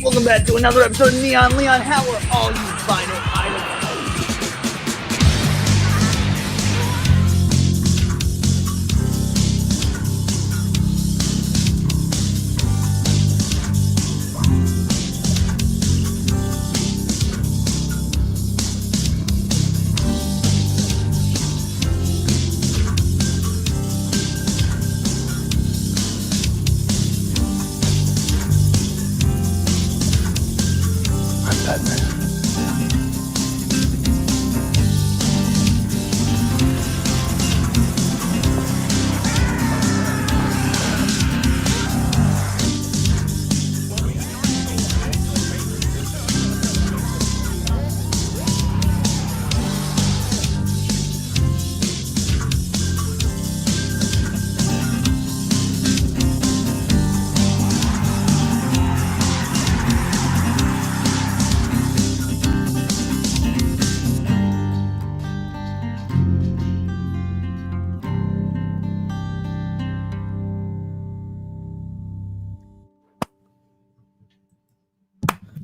Welcome back to another episode of Neon Leon. How are all you vinyl idols?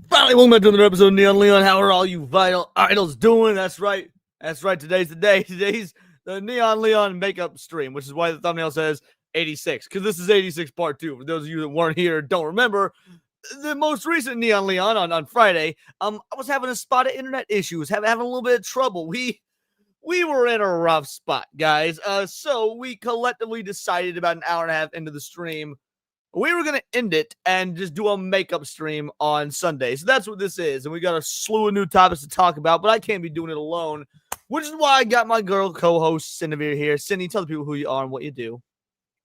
Finally, welcome back to another episode of Neon Leon. How are all you vinyl idols doing? That's right. Today's the day. Today's the Neon Leon makeup stream, which is why the thumbnail says 86, because this is 86 part 2. For those of you that weren't here, don't remember, the most recent Neon Leon on Friday, I was having a spot of internet issues, having a little bit of trouble. We were in a rough spot, guys. So we collectively decided about an hour and a half into the stream, we were going to end it and just do a makeup stream on Sunday. So that's what this is. And we got a slew of new topics to talk about, but I can't be doing it alone, which is why I got my girl co-host, Cinevere, here. Cindy, tell the people who you are and what you do.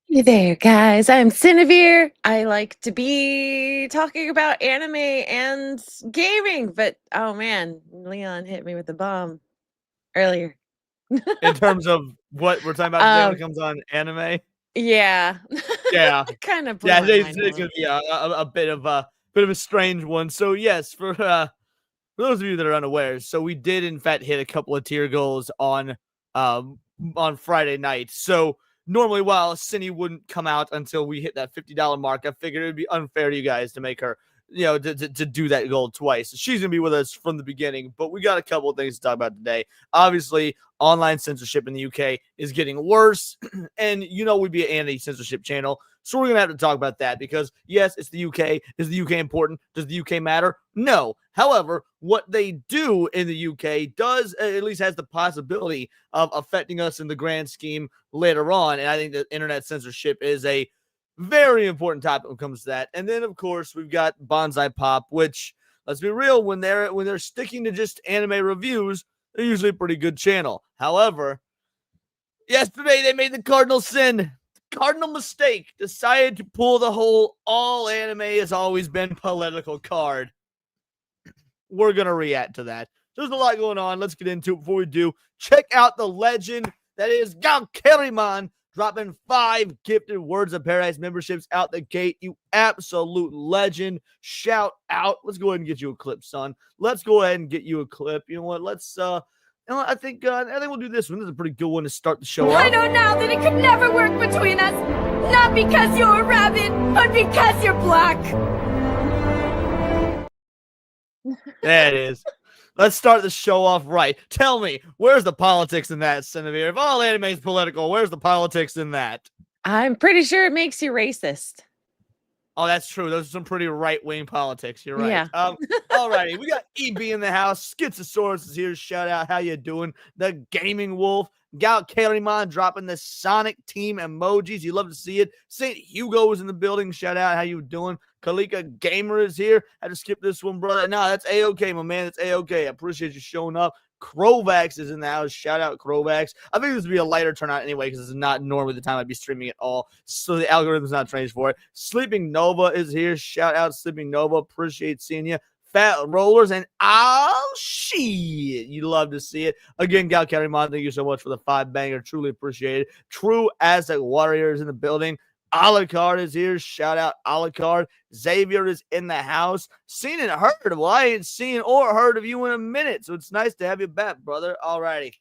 Hey there, guys. I'm Cinevere. I like to be talking about anime and gaming, but oh man, Leon hit me with the bomb earlier. In terms of what we're talking about today when it comes on anime? Yeah. Yeah. Kind of. Yeah, it's going to be a bit of a strange one. So yes, for those of you that are unaware, so we did in fact hit a couple of tier goals on Friday night. So normally, while Cindy wouldn't come out until we hit that $50 mark, I figured it would be unfair to you guys to make her, to do that goal twice. She's going to be with us from the beginning, but we got a couple of things to talk about today. Obviously, online censorship in the UK is getting worse, and we'd be an anti-censorship channel, so we're going to have to talk about that because, yes, it's the UK. Is the UK important? Does the UK matter? No. However, what they do in the UK does at least has the possibility of affecting us in the grand scheme later on, and I think that internet censorship is a very important topic when it comes to that. And then, of course, we've got Bonsai Pop, which, let's be real, when they're sticking to just anime reviews, they're usually a pretty good channel. However, yesterday they made the cardinal sin, cardinal mistake, decided to pull the whole all anime has always been political card. We're going to react to that. There's a lot going on. Let's get into it. Before we do, check out the legend that is Galkeriman, dropping 5 gifted Words of Paradise memberships out the gate. You absolute legend. Shout out. Let's go ahead and get you a clip, son. Let's go ahead and get you a clip. You know what? I think we'll do this one. This is a pretty good one to start the show off. I know now that it could never work between us. Not because you're a rabbit, but because you're black. There it is. Let's start the show off right. Tell me, where's the politics in that, Cinevere? If all anime is political, where's the politics in that? I'm pretty sure it makes you racist. Oh, that's true. Those are some pretty right-wing politics. You're right. Yeah. All righty. We got EB in the house. Schizosaurus is here. Shout out. How you doing? The Gaming Wolf. Gal Kalimon dropping the Sonic Team emojis. You love to see it. St. Hugo is in the building. Shout out. How you doing? Kalika Gamer is here. I had to skip this one, brother. No, that's A-okay, my man. That's A-okay. I appreciate you showing up. Krovax is in the house. Shout out Krovax. I think this would be a lighter turnout anyway because this is not normally the time I'd be streaming at all. So the algorithm's not trained for it. Sleeping Nova is here. Shout out Sleeping Nova. Appreciate seeing you. Fat Rollers and shit. You love to see it. Again, Gal Karimon, thank you so much for the 5-banger. Truly appreciate it. True Aztec Warrior is in the building. Alucard is here. Shout out Alucard. Xavier is in the house. Seen and heard. Well, I ain't seen or heard of you in a minute, so it's nice to have you back, brother. Alrighty,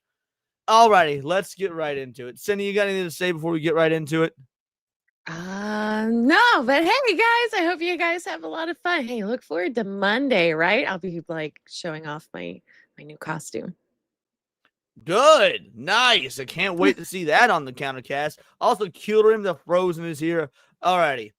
let's get right into it. Cindy, you got anything to say before we get right into it? No, but hey guys, I hope you guys have a lot of fun. Hey, look forward to Monday, right? I'll be like showing off my new costume. Good. Nice. I can't wait to see that on the countercast. Also, Kilrim the Frozen is here. Alrighty.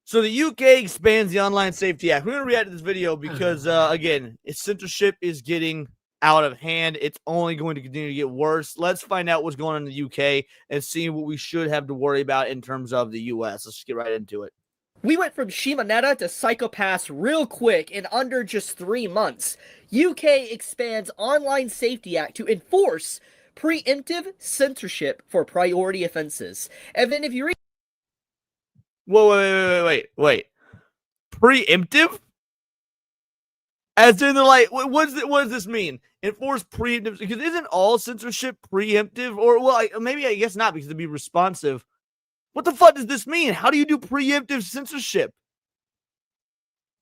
So the UK expands the Online Safety Act. We're going to react to this video because, again, censorship is getting out of hand. It's only going to continue to get worse. Let's find out what's going on in the UK and see what we should have to worry about in terms of the US. Let's just get right into it. We went from Shimonetta to Psychopaths real quick in under just 3 months. UK expands Online Safety Act to enforce preemptive censorship for priority offenses. And then if you read... Whoa, wait. Preemptive? As in the, like, what does this mean? Enforce preemptive? Because isn't all censorship preemptive? Or, well, maybe I guess not, because it'd be responsive. What the fuck does this mean? How do you do preemptive censorship?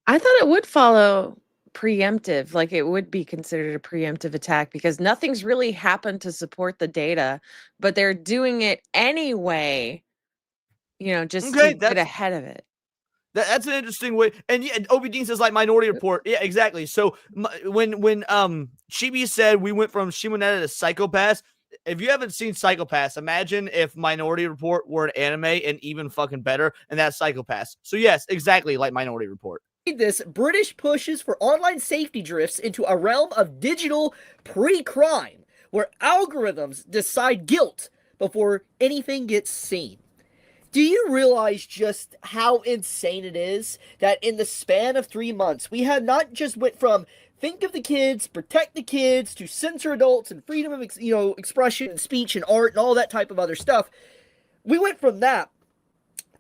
I thought it would follow preemptive, like it would be considered a preemptive attack because nothing's really happened to support the data, but they're doing it anyway, just to get ahead of it. That's an interesting way. And yeah, Obi Dean says like Minority Report. Yeah, exactly. So when Chibi said we went from Shimonetta to Psychopaths, if you haven't seen Psychopaths, imagine if Minority Report were an anime and even fucking better, and that's Psychopaths. So yes, exactly like Minority Report. This, British pushes for online safety drifts into a realm of digital pre-crime, where algorithms decide guilt before anything gets seen. Do you realize just how insane it is that in the span of 3 months, we have not just went from think of the kids, protect the kids, to censor adults and freedom of expression and speech and art and all that type of other stuff. We went from that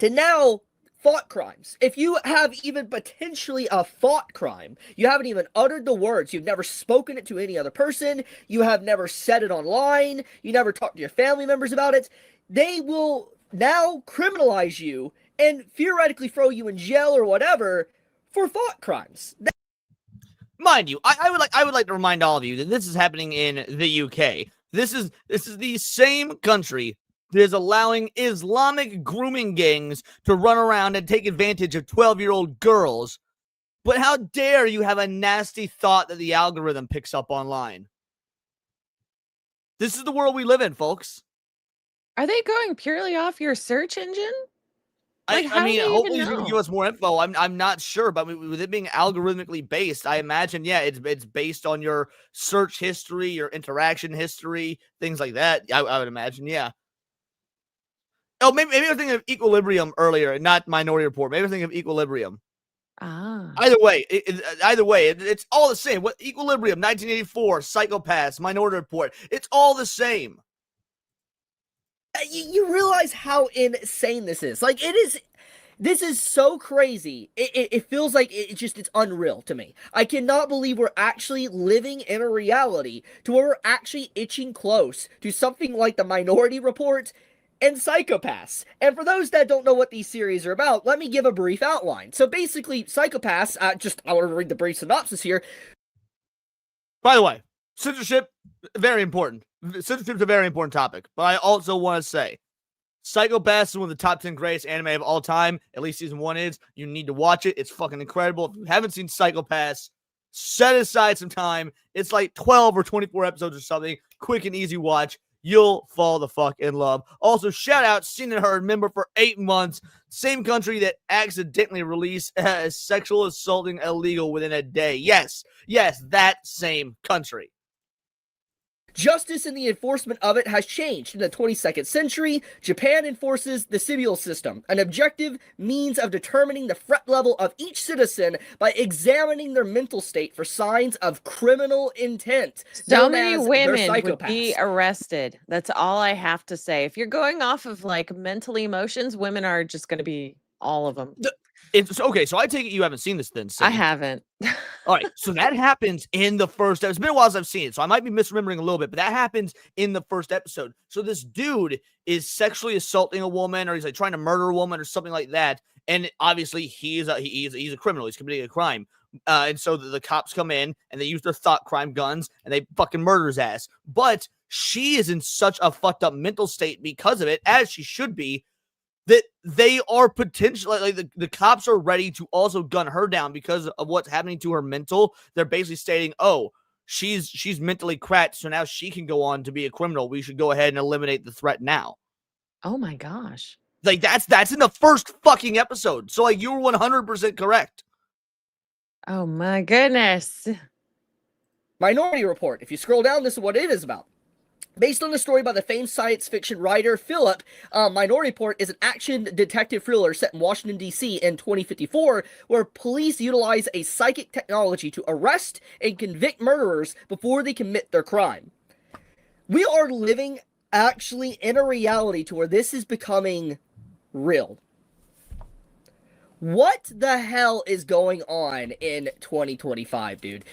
to now thought crimes. If you have even potentially a thought crime, you haven't even uttered the words, you've never spoken it to any other person, you have never said it online, you never talked to your family members about it, they will now criminalize you and theoretically throw you in jail or whatever for thought crimes. Mind you, I would like to remind all of you that this is happening in the UK. This is the same country that is allowing Islamic grooming gangs to run around and take advantage of 12-year-old girls. But how dare you have a nasty thought that the algorithm picks up online? This is the world we live in, folks. Are they going purely off your search engine? Like, I mean, hopefully he's going to give us more info. I'm not sure, but with it being algorithmically based, I imagine, yeah, it's based on your search history, your interaction history, things like that. I would imagine, yeah. Oh, maybe I was thinking of Equilibrium earlier, not Minority Report. Maybe I was thinking of Equilibrium. Either way, it's all the same. What Equilibrium, 1984, Psychopaths, Minority Report. It's all the same. You realize how insane this is. Like, this is so crazy. It feels like it's unreal to me. I cannot believe we're actually living in a reality to where we're actually itching close to something like the Minority Report and Psychopaths. And for those that don't know what these series are about, let me give a brief outline. So basically, Psychopaths, I want to read the brief synopsis here. By the way, censorship, very important. Censorship's a very important topic, but I also want to say, Psychopaths is one of the top 10 greatest anime of all time. At least season 1 is. You need to watch it. It's fucking incredible. If you haven't seen Psychopaths, set aside some time. It's like 12 or 24 episodes or something. Quick and easy watch. You'll fall the fuck in love. Also, shout out Seen and Heard, member for 8 months. Same country that accidentally released sexual assaulting illegal within a day. Yes, that same country. Justice and the enforcement of it has changed. In the 22nd century, Japan enforces the Sibyl system, an objective means of determining the threat level of each citizen by examining their mental state for signs of criminal intent. So many women would be arrested. That's all I have to say. If you're going off of like mental emotions, women are just going to be all of them. Okay, so I take it you haven't seen this then. I haven't. All right, so that happens in the first episode. It's been a while since I've seen it, so I might be misremembering a little bit, but that happens in the first episode. So this dude is sexually assaulting a woman, or he's like trying to murder a woman or something like that. And obviously he's a criminal. He's committing a crime. And so the cops come in and they use their thought crime guns and they fucking murder his ass. But she is in such a fucked up mental state because of it, as she should be, that they are potentially like the cops are ready to also gun her down because of what's happening to her mental. They're basically stating, oh, she's mentally cracked, so now she can go on to be a criminal. We should go ahead and eliminate the threat now. Oh my gosh. Like that's in the first fucking episode. So like you were 100% correct. Oh my goodness. Minority Report. If you scroll down, this is what it is about. Based on the story by the famed science fiction writer Philip, Minority Report is an action detective thriller set in Washington, D.C. in 2054, where police utilize a psychic technology to arrest and convict murderers before they commit their crime. We are living actually in a reality to where this is becoming real. What the hell is going on in 2025, dude?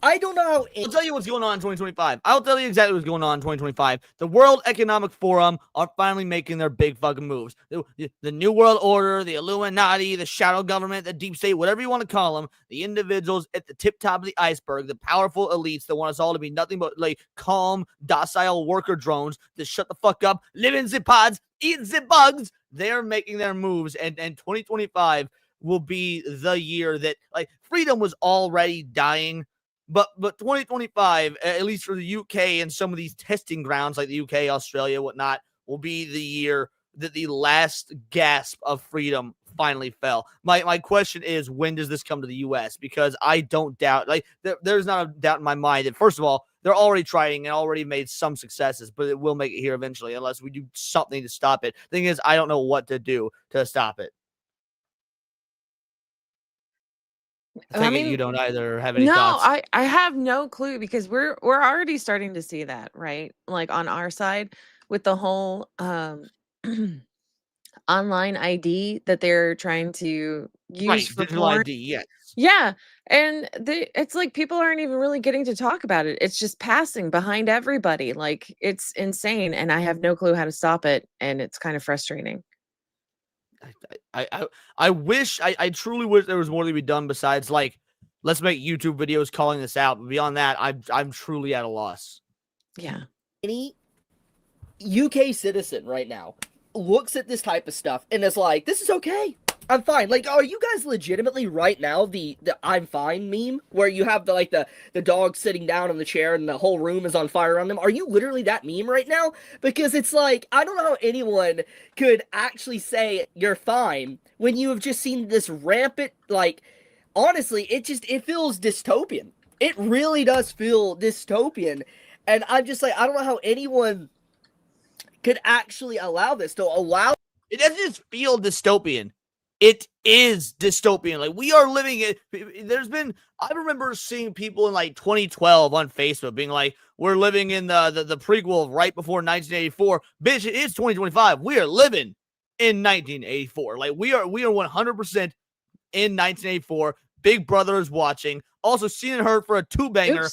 I don't know. I'll tell you what's going on in 2025. I'll tell you exactly what's going on in 2025. The World Economic Forum are finally making their big fucking moves. The New World Order, the Illuminati, the shadow government, the deep state, whatever you want to call them, the individuals at the tip top of the iceberg, the powerful elites that want us all to be nothing but like calm, docile worker drones that shut the fuck up, live in the pods, eat the bugs. They're making their moves, and 2025 will be the year that like freedom was already dying. But 2025, at least for the UK and some of these testing grounds like the UK, Australia, whatnot, will be the year that the last gasp of freedom finally fell. My question is, when does this come to the US? Because I don't doubt, like, there's not a doubt in my mind that, first of all, they're already trying and already made some successes, but it will make it here eventually unless we do something to stop it. Thing is, I don't know what to do to stop it. I mean, you don't either have any thoughts. I have no clue because we're already starting to see that, right? Like on our side with the whole online ID that they're trying to use Right, for digital porn. ID, yes. Yeah, and it's like people aren't even really getting to talk about it. It's just passing behind everybody. Like it's insane, and I have no clue how to stop it, and it's kind of frustrating. I wish, I truly wish there was more to be done besides like, let's make YouTube videos calling this out. But beyond that, I'm truly at a loss. Yeah. Any UK citizen right now looks at this type of stuff and is like, this is okay. I'm fine. Like, are you guys legitimately right now the I'm fine meme where you have the dog sitting down in the chair and the whole room is on fire on them? Are you literally that meme right now? Because it's like, I don't know how anyone could actually say you're fine when you have just seen this rampant, like, honestly, it feels dystopian. It really does feel dystopian. And I'm just like, I don't know how anyone could actually allow this to allow. It doesn't just feel dystopian. It is dystopian. Like, we are living it. I remember seeing people in like 2012 on Facebook being like, we're living in the prequel of right before 1984. Bitch, it is 2025. We are living in 1984. Like, we are 100% in 1984. Big Brother is watching. Also, seen and heard for a two-banger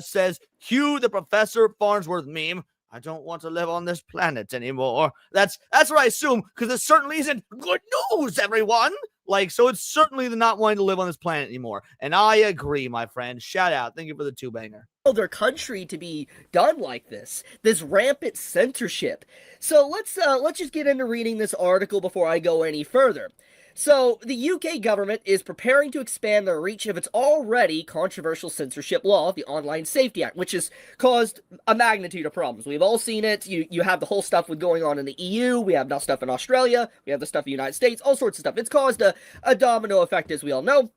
says, cue the Professor Farnsworth meme. I don't want to live on this planet anymore. That's what I assume, because it certainly isn't good news, everyone. Like, so it's certainly the not wanting to live on this planet anymore. And I agree, my friend. Shout out. Thank you for the two-banger. Their country to be done like this rampant censorship. So let's just get into reading this article before I go any further. So, the UK government is preparing to expand the reach of its already controversial censorship law, the Online Safety Act, which has caused a magnitude of problems. We've all seen it. You have the whole stuff with going on in the EU. We have now stuff in Australia. We have the stuff in the United States. All sorts of stuff. It's caused a domino effect, as we all know.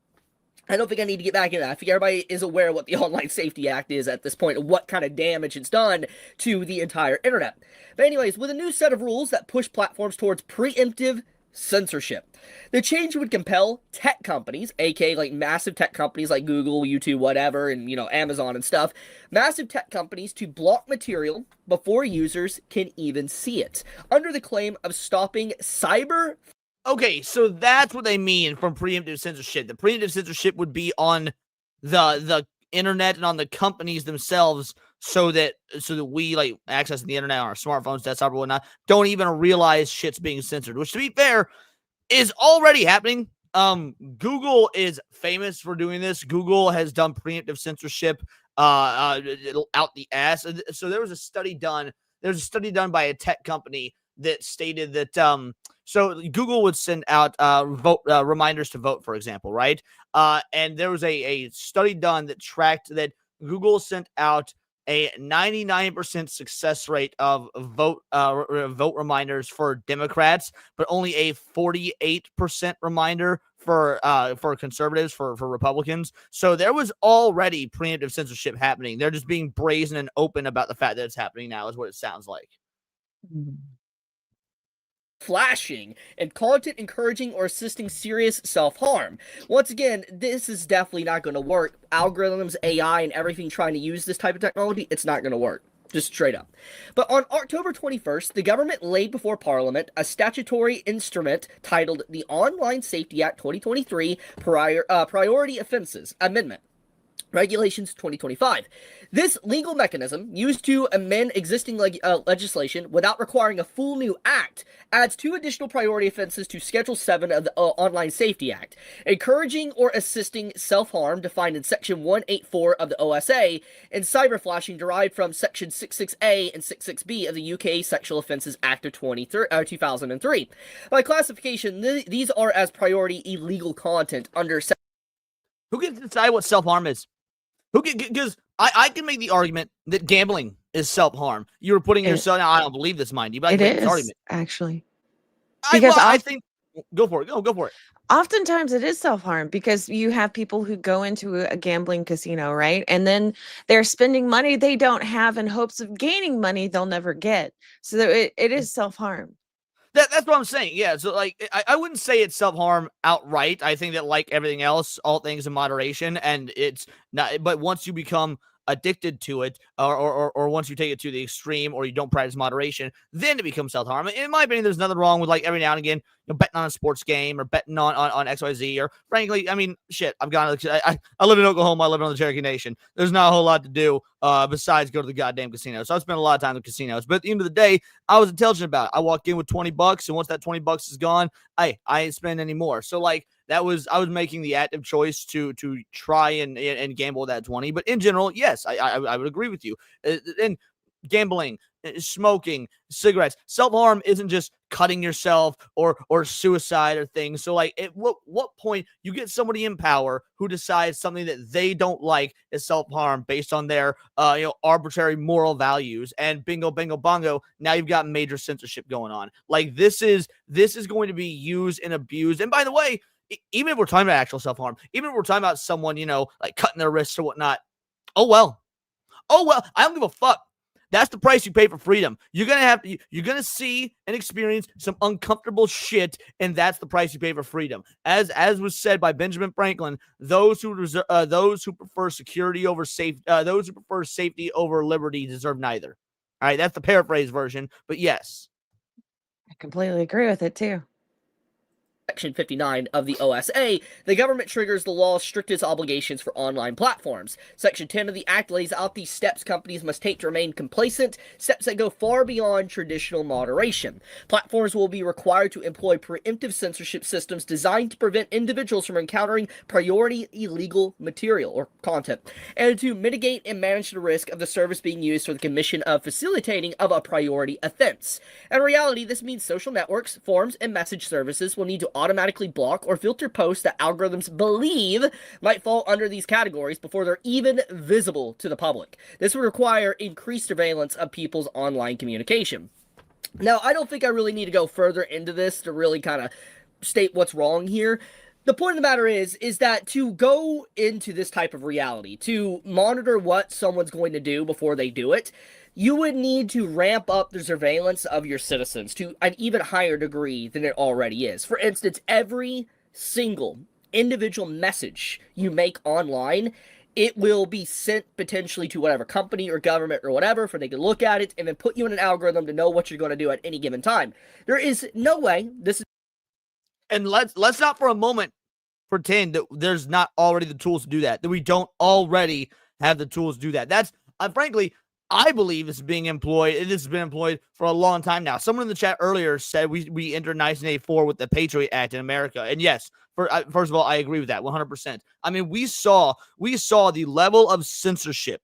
I don't think I need to get back into that. I think everybody is aware of what the Online Safety Act is at this point and what kind of damage it's done to the entire internet. But anyways, with a new set of rules that push platforms towards preemptive censorship. The change would compel tech companies, aka like massive tech companies like Google, YouTube, whatever, and Amazon and stuff, massive tech companies to block material before users can even see it, under the claim of stopping cyber. Okay, so that's what they mean from preemptive censorship. The preemptive censorship would be on the internet and on the companies themselves, so that we, like, accessing the internet on our smartphones, desktop, or whatnot, don't even realize shit's being censored, which, to be fair, is already happening. Google is famous for doing this. Google has done preemptive censorship out the ass. So there was a study done. There's a study done by a tech company that stated that So Google would send out vote reminders to vote, for example, right? And there was a study done that tracked that Google sent out a 99% success rate of vote reminders for Democrats, but only a 48% reminder for conservatives, for Republicans. So there was already preemptive censorship happening. They're just being brazen and open about the fact that it's happening now, is what it sounds like. Flashing and content encouraging or assisting serious self-harm. Once again, this is definitely not going to work. Algorithms, AI, and everything trying to use this type of technology, it's not going to work. Just straight up. But on October 21st, the government laid before Parliament a statutory instrument titled the Online Safety Act 2023 Priority Offenses Amendment. Regulations 2025. This legal mechanism, used to amend existing legislation without requiring a full new act, adds 2 additional priority offenses to Schedule 7 of the Online Safety Act. Encouraging or assisting self-harm, defined in Section 184 of the OSA, and cyber flashing, derived from Section 66A and 66B of the UK Sexual Offences Act of 2003. By classification, these are as priority illegal content under... Who gets to decide what self-harm is? Because I can make the argument that gambling is self-harm. You were putting yourself... Now, I don't believe this, mind you, but I can make this argument. Actually. Because I think... Go for it. Go for it. Oftentimes it is self-harm because you have people who go into a gambling casino, right? And then they're spending money they don't have in hopes of gaining money they'll never get. So it is self-harm. That's what I'm saying. Yeah. So, like, I wouldn't say it's self-harm outright. I think that, like everything else, all things in moderation, and it's not. But once you become addicted to it, or once you take it to the extreme, or you don't practice moderation, then it becomes self-harm. In my opinion, there's nothing wrong with, like, every now and again, betting on a sports game or betting on XYZ, or frankly, I mean, shit, I live in Oklahoma, I live on the Cherokee Nation. There's not a whole lot to do besides go to the goddamn casino. So I spent a lot of time in casinos, but at the end of the day, I was intelligent about it. I walked in with $20, and once that $20 is gone, I ain't spend any more. So, like, I was making the active choice to try and gamble that 20. But in general, yes, I would agree with you. And gambling, smoking, cigarettes, self-harm isn't just cutting yourself or suicide or things. So, like, at what point you get somebody in power who decides something that they don't like is self-harm based on their arbitrary moral values, and bingo bango bongo, now you've got major censorship going on. Like, this is going to be used and abused. And by the way, even if we're talking about actual self-harm, even if we're talking about someone, like cutting their wrists or whatnot, oh well, I don't give a fuck. That's the price you pay for freedom. You're gonna see and experience some uncomfortable shit, and that's the price you pay for freedom. As was said by Benjamin Franklin, those who prefer security over those who prefer safety over liberty deserve neither. All right, that's the paraphrase version, but yes, I completely agree with it too. Section 59 of the OSA, the government triggers the law's strictest obligations for online platforms. Section 10 of the Act lays out the steps companies must take to remain complacent, steps that go far beyond traditional moderation. Platforms will be required to employ preemptive censorship systems designed to prevent individuals from encountering priority illegal material or content, and to mitigate and manage the risk of the service being used for the commission of facilitating of a priority offense. In reality, this means social networks, forums, and message services will need to automatically block or filter posts that algorithms believe might fall under these categories before they're even visible to the public. This would require increased surveillance of people's online communication. Now, I don't think I really need to go further into this to really kind of state what's wrong here. The point of the matter is that to go into this type of reality, to monitor what someone's going to do before they do it, you would need to ramp up the surveillance of your citizens to an even higher degree than it already is. For instance, every single individual message you make online, it will be sent potentially to whatever company or government or whatever for they to look at it and then put you in an algorithm to know what you're going to do at any given time. There is no way this is... And let's not for a moment pretend that there's not already the tools to do that we don't already have the tools to do that. That's frankly, I believe this is being employed. It has been employed for a long time now. Someone in the chat earlier said we entered 1984 with the Patriot Act in America. And yes, first of all, I agree with that 100%. I mean, we saw the level of censorship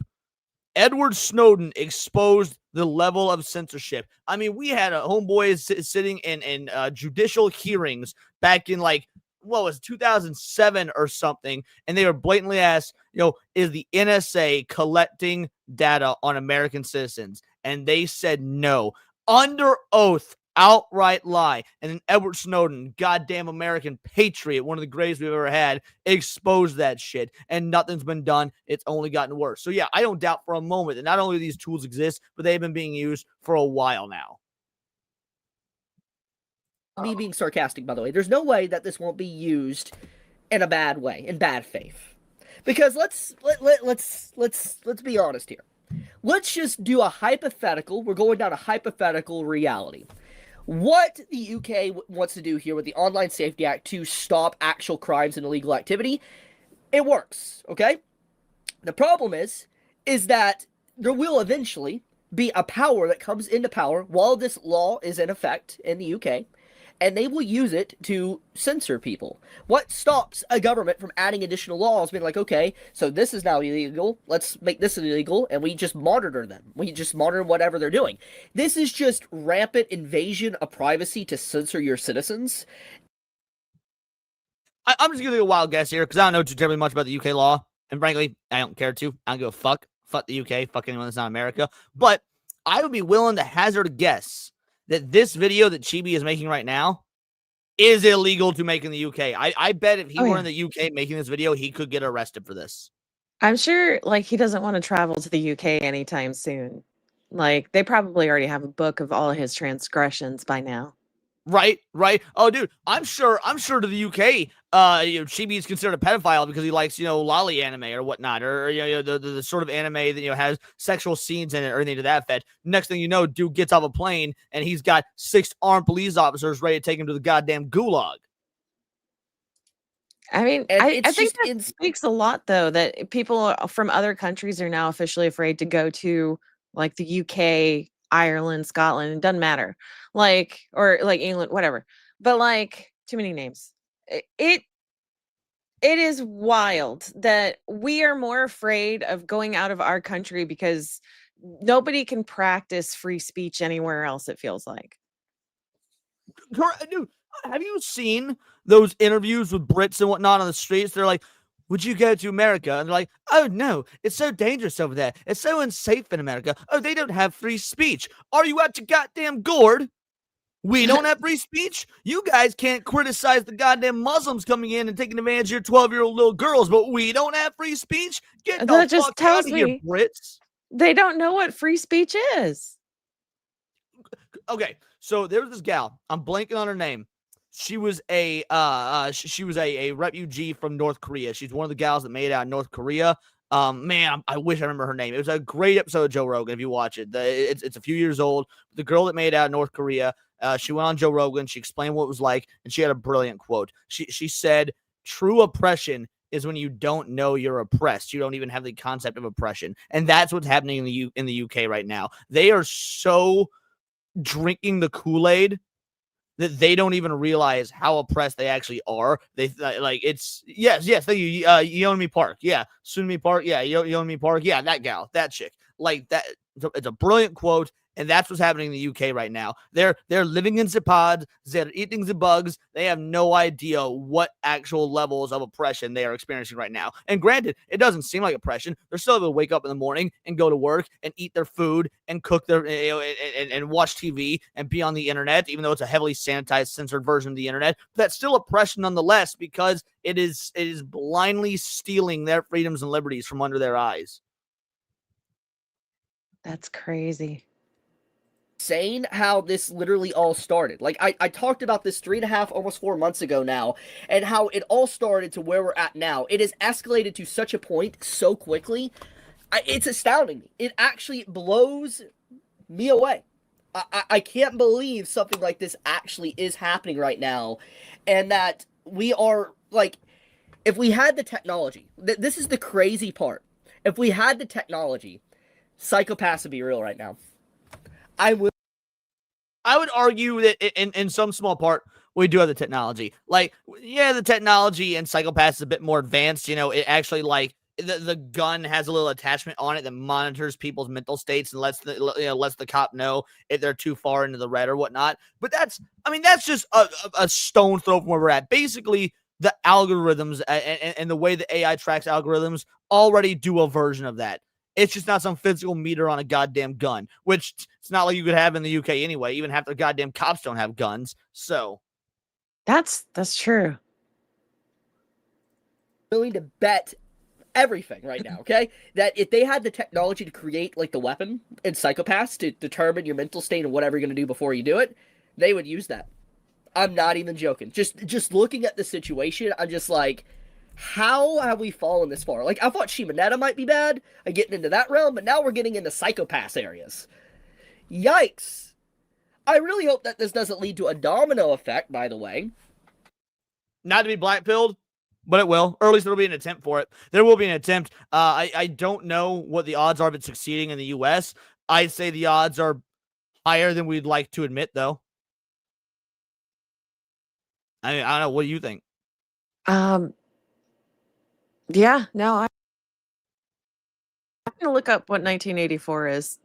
Edward Snowden exposed the level of censorship. I mean, we had a homeboy sitting in judicial hearings back in like, what was it, 2007 or something, and they were blatantly asked, is the NSA collecting data on American citizens? And they said no. Under oath, outright lie. And then Edward Snowden, goddamn American patriot, one of the greatest we've ever had, exposed that shit, and nothing's been done. It's only gotten worse. So yeah, I don't doubt for a moment that not only do these tools exist, but they've been being used for a while now. Me being sarcastic, by the way. There's no way that this won't be used in a bad way, in bad faith. Because let's be honest here. Let's just do a hypothetical. We're going down a hypothetical reality. What the UK wants to do here with the Online Safety Act to stop actual crimes and illegal activity, it works, okay? The problem is that there will eventually be a power that comes into power while this law is in effect in the UK, and they will use it to censor people. What stops a government from adding additional laws, being like, okay, so this is now illegal, let's make this illegal, and we just monitor them. We just monitor whatever they're doing. This is just rampant invasion of privacy to censor your citizens. I'm just going to take a wild guess here, because I don't know too terribly much about the UK law, and frankly, I don't care to. I don't give a fuck. Fuck the UK, fuck anyone that's not America. But I would be willing to hazard a guess that this video that Chibi is making right now is illegal to make in the UK. I bet if he were in the UK making this video, he could get arrested for this. I'm sure, like, he doesn't want to travel to the UK anytime soon. Like, they probably already have a book of all of his transgressions by now. Right. Oh, dude, I'm sure to the UK, Chibi is considered a pedophile because he likes, lolly anime or whatnot, or the sort of anime that has sexual scenes in it or anything to that effect. Next thing you know, dude gets off a plane and he's got 6 armed police officers ready to take him to the goddamn gulag. I mean, I think that speaks a lot, though, that people from other countries are now officially afraid to go to, like, the UK, Ireland, Scotland. It doesn't matter, like, or like England, whatever. But like, too many names. It is wild that we are more afraid of going out of our country because nobody can practice free speech anywhere else. It feels like. Dude, have you seen those interviews with Brits and whatnot on the streets? They're like, would you go to America? And they're like, oh no, it's so dangerous over there. It's so unsafe in America. Oh, they don't have free speech. Are you out your goddamn gourd? We don't have free speech? You guys can't criticize the goddamn Muslims coming in and taking advantage of your 12-year-old little girls, but we don't have free speech? Get the That just fuck tells out of here, me Brits. they don't know what free speech is. Okay, so there was this gal. I'm blanking on her name. She was a refugee from North Korea. She's one of the gals that made it out in North Korea. Man, I wish I remember her name. It was a great episode of Joe Rogan. If you watch it, it's a few years old. The girl that made it out in North Korea. She went on Joe Rogan. She explained what it was like, and she had a brilliant quote. She said, "True oppression is when you don't know you're oppressed. You don't even have the concept of oppression." And that's what's happening in the UK right now. They are so drinking the Kool-Aid that they don't even realize how oppressed they actually are. They like it's yes, thank you, Yeonmi Park, yeah, Sunmi Park, yeah, Yeonmi Park, yeah, that gal, that chick, like that. It's a brilliant quote, and that's what's happening in the UK right now. They're living in the pods, they're eating the bugs. They have no idea what actual levels of oppression they are experiencing right now. And granted, it doesn't seem like oppression. They're still able to wake up in the morning and go to work and eat their food and cook their and watch TV and be on the internet, even though it's a heavily sanitized, censored version of the internet. But that's still oppression nonetheless, because it is blindly stealing their freedoms and liberties from under their eyes. That's crazy. Saying how this literally all started. Like, I talked about this 3.5, almost 4 months ago now, and how it all started to where we're at now. It has escalated to such a point so quickly. It's astounding. It actually blows me away. I can't believe something like this actually is happening right now, and that we are, like, if we had the technology, this is the crazy part. If we had the technology, psychopaths would be real right now. I would argue that in some small part, we do have the technology. Like, yeah, the technology and psychopaths is a bit more advanced. It actually, like, the gun has a little attachment on it that monitors people's mental states and lets the cop know if they're too far into the red or whatnot. But that's just a stone throw from where we're at. Basically, the algorithms and the way the AI tracks algorithms already do a version of that. It's just not some physical meter on a goddamn gun, which it's not like you could have in the UK anyway. Even half the goddamn cops don't have guns. So That's true. Willing to bet everything right now, okay? That if they had the technology to create like the weapon in Psychopaths to determine your mental state and whatever you're gonna do before you do it, they would use that. I'm not even joking. Just looking at the situation, I'm just like, how have we fallen this far? Like, I thought Shimonetta might be bad, getting into that realm, but now we're getting into Psychopaths areas. Yikes. I really hope that this doesn't lead to a domino effect, by the way. Not to be black-pilled, but it will. Or at least there will be an attempt for it. There will be an attempt. I don't know what the odds are of it succeeding in the U.S. I'd say the odds are higher than we'd like to admit, though. I mean, I don't know. What do you think? Yeah, no, I'm gonna look up what 1984 is.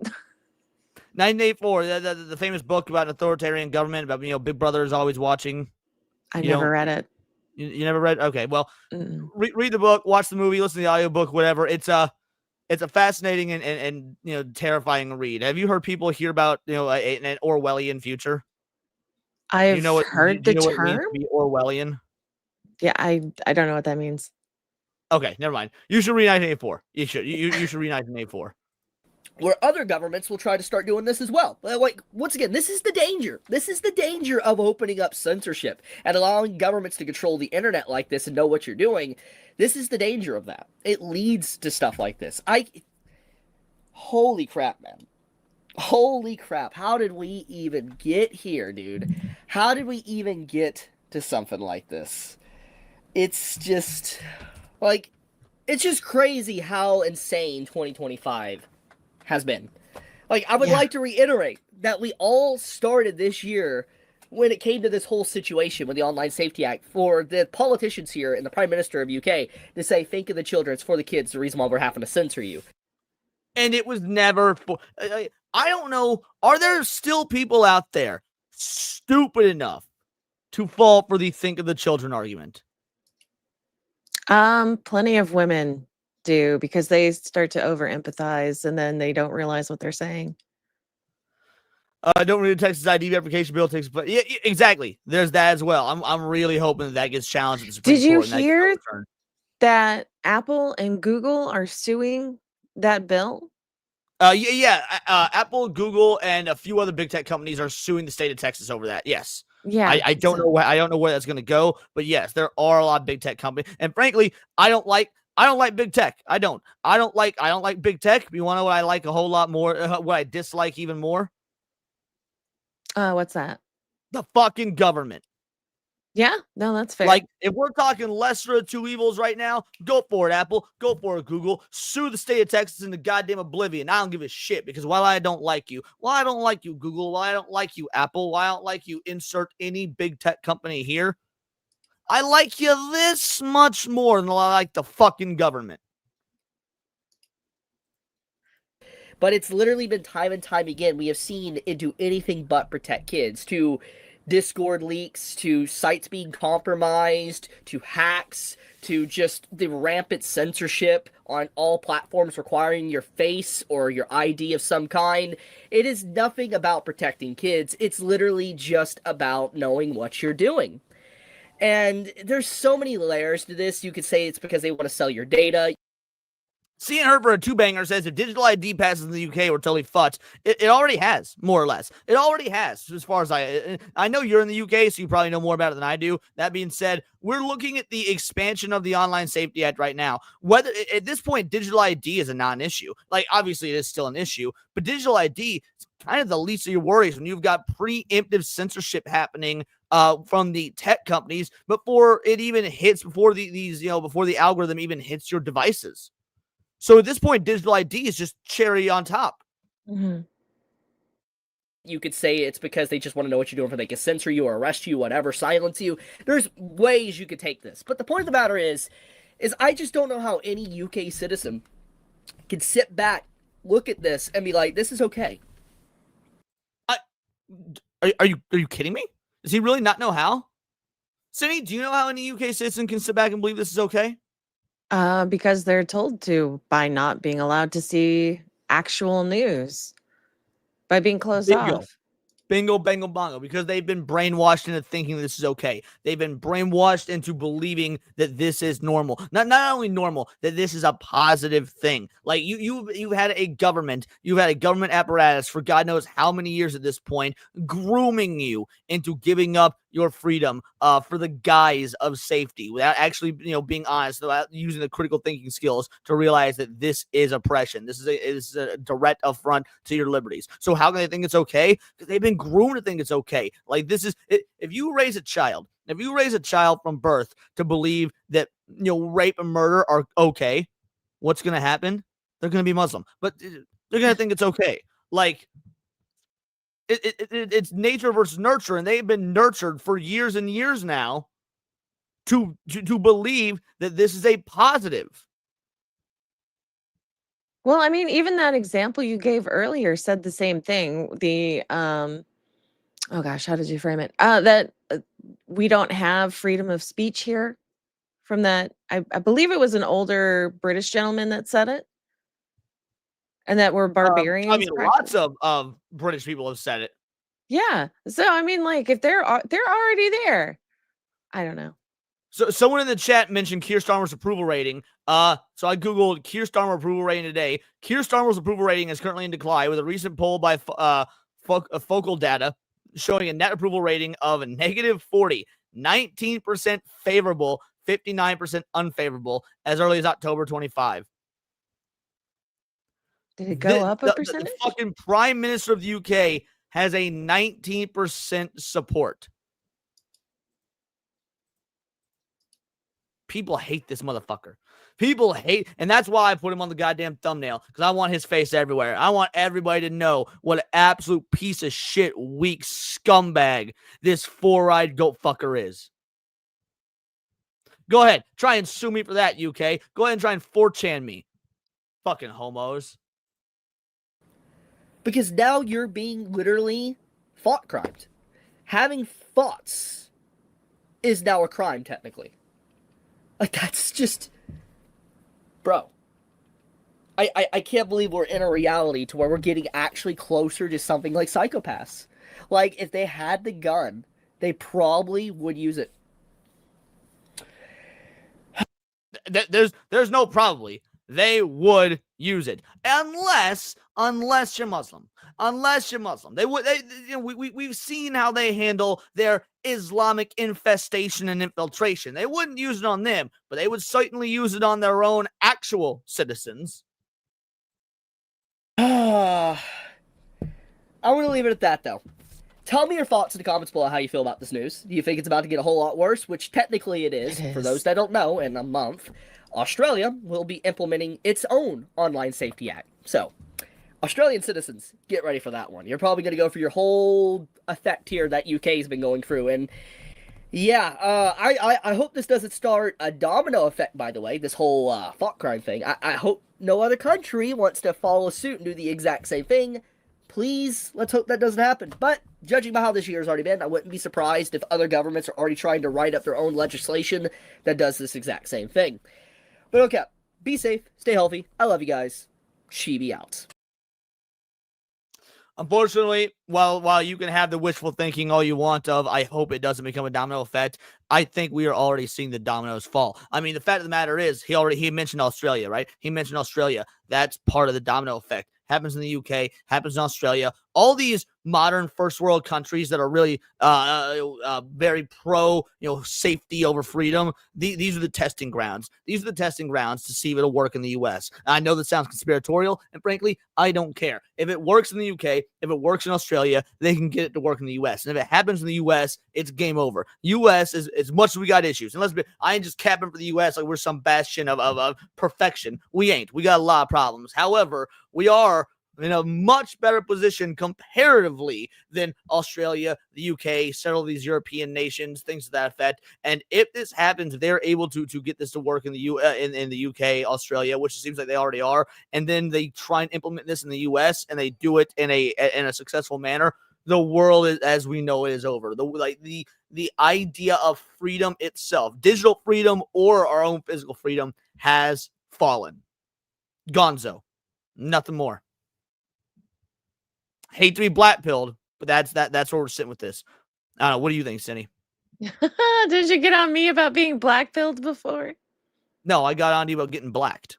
1984, the famous book about an authoritarian government, about Big Brother is always watching. I never read it. You never read? Okay, well, read the book, watch the movie, listen to the audiobook, whatever. It's a fascinating and terrifying read. Have you heard people hear about an Orwellian future? I've heard the term. What it means to be Orwellian? Yeah, I don't know what that means. Okay, never mind. You should read 1984. You should. You should read 1984. Where other governments will try to start doing this as well. Like, once again, this is the danger. This is the danger of opening up censorship and allowing governments to control the internet like this and know what you're doing. This is the danger of that. It leads to stuff like this. Holy crap, man. Holy crap. How did we even get here, dude? How did we even get to something like this? It's just... like, it's just crazy how insane 2025 has been. Like, I would like to reiterate that we all started this year when it came to this whole situation with the Online Safety Act for the politicians here and the Prime Minister of UK to say, think of the children, it's for the kids, the reason why we're having to censor you. And it was never for... I don't know, are there still people out there stupid enough to fall for the think of the children argument? Plenty of women do, because they start to over empathize and then they don't realize what they're saying. Don't read the Texas ID verification bill takes place. Yeah, exactly. There's that as well. I'm really hoping that gets challenged at the Supreme Did you Court hear that Apple and Google are suing that bill? Apple, Google, and a few other big tech companies are suing the state of Texas over that. Yes. Yeah. I don't know where that's going to go, but yes, there are a lot of big tech companies, and frankly, I don't like big tech. I don't like big tech. You want to know what I like a whole lot more? What I dislike even more? What's that? The fucking government. Yeah, no, that's fair. Like, if we're talking lesser of two evils right now, go for it, Apple. Go for it, Google. Sue the state of Texas into goddamn oblivion. I don't give a shit, because while I don't like you, Google, while I don't like you, Apple, while I don't like you, insert any big tech company here, I like you this much more than I like the fucking government. But it's literally been time and time again. We have seen it do anything but protect kids. To Discord leaks, to sites being compromised, to hacks, to just the rampant censorship on all platforms requiring your face or your ID of some kind. It is nothing about protecting kids. It's literally just about knowing what you're doing. And there's so many layers to this. You could say it's because they want to sell your data. Cian Herber, a two-banger, says if digital ID passes in the UK, we're totally fucked. It already has, more or less. It already has, as far as I know you're in the UK, so you probably know more about it than I do. That being said, we're looking at the expansion of the Online Safety Act right now. Whether at this point, digital ID is a non-issue. Like, obviously, it is still an issue, but digital ID is kind of the least of your worries when you've got preemptive censorship happening from the tech companies before it even hits, before the algorithm even hits your devices. So at this point, digital ID is just cherry on top. Mm-hmm. You could say it's because they just want to know what you're doing, for they can censor you or arrest you, whatever, silence you. There's ways you could take this. But the point of the matter is, is I just don't know how any UK citizen can sit back, look at this, and be like, "This is okay." Are you kidding me? Does he really not know how? Cindy, do you know how any UK citizen can sit back and believe this is okay? Because they're told to by not being allowed to see actual news, by being closed Bingo. off. Bingo, bango, bongo, because they've been brainwashed into thinking this is okay. They've been brainwashed into believing that this is normal. Not only normal, that this is a positive thing. Like you've had a government apparatus for God knows how many years at this point, grooming you into giving up your freedom for the guise of safety, without actually being honest, without using the critical thinking skills to realize that this is oppression. This is a direct affront to your liberties. So how can they think it's okay? Because they've been groomed to think it's okay. Like, this is it. If you raise a child from birth to believe that rape and murder are okay, what's going to happen? They're going to be Muslim, but they're going to think it's okay. Like, it's nature versus nurture, and they've been nurtured for years and years now to believe that this is a positive. Well, I mean, even that example you gave earlier said the same thing. The oh gosh, how did you frame it? That we don't have freedom of speech here. From that, I believe it was an older British gentleman that said it, and that we're barbarians. I mean, lots of British people have said it. Yeah. So I mean, like, if they're already there, I don't know. So someone in the chat mentioned Keir Starmer's approval rating. So I googled Keir Starmer approval rating today. Keir Starmer's approval rating is currently in decline, with a recent poll by Focal Data showing a net approval rating of a -40, 19% favorable, 59% unfavorable, as early as October 25. Did it go up a percentage? The fucking Prime Minister of the UK has a 19% support. People hate this motherfucker. People hate, and that's why I put him on the goddamn thumbnail, because I want his face everywhere. I want everybody to know what an absolute piece of shit, weak scumbag this four-eyed goat fucker is. Go ahead. Try and sue me for that, UK. Go ahead and try and 4chan me. Fucking homos. Because now you're being literally thought crimed. Having thoughts is now a crime, technically. Like, that's just... Bro. I can't believe we're in a reality to where we're getting actually closer to something like psychopaths. Like, if they had the gun, they probably would use it. There's no probably. They would use it. Unless you're Muslim. Unless you're Muslim. We've seen how they handle their Islamic infestation and infiltration. They wouldn't use it on them, but they would certainly use it on their own actual citizens. I want to leave it at that, though. Tell me your thoughts in the comments below how you feel about this news. Do you think it's about to get a whole lot worse? Which technically it is. For those that don't know, in a month, Australia will be implementing its own Online Safety Act. So, Australian citizens, get ready for that one. You're probably going to go through your whole effect here that UK has been going through. And yeah, I hope this doesn't start a domino effect, by the way, this whole thought crime thing. I hope no other country wants to follow suit and do the exact same thing. Please, let's hope that doesn't happen. But judging by how this year has already been, I wouldn't be surprised if other governments are already trying to write up their own legislation that does this exact same thing. But okay, be safe, stay healthy. I love you guys. Chibi out. Unfortunately, while you can have the wishful thinking all you want of, I hope it doesn't become a domino effect, I think we are already seeing the dominoes fall. I mean, the fact of the matter is, he mentioned Australia, right? He mentioned Australia. That's part of the domino effect. Happens in the UK, happens in Australia. All these modern first world countries that are really very pro, safety over freedom. These are the testing grounds. These are the testing grounds to see if it'll work in the US. I know that sounds conspiratorial, and frankly, I don't care. If it works in the UK, if it works in Australia, they can get it to work in the US. And if it happens in the US, it's game over. US is, as much as we got issues, and I ain't just capping for the US like we're some bastion of perfection. We ain't. We got a lot of problems. However, we are in a much better position comparatively than Australia, the UK, several of these European nations, things to that effect. And if this happens, they're able to get this to work in the in the UK, Australia, which it seems like they already are, and then they try and implement this in the US and they do it in a successful manner. The world is, as we know it, is over. The idea of freedom itself, digital freedom or our own physical freedom, has fallen. Gonzo. Nothing more. Hate to be black-pilled, but that's where we're sitting with this. I don't know. What do you think, Cindy? Did you get on me about being black-pilled before? No, I got on to you about getting blacked.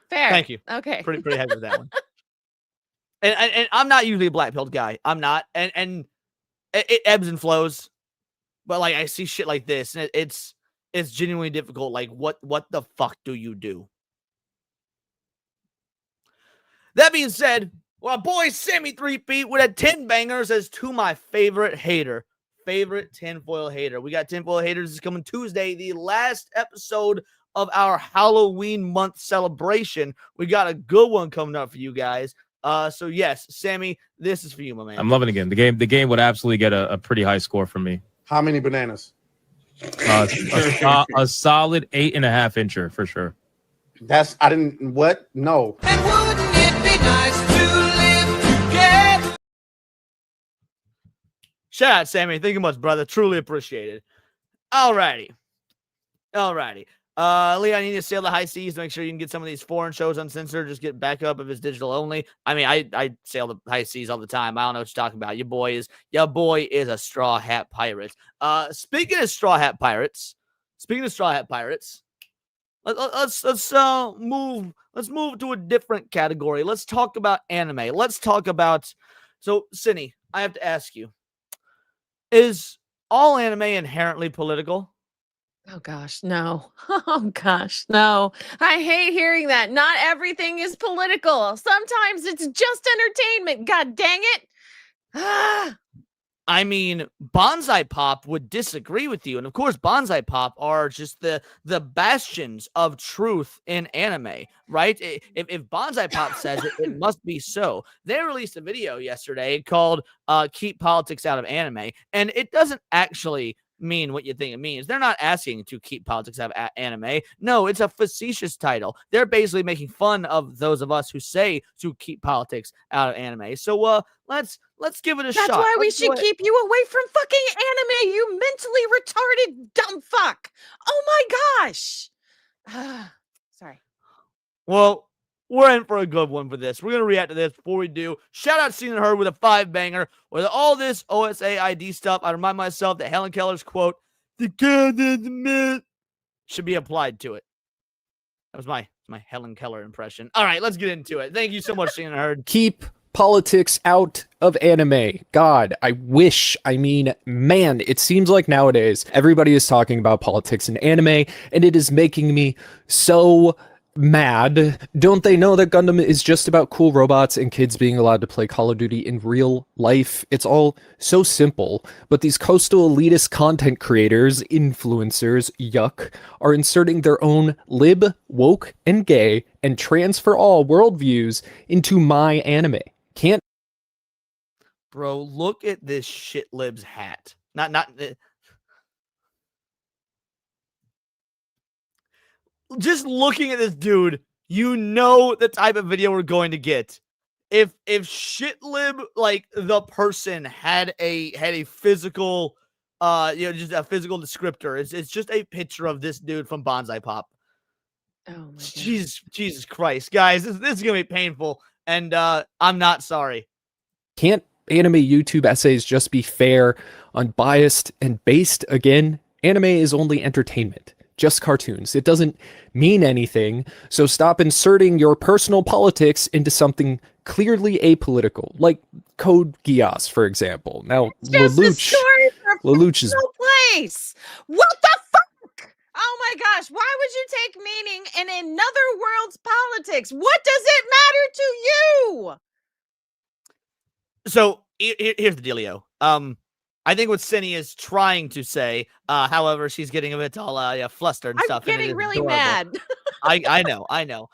Fair. Thank you. Okay. Pretty happy with that one. And I'm not usually a black-pilled guy. I'm not. And it ebbs and flows. But like I see shit like this, and it's genuinely difficult. Like what the fuck do you do? That being said, well, boy Sammy 3 Feet with a 10 bangers as to my favorite tinfoil hater. We got tinfoil haters is coming Tuesday, the last episode of our Halloween month celebration. We got a good one coming up for you guys. So yes, Sammy, this is for you, my man. I'm loving it again. The game would absolutely get a pretty high score from me. How many bananas? A solid 8.5 incher for sure. I didn't, what? No. And wouldn't it be nice to live together? Shout out, Sammy. Thank you much, brother. Truly appreciate it. Alrighty. Leon, you need to sail the high seas to make sure you can get some of these foreign shows uncensored. Just get backup if it's digital only. I mean, I sail the high seas all the time. I don't know what you're talking about. Your boy is a straw hat pirate. Speaking of straw hat pirates, let's move to a different category. Let's talk about anime. Let's talk about. So, Cindy, I have to ask you: is all anime inherently political? Oh gosh, no. Oh gosh, no. I hate hearing that. Not everything is political. Sometimes it's just entertainment. God dang it. Ah. I mean, Bonsai Pop would disagree with you. And of course, Bonsai Pop are just the bastions of truth in anime, right? If Bonsai Pop says it, it must be so. They released a video yesterday called Keep Politics Out of Anime. And it doesn't actually mean what you think it means. They're not asking to keep politics out of anime. No, it's a facetious title. They're basically making fun of those of us who say to keep politics out of anime. So let's give it a shot. That's why we should keep you away from fucking anime, you mentally retarded dumb fuck. Oh my gosh. Sorry. Well, we're in for a good one for this. We're going to react to this. Before we do, shout out Seen and Heard with a 5-banger. With all this OSA ID stuff, I remind myself that Helen Keller's quote, "The God is the myth," should be applied to it. That was my Helen Keller impression. All right, let's get into it. Thank you so much, Seen and Heard. Keep politics out of anime. God, I mean, man, it seems like nowadays everybody is talking about politics in anime, and it is making me so mad. Don't they know that Gundam is just about cool robots and kids being allowed to play Call of Duty in real life? It's all so simple, but these coastal elitist content creators, influencers, yuck, are inserting their own lib, woke, and gay, and trans for all worldviews into my anime. Can't. Bro, look at this shit lib's hat. Just looking at this dude, you know the type of video we're going to get. If shitlib, like the person, had a physical, just a physical descriptor, it's just a picture of this dude from Bonsai Pop. Oh my God. Jesus Christ, guys, this is gonna be painful, and I'm not sorry. Can't anime YouTube essays just be fair, unbiased, and based? Again, anime is only entertainment. Just cartoons. It doesn't mean anything, so stop inserting your personal politics into something clearly apolitical, like Code Geass, for example. Now, Lelouch is... place. What the fuck? Oh my gosh, why would you take meaning in another world's politics? What does it matter to you? So, here's the dealio. I think what Cindy is trying to say, however, she's getting a bit all flustered and stuff. I'm getting really mad. I know.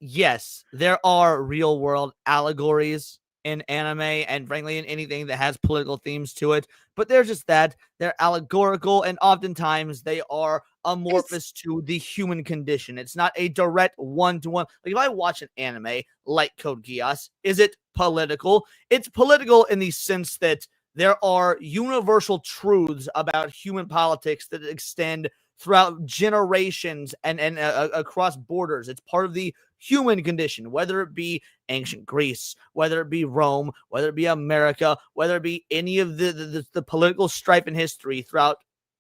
Yes, there are real world allegories in anime and frankly in anything that has political themes to it, but they're just that. They're allegorical and oftentimes they are amorphous to the human condition. It's not a direct one-to-one. Like if I watch an anime like Code Geass, is it political? It's political in the sense that there are universal truths about human politics that extend throughout generations and across borders. It's part of the human condition, whether it be ancient Greece, whether it be Rome, whether it be America, whether it be any of the political strife in history throughout,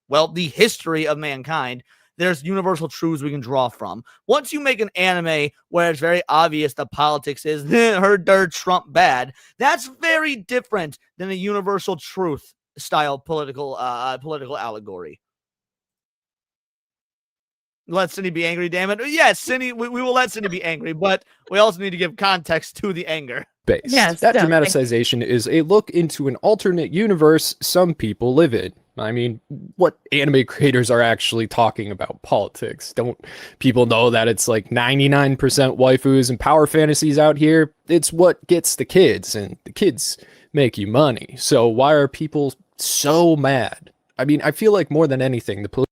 well, the history of mankind. There's universal truths we can draw from. Once you make an anime where it's very obvious the politics is her dirt Trump bad, that's very different than a universal truth style political allegory. Let Cindy be angry, damn it. Yes, Cindy, we will let Cindy be angry, but we also need to give context to the anger. Based. Yes, that definitely. dramatization is a look into an alternate universe some people live in. I mean, what anime creators are actually talking about politics? Don't people know that it's like 99% waifus and power fantasies out here? It's what gets the kids, and the kids make you money. So why are people so mad? I mean, I feel like more than anything, the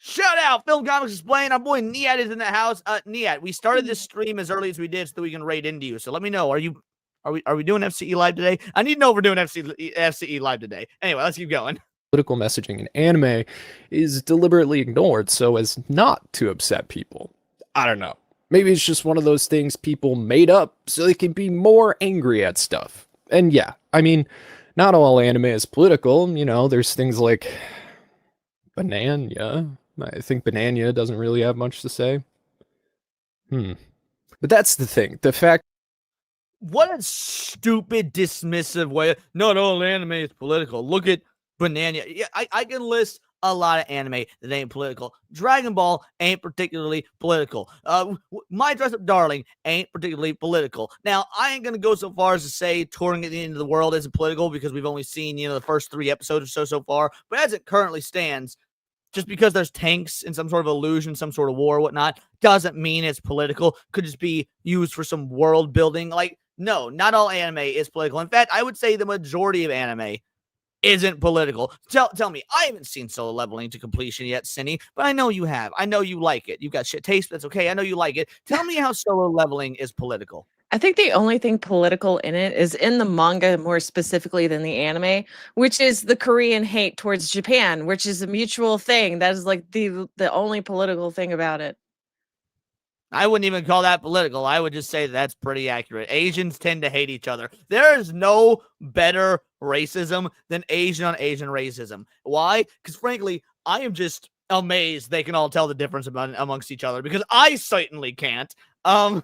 Shout out, Film Comics Explain. Our boy Niat is in the house. Niat, we started this stream as early as we did so that we can raid into you. So let me know. Are we doing FCE live today? I need to know if we're doing FCE live today. Anyway, let's keep going. Political messaging in anime is deliberately ignored so as not to upset people. I don't know. Maybe it's just one of those things people made up so they can be more angry at stuff. And yeah, I mean, not all anime is political. You know, there's things like Banana. I think Banana doesn't really have much to say. But that's the thing. The fact. What a stupid, dismissive way. Not all anime is political. Look at Banana. Yeah, I can list a lot of anime that ain't political. Dragon Ball ain't particularly political. My Dress Up Darling ain't particularly political. Now, I ain't gonna go so far as to say touring at the end of the world isn't political because we've only seen, the first 3 episodes or so far. But as it currently stands, just because there's tanks in some sort of illusion, some sort of war or whatnot, doesn't mean it's political. Could just be used for some world building. Like, no, not all anime is political. In fact, I would say the majority of anime isn't political. Tell me, I haven't seen Solo Leveling to completion yet, Cindy, but I know you have. I know you like it. You've got shit taste, but that's okay. I know you like it. Tell me how Solo Leveling is political. I think the only thing political in it is in the manga more specifically than the anime, which is the Korean hate towards Japan, which is a mutual thing. That is like the only political thing about it. I wouldn't even call that political. I would just say that's pretty accurate. Asians tend to hate each other. There is no better racism than Asian on Asian racism. Why? Because frankly, I am just amazed they can all tell the difference amongst each other because I certainly can't. Zax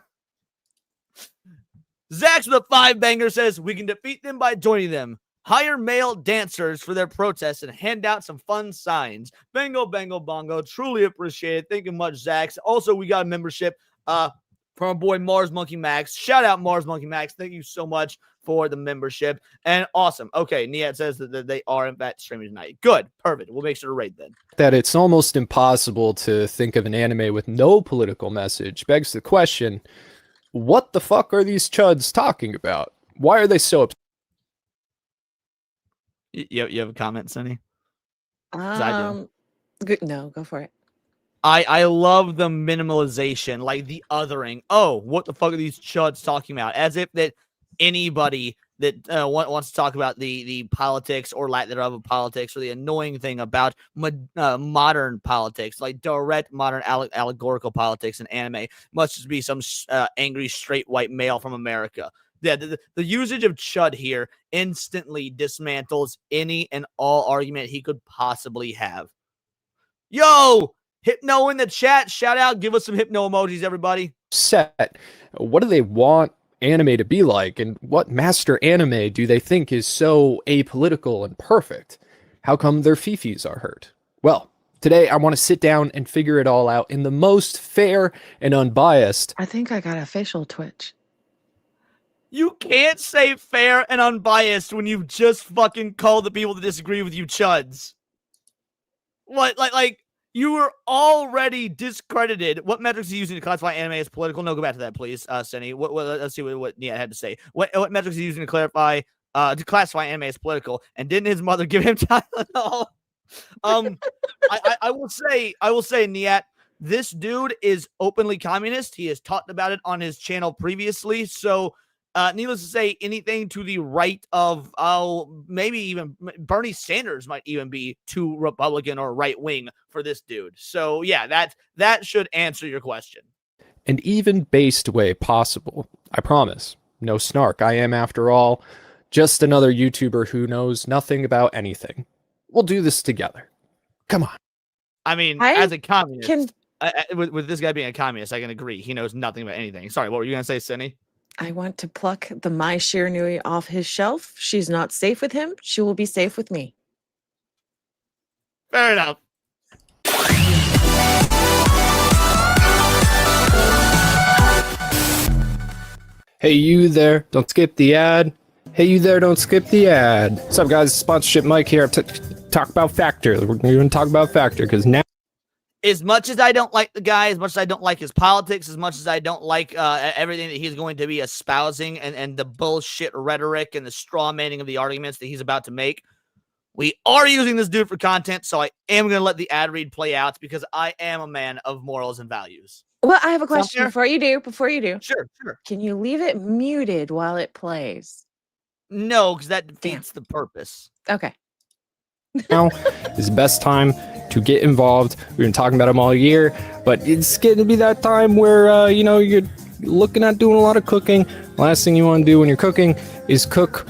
with a 5-banger says, we can defeat them by joining them. Hire male dancers for their protests and hand out some fun signs. Bango, bango, bongo. Truly appreciate it. Thank you much, Zax. Also, we got a membership from our boy Mars Monkey Max. Shout out Mars Monkey Max. Thank you so much for the membership. And awesome. Okay, Niat says that they are in fact streaming tonight. Good. Perfect. We'll make sure to raid then. That it's almost impossible to think of an anime with no political message begs the question, what the fuck are these chuds talking about? Why are they so upset? You have a comment, Sunny? I do. Good. No, go for it. I love the minimalization, like the othering. Oh, what the fuck are these chuds talking about? As if that anybody that wants to talk about the politics or lack thereof of politics or the annoying thing about modern politics, like direct modern allegorical politics in anime, must just be some angry straight white male from America. Yeah, the usage of chud here instantly dismantles any and all argument he could possibly have. Yo, Hypno in the chat. Shout out. Give us some Hypno emojis, everybody. Set. What do they want anime to be like? And what master anime do they think is so apolitical and perfect? How come their fifis are hurt? Well, today I want to sit down and figure it all out in the most fair and unbiased. I think I got a facial twitch. You can't say fair and unbiased when you've just fucking called the people that disagree with you chuds. What, like, You were already discredited. What metrics are you using to classify anime as political? No, go back to that, please, Senny. Let's see what Nia had to say. What metrics are you using to classify anime as political? And didn't his mother give him Tylenol? I will say, Niat, this dude is openly communist. He has talked about it on his channel previously. So, needless to say, anything to the right of, maybe even Bernie Sanders might even be too Republican or right wing for this dude. So, yeah, that should answer your question. An even based way possible. I promise. No snark. I am, after all, just another YouTuber who knows nothing about anything. We'll do this together. Come on. I mean, as a communist, with this guy being a communist, I can agree. He knows nothing about anything. Sorry, what were you going to say, Cindy? I want to pluck the Mai Shiranui off his shelf. She's not safe with him. She will be safe with me. Fair enough. Hey, you there. Don't skip the ad. Hey, you there. Don't skip the ad. What's up, guys? Sponsorship Mike here. Talk about Factor. We're going to talk about Factor because now. As much as I don't like the guy, as much as I don't like his politics, as much as I don't like everything that he's going to be espousing and the bullshit rhetoric and the straw manning of the arguments that he's about to make, we are using this dude for content, so I am going to let the ad read play out because I am a man of morals and values. Well, I have a question before you do. Sure. Can you leave it muted while it plays? No, because that defeats the purpose. Okay. Now is the best time to get involved. We've been talking about them all year, but it's going to be that time where, you're looking at doing a lot of cooking. Last thing you want to do when you're cooking is cook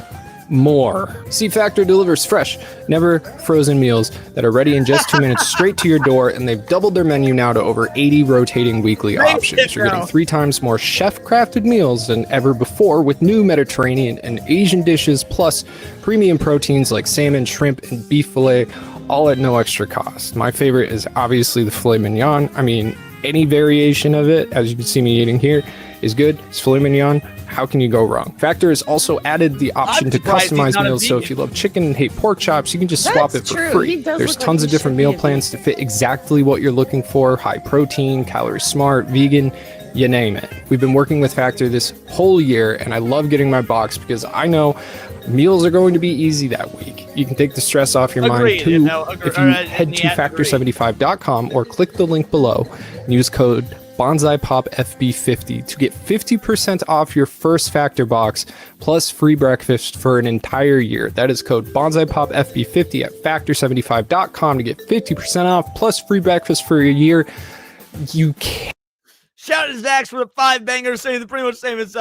more. See, Factor delivers fresh, never frozen meals that are ready in just 2 minutes straight to your door, and they've doubled their menu now to over 80 rotating weekly options. You're getting 3 times more chef-crafted meals than ever before with new Mediterranean and Asian dishes, plus premium proteins like salmon, shrimp, and beef fillet, all at no extra cost. My favorite is obviously the filet mignon. I mean, any variation of it, as you can see me eating here, is good. It's filet mignon. How can you go wrong? Factor has also added the option to customize meals, so if you love chicken and hate pork chops, you can just swap it for free. There's tons of different meal plans to fit exactly what you're looking for: high protein, calorie smart, vegan, you name it. We've been working with Factor this whole year, and I love getting my box because I know meals are going to be easy that week. You can take the stress off your mind too if you head to factor75.com or click the link below and use code BonsaiPopFB50 to get 50% off your first Factor box plus free breakfast for an entire year. That is code BonsaiPopFB50 at factor75.com to get 50% off plus free breakfast for a year. You can't. Shout out to Zax for the 5 bangers, saying the pretty much same as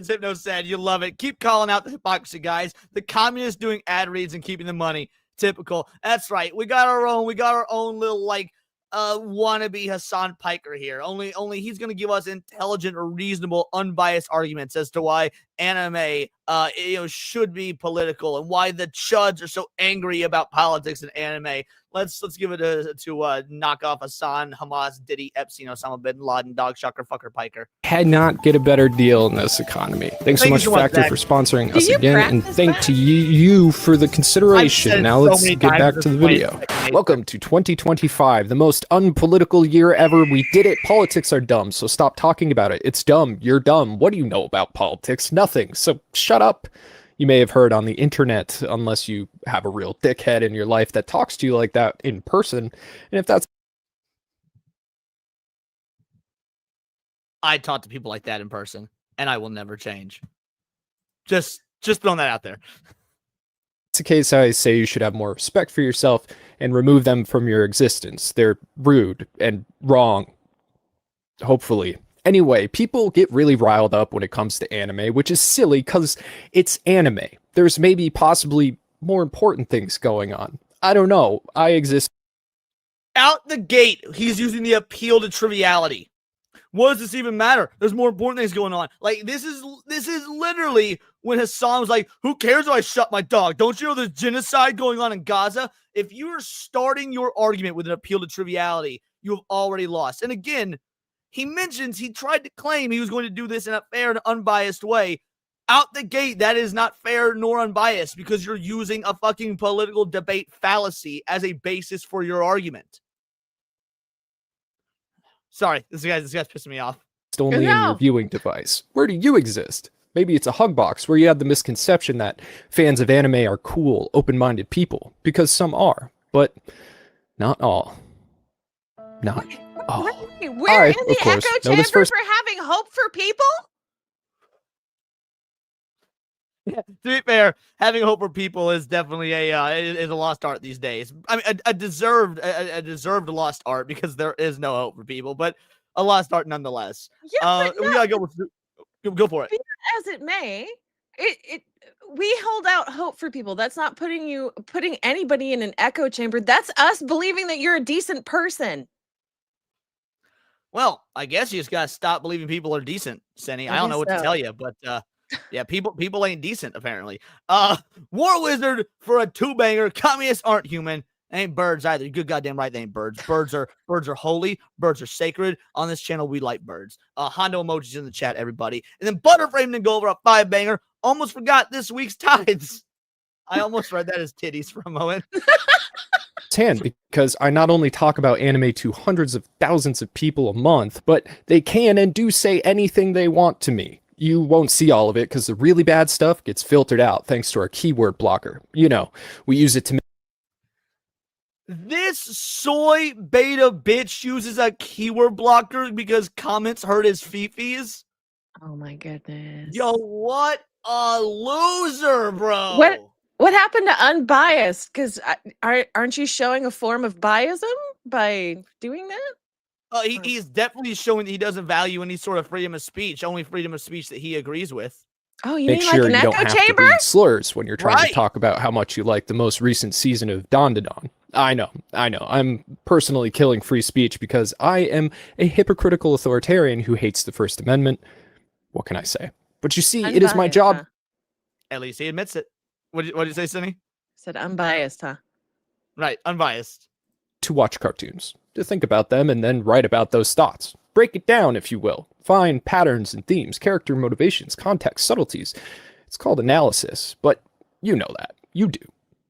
Hypno said. You love it. Keep calling out the hypocrisy, guys. The communists doing ad reads and keeping the money. Typical. That's right. We got our own little wannabe Hassan Piker here. Only he's gonna give us intelligent or reasonable, unbiased arguments as to why anime should be political and why the chuds are so angry about politics and anime. Let's give it to knock off Hassan, Hamas, Diddy, Epstein, Osama bin Laden, dog shocker, fucker, Piker. Cannot get a better deal in this economy. Thanks so much, Factor, for sponsoring us again, and thank to you for the consideration. Now let's get back to the video. Welcome to 2025, the most unpolitical year ever. We did it. Politics are dumb, so stop talking about it. It's dumb. You're dumb. What do you know about politics? Nothing. So shut up. You may have heard on the internet, unless you have a real dickhead in your life that talks to you like that in person. And if that's... I talk to people like that in person, and I will never change. Just throwing that out there. It's a case I say you should have more respect for yourself and remove them from your existence. They're rude and wrong. Hopefully. Anyway, people get really riled up when it comes to anime, which is silly because it's anime. There's maybe possibly more important things going on. I don't know. I exist. Out the gate, he's using the appeal to triviality. What does this even matter? There's more important things going on. Like, this is literally when Hassan was like, who cares if I shut my dog? Don't you know there's genocide going on in Gaza? If you are starting your argument with an appeal to triviality, you have already lost. And again, he mentions he tried to claim he was going to do this in a fair and unbiased way. Out the gate, that is not fair nor unbiased because you're using a fucking political debate fallacy as a basis for your argument. Sorry, this guy's pissing me off. only in your No. viewing device. Where do you exist? Maybe it's a hug box where you have the misconception that fans of anime are cool, open-minded people, because some are, but not all. Not all. Wait, we're I, in the of course, echo know chamber this first. for having hope for people? To be fair, having hope for people is definitely is a lost art these days. I mean, a deserved lost art because there is no hope for people, but a lost art nonetheless. Yeah, but We gotta go for it. be that as it may, we hold out hope for people. That's not putting anybody in an echo chamber. That's us believing that you're a decent person. Well, I guess you just gotta stop believing people are decent, Senny. I don't know what to tell you, but yeah, people ain't decent apparently. War Wizard for a 2-banger. Communists aren't human. They ain't birds either. Good goddamn right, they ain't birds. Birds are holy. Birds are sacred. On this channel, we like birds. Hondo emojis in the chat, everybody. And then Butterframe to go over a 5-banger. Almost forgot this week's tithes. I almost read that as titties for a moment. Hand, because I not only talk about anime to hundreds of thousands of people a month, but they can and do say anything they want to me. You won't see all of it because the really bad stuff gets filtered out thanks to our keyword blocker. You know, we use it to This soy beta bitch uses a keyword blocker because comments hurt his fifis. Oh my goodness. Yo, what a loser, bro. What happened to unbiased? Because aren't you showing a form of biasm by doing that? He's definitely showing that he doesn't value any sort of freedom of speech, only freedom of speech that he agrees with. Oh, you make mean sure like an you echo don't have chamber? to read slurs when you're trying Right. to talk about how much you like the most recent season of Don. I know. I'm personally killing free speech because I am a hypocritical authoritarian who hates the First Amendment. What can I say? But you see, it is my Unbiased, job huh? At least he admits it. What did you say, Cindy? Said unbiased, huh? Right, unbiased. to watch cartoons, to think about them and then write about those thoughts. Break it down, if you will. Find patterns and themes, character motivations, context, subtleties. It's called analysis, but you know that. You do.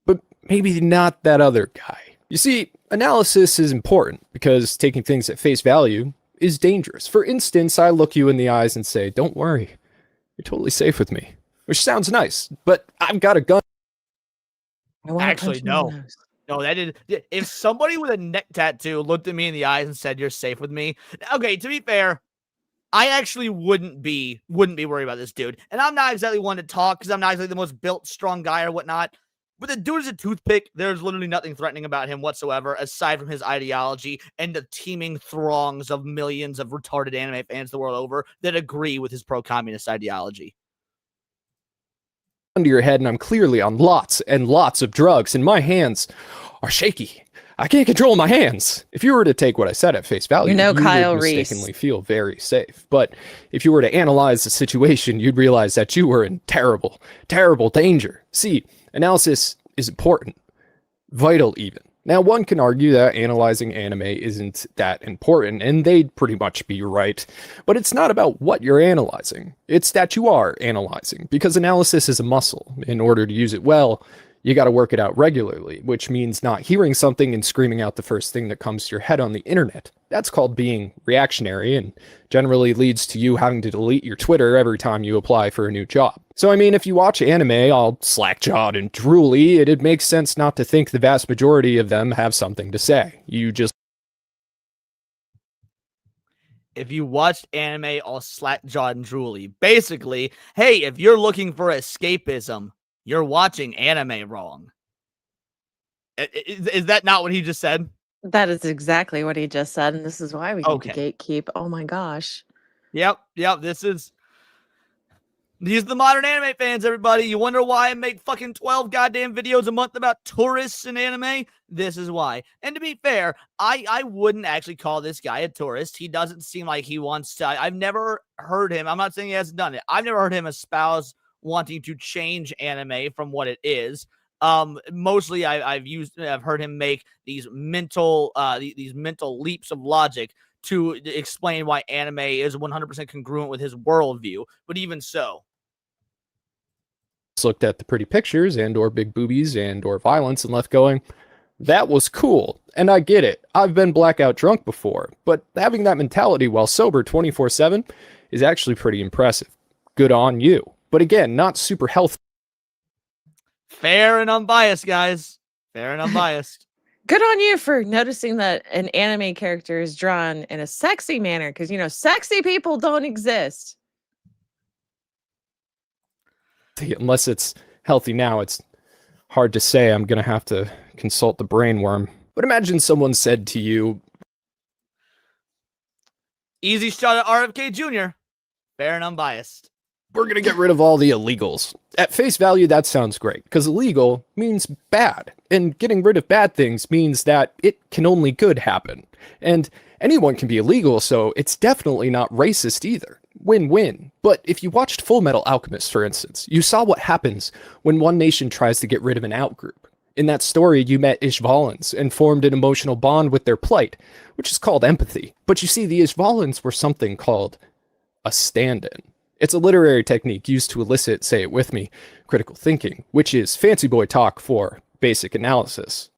But maybe not that other guy. You see, analysis is important because taking things at face value is dangerous. For instance, I look you in the eyes and say, "Don't worry, you're totally safe with me." Which sounds nice, but I've got a gun. Actually, no. No, that did. If somebody with a neck tattoo looked at me in the eyes and said, "You're safe with me," okay. To be fair, I actually wouldn't be worried about this dude. And I'm not exactly one to talk because I'm not exactly the most built, strong guy or whatnot. But the dude is a toothpick. There's literally nothing threatening about him whatsoever, aside from his ideology and the teeming throngs of millions of retarded anime fans the world over that agree with his pro-communist ideology. Under your head, and I'm clearly on lots and lots of drugs, and my hands are shaky. I can't control my hands. If you were to take what I said at face value, You know you Kyle would Reese. mistakenly feel very safe. But if you were to analyze the situation, you'd realize that you were in terrible, terrible danger. See, analysis is important, vital even. Now, one can argue that analyzing anime isn't that important, and they'd pretty much be right. But it's not about what you're analyzing. It's that you are analyzing, because analysis is a muscle. In order to use it well, you got to work it out regularly, which means not hearing something and screaming out the first thing that comes to your head on the internet. That's called being reactionary, and generally leads to you having to delete your Twitter every time you apply for a new job. So I mean, if you watch anime all slack-jawed and drooly, it'd make sense not to think the vast majority of them have something to say. You just If you watched anime all slack-jawed and drooly, basically, hey, if you're looking for escapism, you're watching anime wrong. Is that not what he just said? That is exactly what he just said, and this is why we need Okay. to gatekeep. Oh my gosh. Yep. These are the modern anime fans, everybody. You wonder why I make fucking 12 goddamn videos a month about tourists in anime? This is why. And to be fair, I wouldn't actually call this guy a tourist. He doesn't seem like he wants to. I've never heard him. I'm not saying he hasn't done it. I've never heard him espouse wanting to change anime from what it is. Mostly I've heard him make these mental leaps of logic to explain why anime is 100% congruent with his worldview. But even so, looked at the pretty pictures and or big boobies and or violence and left going, that was cool. And I get it. I've been blackout drunk before, but having that mentality while sober 24/7 is actually pretty impressive. Good on you. But again, not super healthy. Fair and unbiased, guys. Fair and unbiased. Good on you for noticing that an anime character is drawn in a sexy manner, because sexy people don't exist. Unless it's healthy now, it's hard to say. I'm going to have to consult the brainworm. But imagine someone said to you, Easy shot at RFK Jr. Fair and unbiased. we're going to get rid of all the illegals. At face value, that sounds great, because illegal means bad, and getting rid of bad things means that it can only good happen. And anyone can be illegal, so it's definitely not racist either. Win-win. But if you watched Full Metal Alchemist, for instance, you saw what happens when one nation tries to get rid of an outgroup. In that story, you met Ishvalans and formed an emotional bond with their plight, which is called empathy. But you see, the Ishvalans were something called a stand-in. It's a literary technique used to elicit, say it with me, critical thinking, which is fancy boy talk for basic analysis.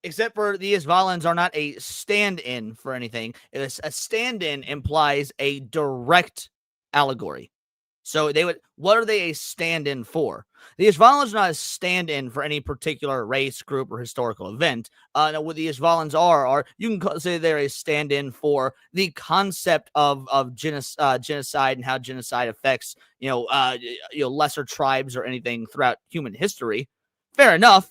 Except for the Isvalans are not a stand-in for anything. A stand-in implies a direct allegory. So what are they a stand-in for? The Isvalans are not a stand-in for any particular race, group, or historical event. No, what the Isvalans are you can say they're a stand-in for the concept of genocide and how genocide affects lesser tribes or anything throughout human history. Fair enough.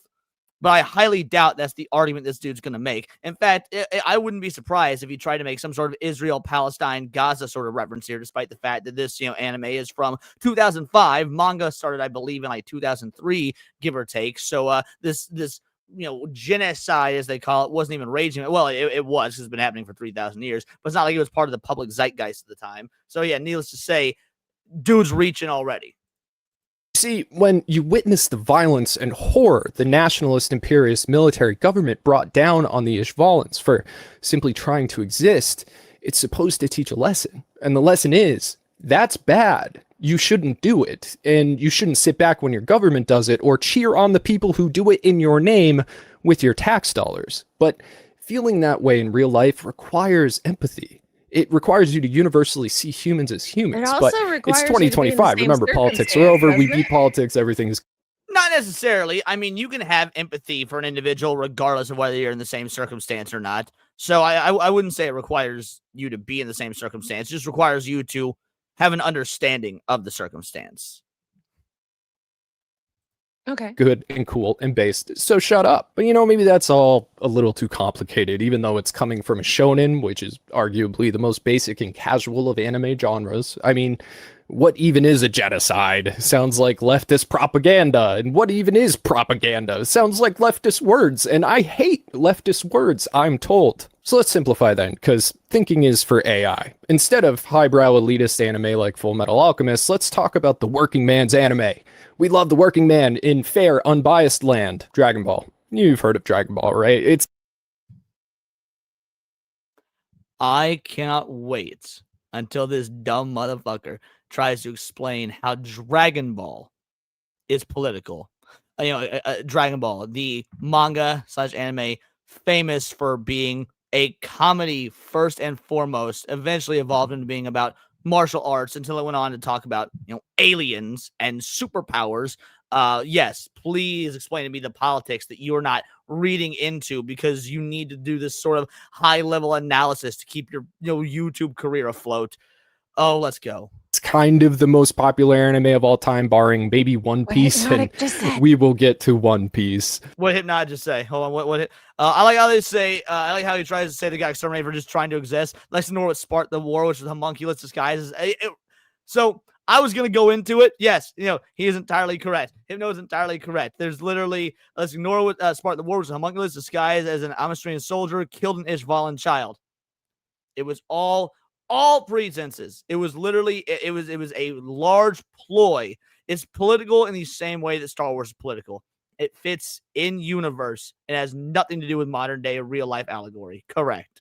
But I highly doubt that's the argument this dude's going to make. In fact, I wouldn't be surprised if he tried to make some sort of Israel, Palestine, Gaza sort of reference here, despite the fact that this, anime is from 2005. Manga started, I believe, in like 2003, give or take. So this genocide, as they call it, wasn't even raging. Well, it was, 'cause it's been happening for 3,000 years. But it's not like it was part of the public zeitgeist at the time. So yeah, needless to say, dude's reaching already. See, when you witness the violence and horror the nationalist imperialist military government brought down on the Ishvalans for simply trying to exist, it's supposed to teach a lesson. And the lesson is, that's bad. You shouldn't do it. And you shouldn't sit back when your government does it or cheer on the people who do it in your name with your tax dollars. But feeling that way in real life requires empathy. It requires you to universally see humans as humans. It but also requires it's you to be in the 2025. same Remember, politics are over. We circumstance, beat politics. Everything is Not necessarily. I mean, you can have empathy for an individual regardless of whether you're in the same circumstance or not. So I wouldn't say it requires you to be in the same circumstance. It just requires you to have an understanding of the circumstance. Okay. good and cool and based. So shut up. But maybe that's all a little too complicated, even though it's coming from a shonen, which is arguably the most basic and casual of anime genres. I mean, what even is a genocide? Sounds like leftist propaganda. And what even is propaganda? Sounds like leftist words. And I hate leftist words, I'm told. So let's simplify then, because thinking is for AI. Instead of highbrow elitist anime like Full Metal Alchemist, let's talk about the working man's anime. We love the working man in fair, unbiased land. Dragon Ball. You've heard of Dragon Ball, right? I cannot wait until this dumb motherfucker tries to explain how Dragon Ball is political. Dragon Ball, the manga / anime, famous for being a comedy first and foremost, eventually evolved into being about martial arts until it went on to talk about aliens and superpowers. Yes, please explain to me the politics that you're not reading into, because you need to do this sort of high level analysis to keep your YouTube career afloat. Oh, let's go. It's kind of the most popular anime of all time, barring maybe One Piece, and we will get to One Piece. What Hypnot just say? Hold on, what I like how they say, I like how he tries to say the guy exterminated for just trying to exist. Let's ignore what sparked the war, which was homunculus disguises. So I was going to go into it. Yes, he is entirely correct. Hypno is entirely correct. There's literally, let's ignore what sparked the war, which was homunculus disguised as an Amastrian soldier, killed an Ishvalan child. It was all pretenses. It was literally, it was a large ploy. It's political in the same way that Star Wars is political. It fits in universe. It has nothing to do with modern day real life allegory. Correct.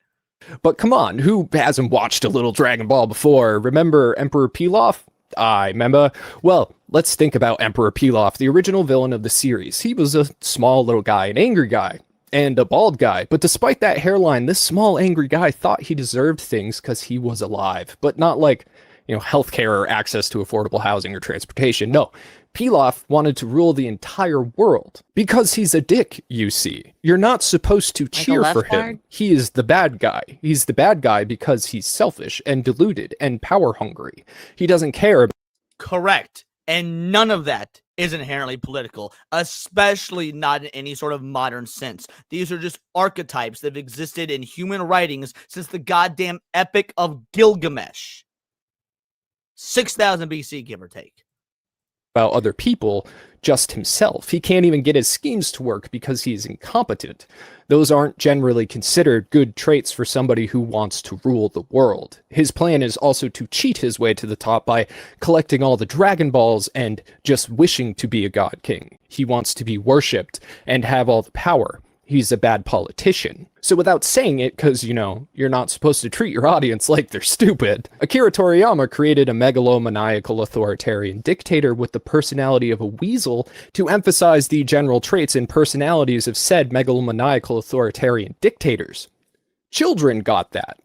But come on, who hasn't watched a little Dragon Ball before? Remember Emperor Pilaf? I remember. Well, let's think about Emperor Pilaf, the original villain of the series. He was a small little guy, an angry guy. and a bald guy. But despite that hairline, this small angry guy thought he deserved things because he was alive, but not like, healthcare or access to affordable housing or transportation. No, Pilaf wanted to rule the entire world because he's a dick, you see. You're not supposed to cheer for him. He is the bad guy. He's the bad guy because he's selfish and deluded and power hungry. He doesn't care. Correct. And none of that is inherently political, especially not in any sort of modern sense. These are just archetypes that have existed in human writings since the goddamn Epic of Gilgamesh. 6,000 BC, give or take. About other people, just himself. He can't even get his schemes to work because he's incompetent. Those aren't generally considered good traits for somebody who wants to rule the world. His plan is also to cheat his way to the top by collecting all the Dragon Balls and just wishing to be a god king. He wants to be worshipped and have all the power. He's a bad politician. So without saying it, because, you're not supposed to treat your audience like they're stupid, Akira Toriyama created a megalomaniacal authoritarian dictator with the personality of a weasel to emphasize the general traits and personalities of said megalomaniacal authoritarian dictators. Children got that.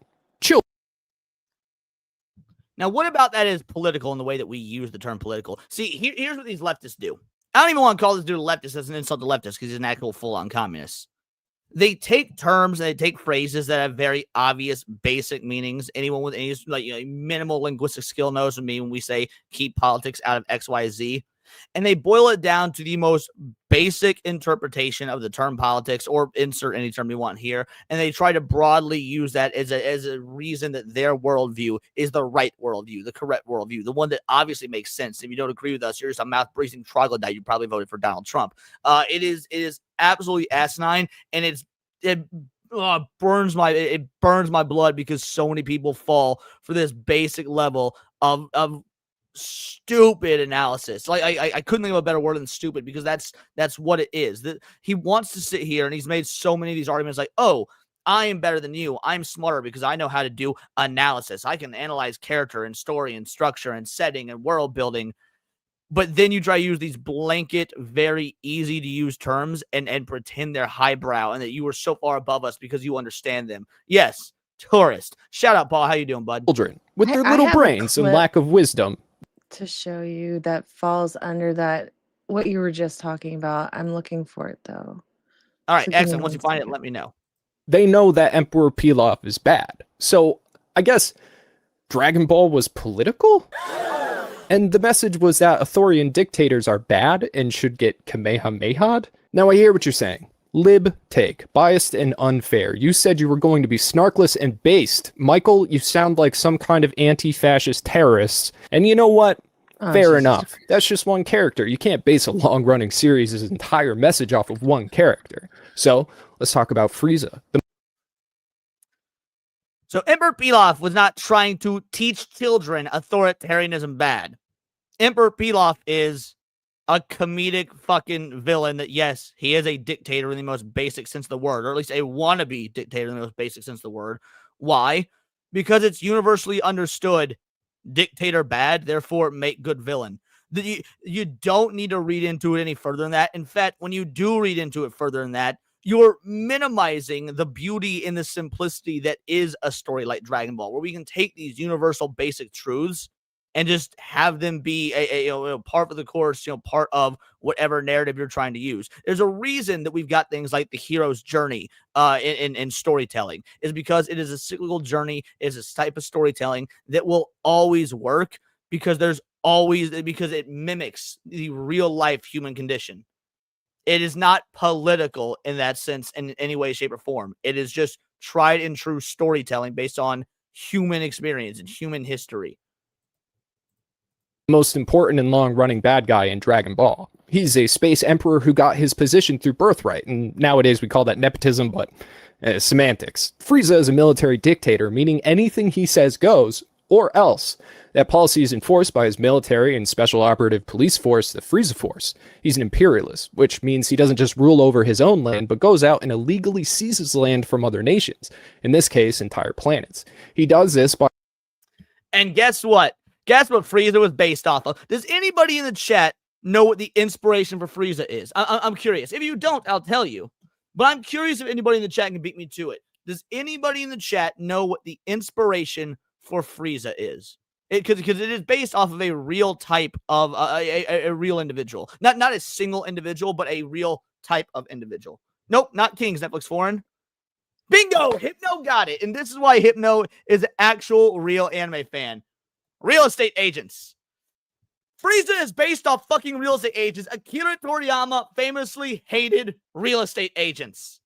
Now, what about that is political in the way that we use the term political? See, here's what these leftists do. I don't even want to call this dude a leftist as an insult to leftists because he's an actual full-on communist. They take terms and they take phrases that have very obvious basic meanings. Anyone with any minimal linguistic skill knows what I mean when we say keep politics out of XYZ. And they boil it down to the most basic interpretation of the term politics, or insert any term you want here. And they try to broadly use that as a reason that their worldview is the right worldview, the correct worldview, the one that obviously makes sense. If you don't agree with us, you're just a mouth-breathing troglodyte. You probably voted for Donald Trump. It is absolutely asinine, and it burns my blood because so many people fall for this basic level of stupid analysis. Like I couldn't think of a better word than stupid, because that's what it is. That he wants to sit here and he's made so many of these arguments like, oh, I am better than you. I'm smarter because I know how to do analysis. I can analyze character and story and structure and setting and world building. But then you try to use these blanket, very easy to use terms and pretend they're highbrow and that you are so far above us because you understand them. Yes, tourist. Shout out, Paul. How you doing, bud? Children with their little brains and lack of wisdom. To show you that falls under that, what you were just talking about. I'm looking for it though. All right, excellent. Once you find it, let me know. They know that Emperor Pilaf is bad. So I guess Dragon Ball was political? And the message was that Arthurian dictators are bad and should get Kamehameha'd? Now I hear what you're saying. Lib take, biased and unfair. You said you were going to be snarkless and based. Michael, you sound like some kind of anti-fascist terrorist. And you know what? Fair enough. That's just one character. You can't base a long-running series' entire message off of one character. So, let's talk about Frieza. So Emperor Pilaf was not trying to teach children authoritarianism bad. Emperor Pilaf is a comedic fucking villain that, yes, he is a dictator in the most basic sense of the word, or at least a wannabe dictator in the most basic sense of the word. Why? Because it's universally understood, dictator bad, therefore make good villain. You don't need to read into it any further than that. In fact, when you do read into it further than that, you're minimizing the beauty and the simplicity that is a story like Dragon Ball, where we can take these universal basic truths and just have them be a part of the course, part of whatever narrative you're trying to use. There's a reason that we've got things like the hero's journey in storytelling, is because it is a cyclical journey, it is a type of storytelling that will always work because it mimics the real life human condition. It is not political in that sense in any way, shape, or form. It is just tried and true storytelling based on human experience and human history. Most important and long-running bad guy in Dragon Ball. He's a space emperor who got his position through birthright, and nowadays we call that nepotism, but semantics. Frieza is a military dictator, meaning anything he says goes, or else. That policy is enforced by his military and special operative police force, the Frieza Force. He's an imperialist, which means he doesn't just rule over his own land, but goes out and illegally seizes land from other nations, in this case, entire planets. He does this by... And guess what? Guess what Frieza was based off of? Does anybody in the chat know what the inspiration for Frieza is? I'm curious. If you don't, I'll tell you. But I'm curious if anybody in the chat can beat me to it. Does anybody in the chat know what the inspiration for Frieza is? Because it is based off of a real type of a real individual, not a single individual, but a real type of individual. Nope, not Kings. Netflix foreign. Bingo! Hypno got it, and this is why Hypno is an actual real anime fan. Real estate agents. Frieza is based off fucking real estate agents. Akira Toriyama famously hated real estate agents.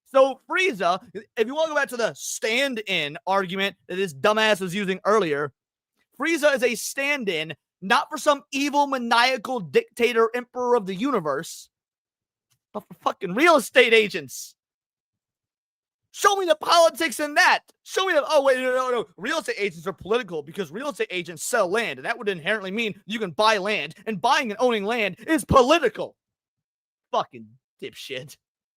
So Frieza, if you want to go back to the stand-in argument that this dumbass was using earlier, Frieza is a stand-in not for some evil, maniacal dictator emperor of the universe, but for fucking real estate agents. Show me the politics in that. Show me the, oh, wait, no. Real estate agents are political because real estate agents sell land, and that would inherently mean you can buy land, and buying and owning land is political. Fucking dipshit.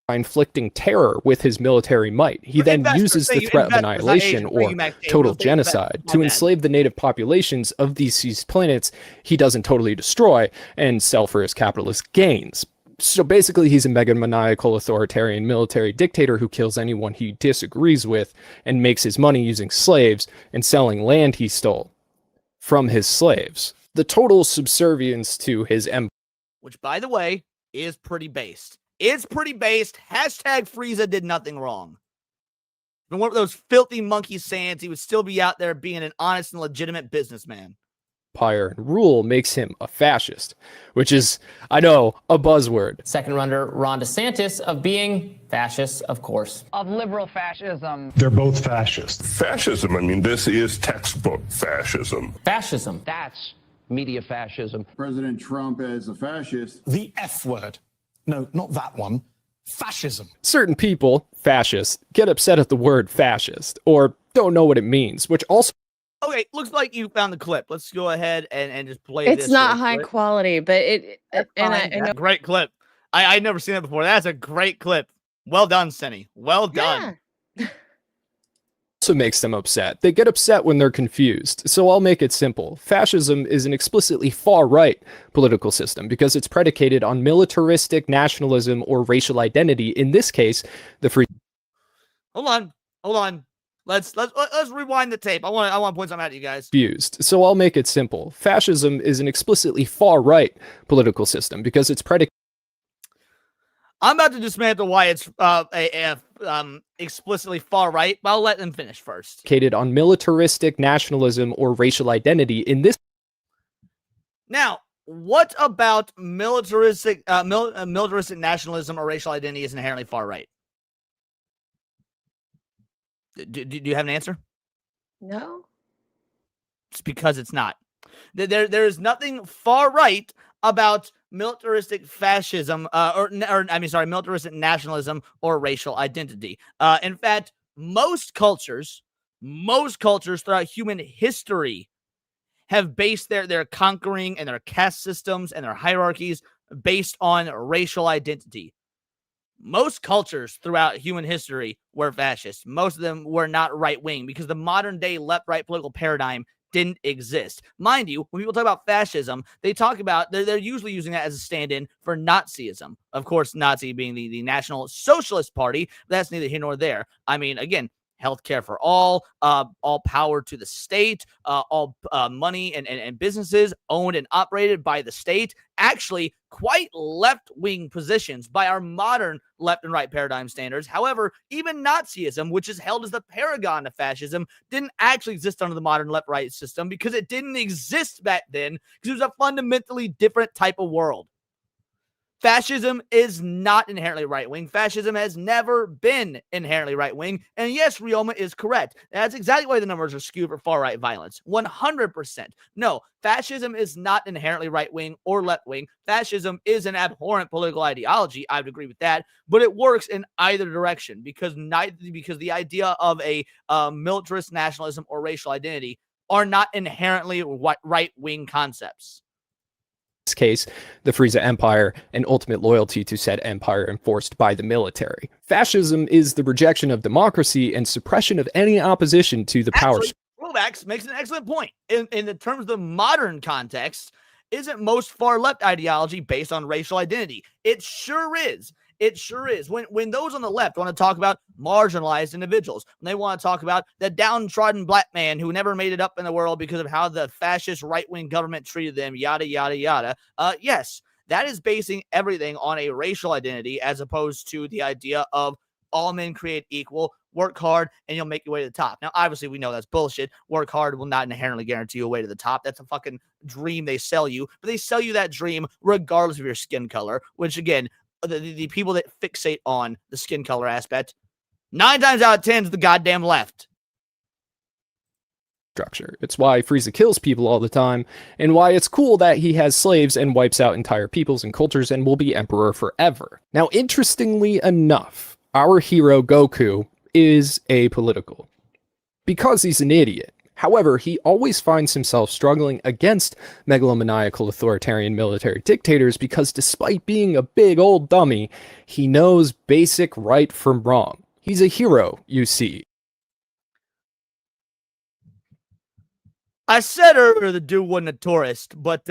Inflicting terror with his military might. He then uses the threat of annihilation or total genocide to enslave the native populations of these seized planets he doesn't totally destroy and sell for his capitalist gains. So basically, he's a megamaniacal authoritarian military dictator who kills anyone he disagrees with and makes his money using slaves and selling land he stole from his slaves. The total subservience to his empire. Which, by the way, is pretty based. It's pretty based. Hashtag Frieza did nothing wrong. But one of those filthy monkey sands, he would still be out there being an honest and legitimate businessman. Empire and rule makes him a fascist, which is, I know, a buzzword. Second runner Ron DeSantis of being fascist, of course. Of liberal fascism. They're both fascist. Fascism, I mean, this is textbook fascism. Fascism. That's media fascism. President Trump as a fascist. The F word. No, not that one. Fascism. Certain people, fascists, get upset at the word fascist or don't know what it means, which also. Okay, looks like you found the clip. Let's go ahead and just play It's this. not high quality, but I know. Great clip. I'd never seen that before. That's a great clip. Well done, Senny. Well done. Yeah. Also makes them upset. They get upset when they're confused. So I'll make it simple. Fascism is an explicitly far-right political system because it's predicated on militaristic nationalism or racial identity. In this case, the free. Hold on. Let's rewind the tape. I want to point something out to you guys. Confused. So I'll make it simple. Fascism is an explicitly far-right political system because it's predicated. I'm about to dismantle why it's explicitly far right, but I'll let them finish first. On militaristic nationalism or racial identity. In this. Now, what about militaristic nationalism or racial identity is inherently far right? Do you have an answer? No. It's because it's not. There is nothing far right about militaristic fascism, militaristic nationalism or racial identity. In fact, most cultures throughout human history have based their conquering and their caste systems and their hierarchies based on racial identity. Most cultures throughout human history were fascist. Most of them were not right-wing because the modern-day left-right political paradigm didn't exist. Mind you, when people talk about fascism, they talk about, they're usually using that as a stand-in for Nazism. Of course, Nazi being the National Socialist Party, but that's neither here nor there. I mean, again, healthcare for all power to the state, all money and businesses owned and operated by the state. Actually, quite left-wing positions by our modern left and right paradigm standards. However, even Nazism, which is held as the paragon of fascism, didn't actually exist under the modern left-right system because it didn't exist back then because it was a fundamentally different type of world. Fascism is not inherently right-wing. Fascism has never been inherently right-wing. And yes, Ryoma is correct. That's exactly why the numbers are skewed for far-right violence. 100%. No, fascism is not inherently right-wing or left-wing. Fascism is an abhorrent political ideology. I would agree with that. But it works in either direction because the idea of a militarist nationalism or racial identity are not inherently right-wing concepts. This case, the Frieza Empire, and ultimate loyalty to said empire enforced by the military. Fascism is the rejection of democracy and suppression of any opposition to the power. Rovax makes an excellent point. In the terms of the modern context, isn't most far left ideology based on racial identity? It sure is. It sure is. When those on the left want to talk about marginalized individuals, when they want to talk about the downtrodden black man who never made it up in the world because of how the fascist right-wing government treated them, yada, yada, yada. Yes, that is basing everything on a racial identity as opposed to the idea of all men create equal, work hard, and you'll make your way to the top. Now, obviously, we know that's bullshit. Work hard will not inherently guarantee you a way to the top. That's a fucking dream they sell you, but they sell you that dream regardless of your skin color, which, again, the people that fixate on the skin color aspect, 9 times out of 10 is the goddamn left. Structure. It's why Frieza kills people all the time, and why it's cool that he has slaves and wipes out entire peoples and cultures and will be emperor forever. Now, interestingly enough, our hero Goku is apolitical because he's an idiot. However, he always finds himself struggling against megalomaniacal authoritarian military dictators because despite being a big old dummy, he knows basic right from wrong. He's a hero, you see. I said earlier the dude wasn't a tourist, but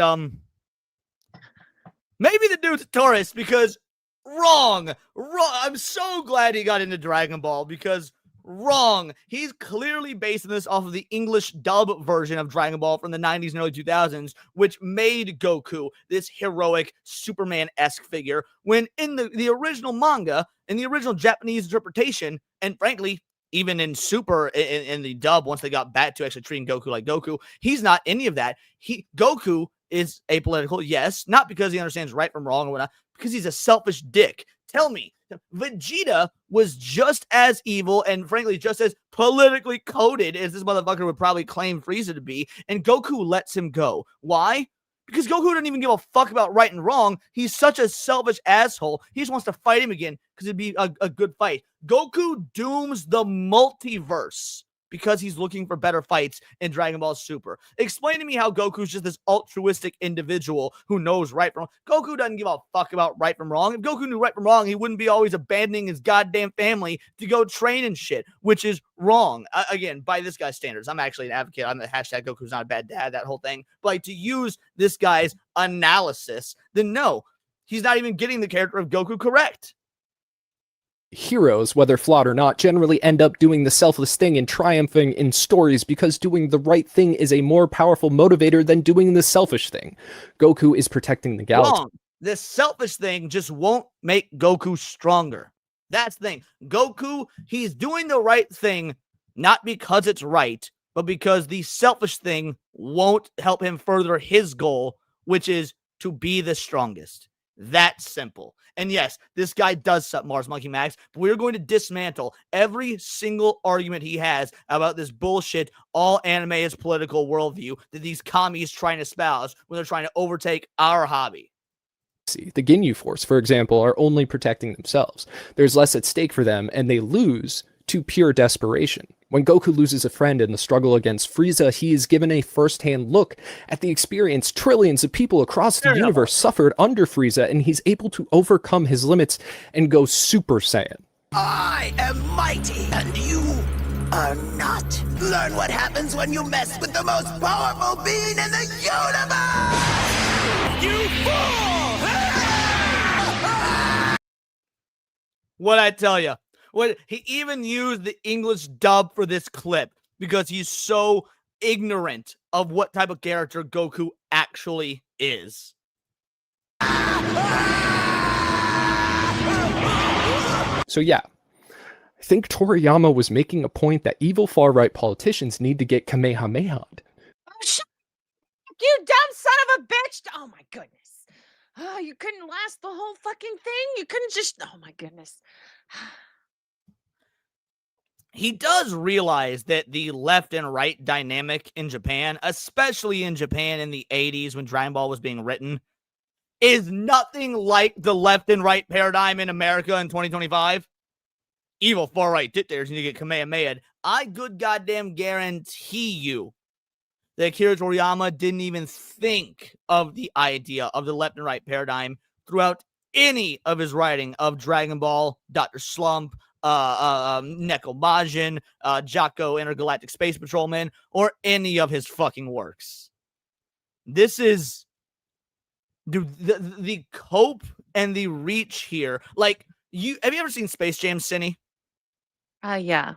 maybe the dude's a tourist because wrong. I'm so glad he got into Dragon Ball because wrong. He's clearly basing this off of the English dub version of Dragon Ball from the 90s and early 2000s, which made Goku this heroic Superman-esque figure, when in the original manga, in the original Japanese interpretation, and frankly, even in Super, in the dub, once they got back to actually treating Goku like Goku, he's not any of that. Goku is apolitical, yes, not because he understands right from wrong or whatnot, because he's a selfish dick. Tell me, Vegeta was just as evil and frankly just as politically coded as this motherfucker would probably claim Frieza to be, and Goku lets him go. Why? Because Goku doesn't even give a fuck about right and wrong. He's such a selfish asshole. He just wants to fight him again because it'd be a good fight. Goku dooms the multiverse because he's looking for better fights in Dragon Ball Super. Explain to me how Goku's just this altruistic individual who knows right from wrong. Goku doesn't give a fuck about right from wrong. If Goku knew right from wrong, he wouldn't be always abandoning his goddamn family to go train and shit, which is wrong. Again, by this guy's standards, I'm actually an advocate. I'm the hashtag Goku's not a bad dad, that whole thing. But like, to use this guy's analysis, then no, he's not even getting the character of Goku correct. Heroes, whether flawed or not, generally end up doing the selfless thing and triumphing in stories because doing the right thing is a more powerful motivator than doing the selfish thing. Goku is protecting the galaxy. Wrong. This selfish thing just won't make Goku stronger. That's the thing. Goku, he's doing the right thing not because it's right, but because the selfish thing won't help him further his goal, which is to be the strongest. That's simple. And yes, this guy does suck Mars Monkey Max, but we're going to dismantle every single argument he has about this bullshit all anime is political worldview that these commies trying to espouse when they're trying to overtake our hobby. The Ginyu Force, for example, are only protecting themselves. There's less at stake for them, and they lose to pure desperation. When Goku loses a friend in the struggle against Frieza, he is given a first-hand look at the experience trillions of people across the universe suffered under Frieza, and he's able to overcome his limits and go Super Saiyan. I am mighty, and you are not. Learn what happens when you mess with the most powerful being in the universe! You fool! What'd I tell you? He even used the English dub for this clip because he's so ignorant of what type of character Goku actually is. So yeah, I think Toriyama was making a point that evil far-right politicians need to get Kamehameha'd. Oh, shut up, you dumb son of a bitch! Oh my goodness. Oh, you couldn't last the whole fucking thing? You couldn't just... Oh my goodness. He does realize that the left and right dynamic in Japan, especially in Japan in the 80s when Dragon Ball was being written, is nothing like the left and right paradigm in America in 2025. Evil far-right dictators need to get Kamehameha. I good goddamn guarantee you that Akira Toriyama didn't even think of the idea of the left and right paradigm throughout any of his writing of Dragon Ball, Dr. Slump, Neko Majin, Jocko Intergalactic Space Patrolman, or any of his fucking works. This is, dude, the cope and the reach here. Like, Have you ever seen Space Jam, Cinny? Yeah.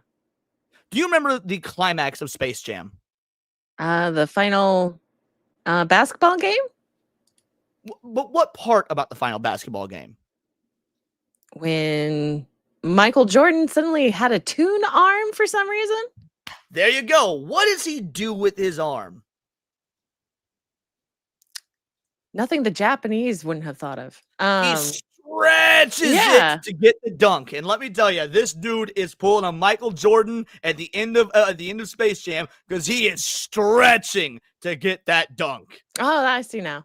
Do you remember the climax of Space Jam? The final basketball game? But what part about the final basketball game? When Michael Jordan suddenly had a tune arm for some reason? There you go. What does he do with his arm? Nothing the Japanese wouldn't have thought of. He stretches it to get the dunk, and let me tell you, this dude is pulling a Michael Jordan at the end of Space Jam because he is stretching to get that dunk. Oh, I see now.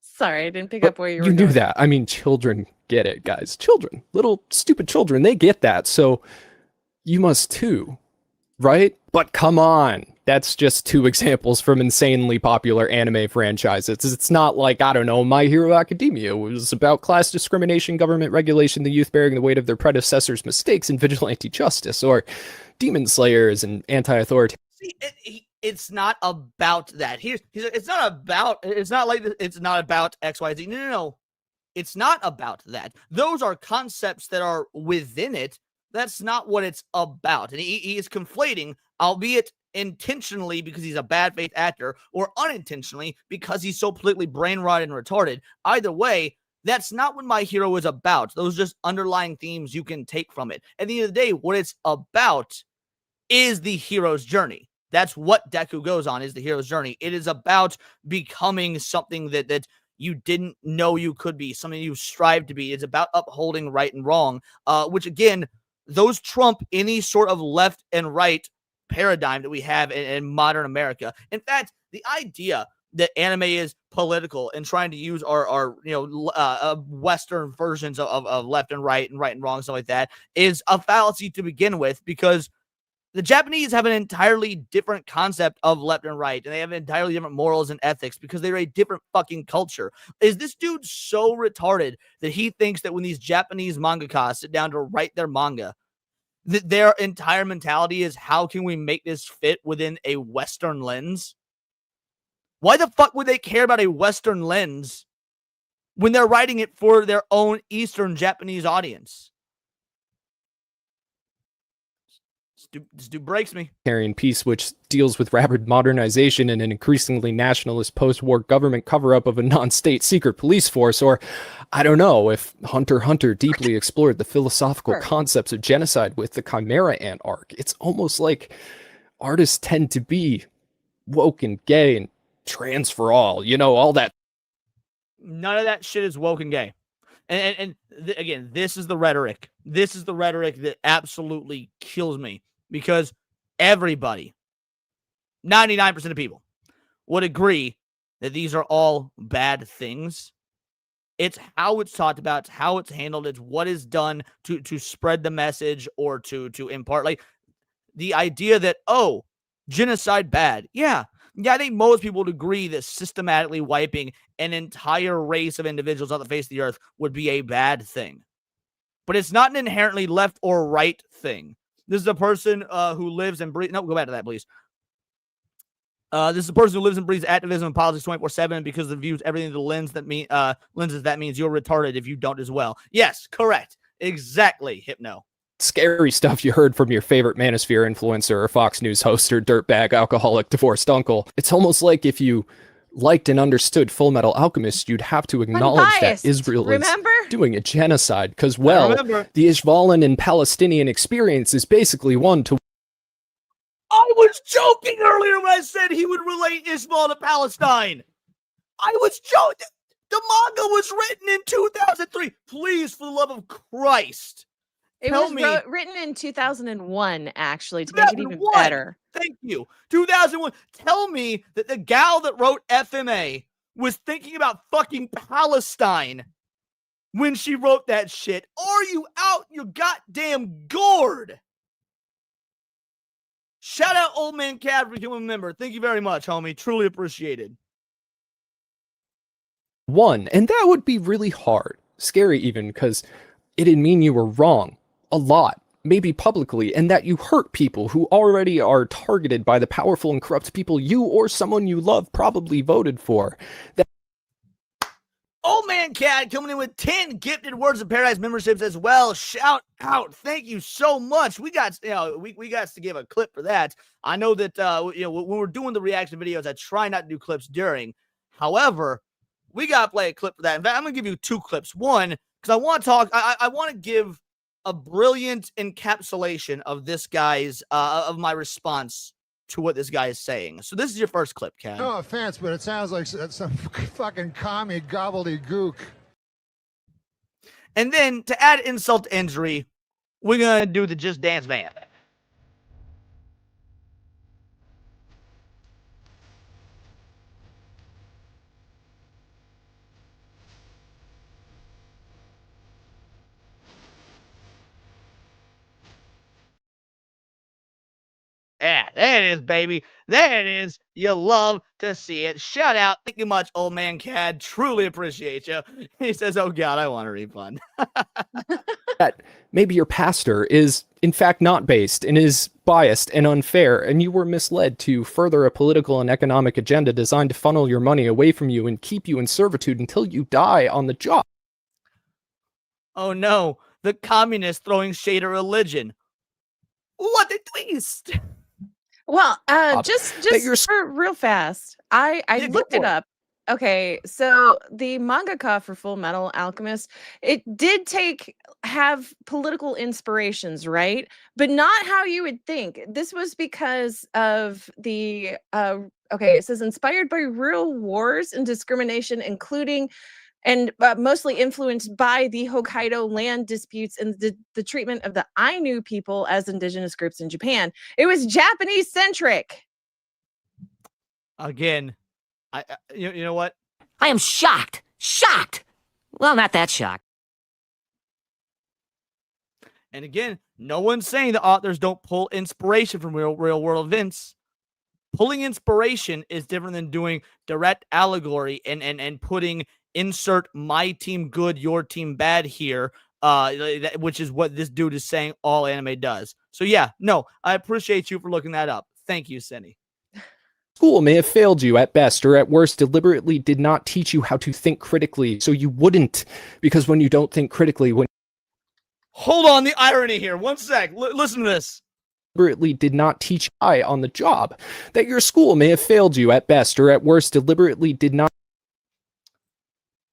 Sorry, I didn't pick up where you were. You knew going. that. I mean, children get it, guys. Children, little stupid children, they get that. So you must too, right? But come on. That's just 2 examples from insanely popular anime franchises. It's not like, I don't know, My Hero Academia was about class discrimination, government regulation, the youth bearing the weight of their predecessors' mistakes, and vigilante justice, or Demon Slayers and anti-authoritarian. See, it's not about that. It's not about XYZ. No. It's not about that. Those are concepts that are within it. That's not what it's about. And he is conflating, albeit intentionally because he's a bad faith actor, or unintentionally because he's so politically brain rotted and retarded. Either way, that's not what My Hero is about. Those are just underlying themes you can take from it. At the end of the day, what it's about is the hero's journey. That's what Deku goes on, is the hero's journey. It is about becoming something that you didn't know you could be, something you strive to be. It's about upholding right and wrong, which again, those trump any sort of left and right paradigm that we have in modern America. In fact, the idea that anime is political and trying to use our Western versions of left and right and wrong, stuff like that, is a fallacy to begin with, because the Japanese have an entirely different concept of left and right, and they have entirely different morals and ethics because they're a different fucking culture. Is this dude so retarded that he thinks that when these Japanese mangakas sit down to write their manga, that their entire mentality is, how can we make this fit within a Western lens? Why the fuck would they care about a Western lens when they're writing it for their own Eastern Japanese audience? This dude breaks me. Piece, which deals with rapid modernization and an increasingly nationalist post-war government cover-up of a non-state secret police force, or I don't know, if Hunter x Hunter deeply explored the philosophical concepts of genocide with the Chimera Ant arc. It's almost like artists tend to be woke and gay and trans for all, all that. None of that shit is woke and gay. Again, this is the rhetoric. This is the rhetoric that absolutely kills me, because everybody, 99% of people, would agree that these are all bad things. It's how it's talked about, it's how it's handled, it's what is done to spread the message or to impart. Like the idea that, oh, genocide bad. Yeah, I think most people would agree that systematically wiping an entire race of individuals on the face of the earth would be a bad thing. But it's not an inherently left or right thing. This is a person who lives and breathes. No, go back to that, please. This is a person who lives and breathes activism and politics 24/7 because it views everything through the lenses. That means you're retarded if you don't as well. Yes, correct. Exactly, Hypno. Scary stuff you heard from your favorite Manosphere influencer or Fox News host or dirtbag alcoholic divorced uncle. It's almost like if you liked and understood Full Metal Alchemist, you'd have to acknowledge that Israel is doing a genocide, because, well, the Ishvalan and Palestinian experience is basically one to... I was joking earlier when I said he would relate Ishmael to Palestine. I was joking. The manga was written in 2003. Please, for the love of Christ. It was written in 2001, actually, to make it even better. Thank you. 2001. Tell me that the gal that wrote FMA was thinking about fucking Palestine when she wrote that shit. Are you out your goddamn gourd? Shout out Old Man Cad for becoming a member. Thank you very much, homie. Truly appreciated. And that would be really hard. Scary even, because it'd mean you were wrong. A lot, maybe publicly, and that you hurt people who already are targeted by the powerful and corrupt people you or someone you love probably voted for. Old Man Cat coming in with 10 gifted Words of Paradise memberships as well. Shout out. Thank you so much. We got, we got to give a clip for that. I know that, when we're doing the reaction videos, I try not to do clips during. However, we got to play a clip for that. In fact, I'm going to give you 2 clips. One, because I want to talk, I want to give a brilliant encapsulation of this guy's, of my response to what this guy is saying. So this is your first clip, Cat. No offense, but it sounds like some fucking commie gobbledygook. And then to add insult to injury, we're going to do the Just Dance Van. Yeah, there it is, baby. There it is. You love to see it. Shout out. Thank you much, Old Man Cad. Truly appreciate you. He says, oh, God, I want a refund. That maybe your pastor is, in fact, not based and is biased and unfair, and you were misled to further a political and economic agenda designed to funnel your money away from you and keep you in servitude until you die on the job. Oh, no. The communists throwing shade at religion. What a twist. Well, just for real fast, I looked it up. Okay, so the mangaka for Full Metal Alchemist, it did have political inspirations, right? But not how you would think. This was because of the okay, it says inspired by real wars and discrimination, including and mostly influenced by the Hokkaido land disputes and the treatment of the Ainu people as indigenous groups in Japan. It was Japanese centric. Again, you know what? I am shocked. Shocked. Well, not that shocked. And again, no one's saying the authors don't pull inspiration from real world events. Pulling inspiration is different than doing direct allegory and putting insert my team good, your team bad here, which is what this dude is saying all anime does. So yeah, no, I appreciate you for looking that up. Thank you, Cindy. School may have failed you at best, or at worst deliberately did not teach you how to think critically, so you wouldn't, because when you don't think critically, when hold on, the irony here. One sec. Listen to this. Deliberately did not teach I on the job, that your school may have failed you at best, or at worst deliberately did not.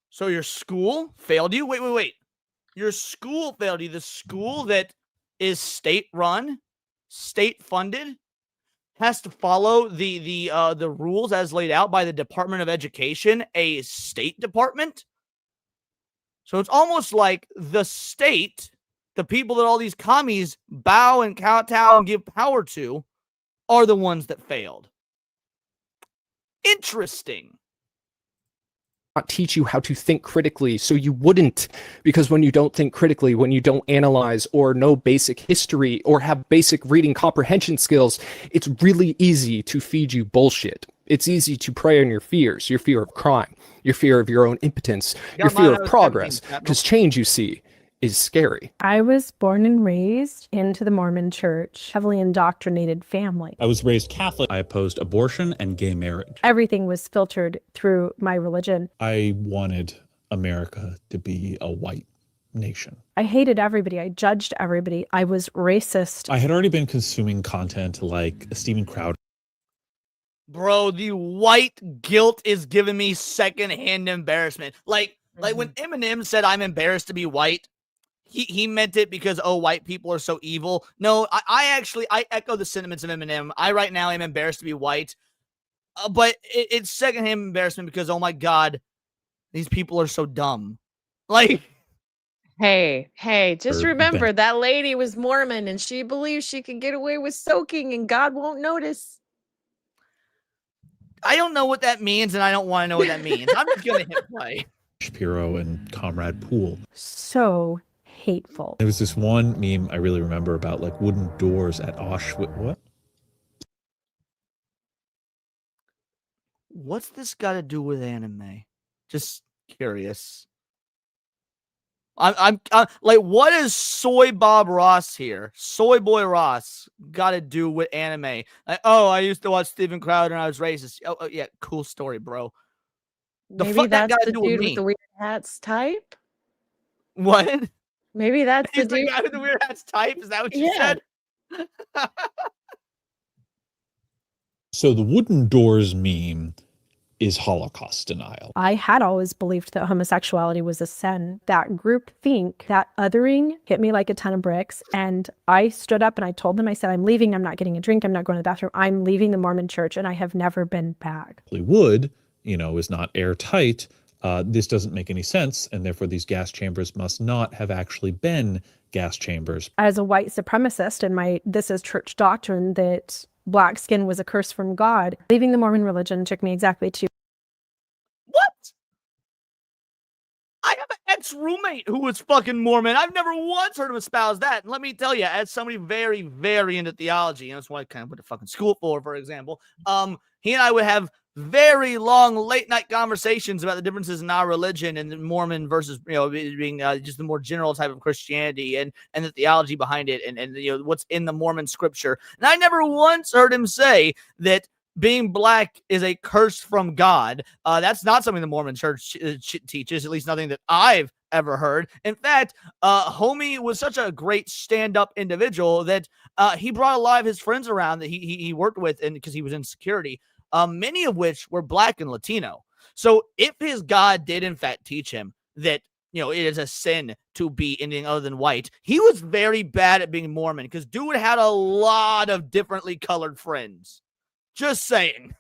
So your school failed you? Wait. Your school failed you. The school that is state-run, state-funded, has to follow the rules as laid out by the Department of Education, a state department. So it's almost like the state, the people that all these commies bow and kowtow and give power to, are the ones that failed. Interesting. Not teach you how to think critically, so you wouldn't, because when you don't think critically, when you don't analyze or know basic history or have basic reading comprehension skills, it's really easy to feed you bullshit. It's easy to prey on your fears, your fear of crime, your fear of your own impotence, your fear of progress, because change, you see, is scary. I was born and raised into the Mormon church, heavily indoctrinated family. I was raised Catholic. I opposed abortion and gay marriage. Everything was filtered through my religion. I wanted America to be a white nation. I hated everybody. I judged everybody. I was racist. I had already been consuming content like Steven Crowder. Bro, the white guilt is giving me secondhand embarrassment. Like when Eminem said I'm embarrassed to be white, he meant it because, oh, white people are so evil. No, I echo the sentiments of Eminem. I right now am embarrassed to be white. But it's secondhand embarrassment because, oh my God, these people are so dumb. Like, hey, just remember that lady was Mormon and she believes she can get away with soaking and God won't notice. I don't know what that means and I don't want to know what that means. I'm just going to hit play. Shapiro and Comrade Poole. So hateful. There was this one meme I really remember about like wooden doors at Auschwitz. What? What's this got to do with anime? Just curious. I'm like, what is Soy Bob Ross here? Soy Boy Ross got to do with anime? Like, oh, I used to watch Steven Crowder and I was racist. Oh yeah, cool story, bro. The Maybe fuck that that's got to the do with dude with me? the weird hats type? What? Maybe that's the He's the dude. guy with the weird hats type? Is that what you Yeah. said? So the wooden doors meme is Holocaust denial. I had always believed that homosexuality was a sin. That group think, that othering hit me like a ton of bricks. And I stood up and I told them, I said, I'm leaving. I'm not getting a drink. I'm not going to the bathroom. I'm leaving the Mormon church and I have never been back. Wood, is not airtight. This doesn't make any sense. And therefore these gas chambers must not have actually been gas chambers. As a white supremacist, and this is church doctrine that black skin was a curse from God. Leaving the Mormon religion took me exactly 2. What? I have an ex-roommate who was fucking Mormon. I've never once heard him espouse that. And let me tell you, as somebody very, very into theology, and that's why I kind of went to fucking school for example, he and I would have very long late-night conversations about the differences in our religion and the Mormon versus, being just the more general type of Christianity and the theology behind it and what's in the Mormon scripture. And I never once heard him say that being black is a curse from God. That's not something the Mormon church teaches, at least nothing that I've ever heard. In fact, homie was such a great stand-up individual that he brought a lot of his friends around that he worked with, and because he was in security, many of which were black and Latino. So if his God did in fact teach him that it is a sin to be anything other than white, he was very bad at being Mormon because dude had a lot of differently colored friends. Just saying.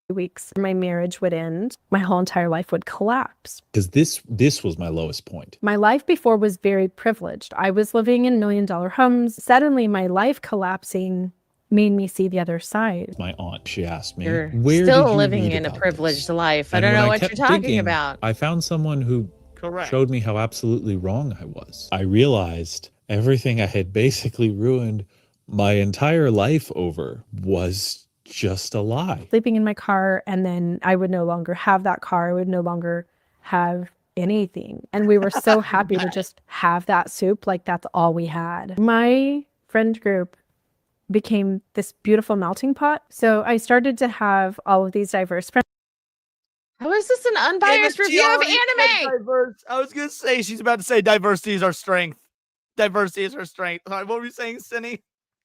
Weeks, my marriage would end. My whole entire life would collapse. Because this was my lowest point. My life before was very privileged. I was living in $1 million homes. Suddenly, my life collapsing made me see the other side. My aunt, she asked me, You're where still did you living read in a about privileged this? life. I And don't when know what you're kept talking digging, about. I found someone who Correct. showed me how absolutely wrong I was. I realized everything I had basically ruined my entire life over was just a lie. Sleeping in my car, and then I would no longer have that car. I would no longer have anything. And we were so happy to just have that soup. Like that's all we had. My friend group became this beautiful melting pot. So I started to have all of these diverse friends. How is this an unbiased review of anime? Diverse. I was going to say, she's about to say diversity is our strength. Diversity is her strength. What were you saying, Cindy?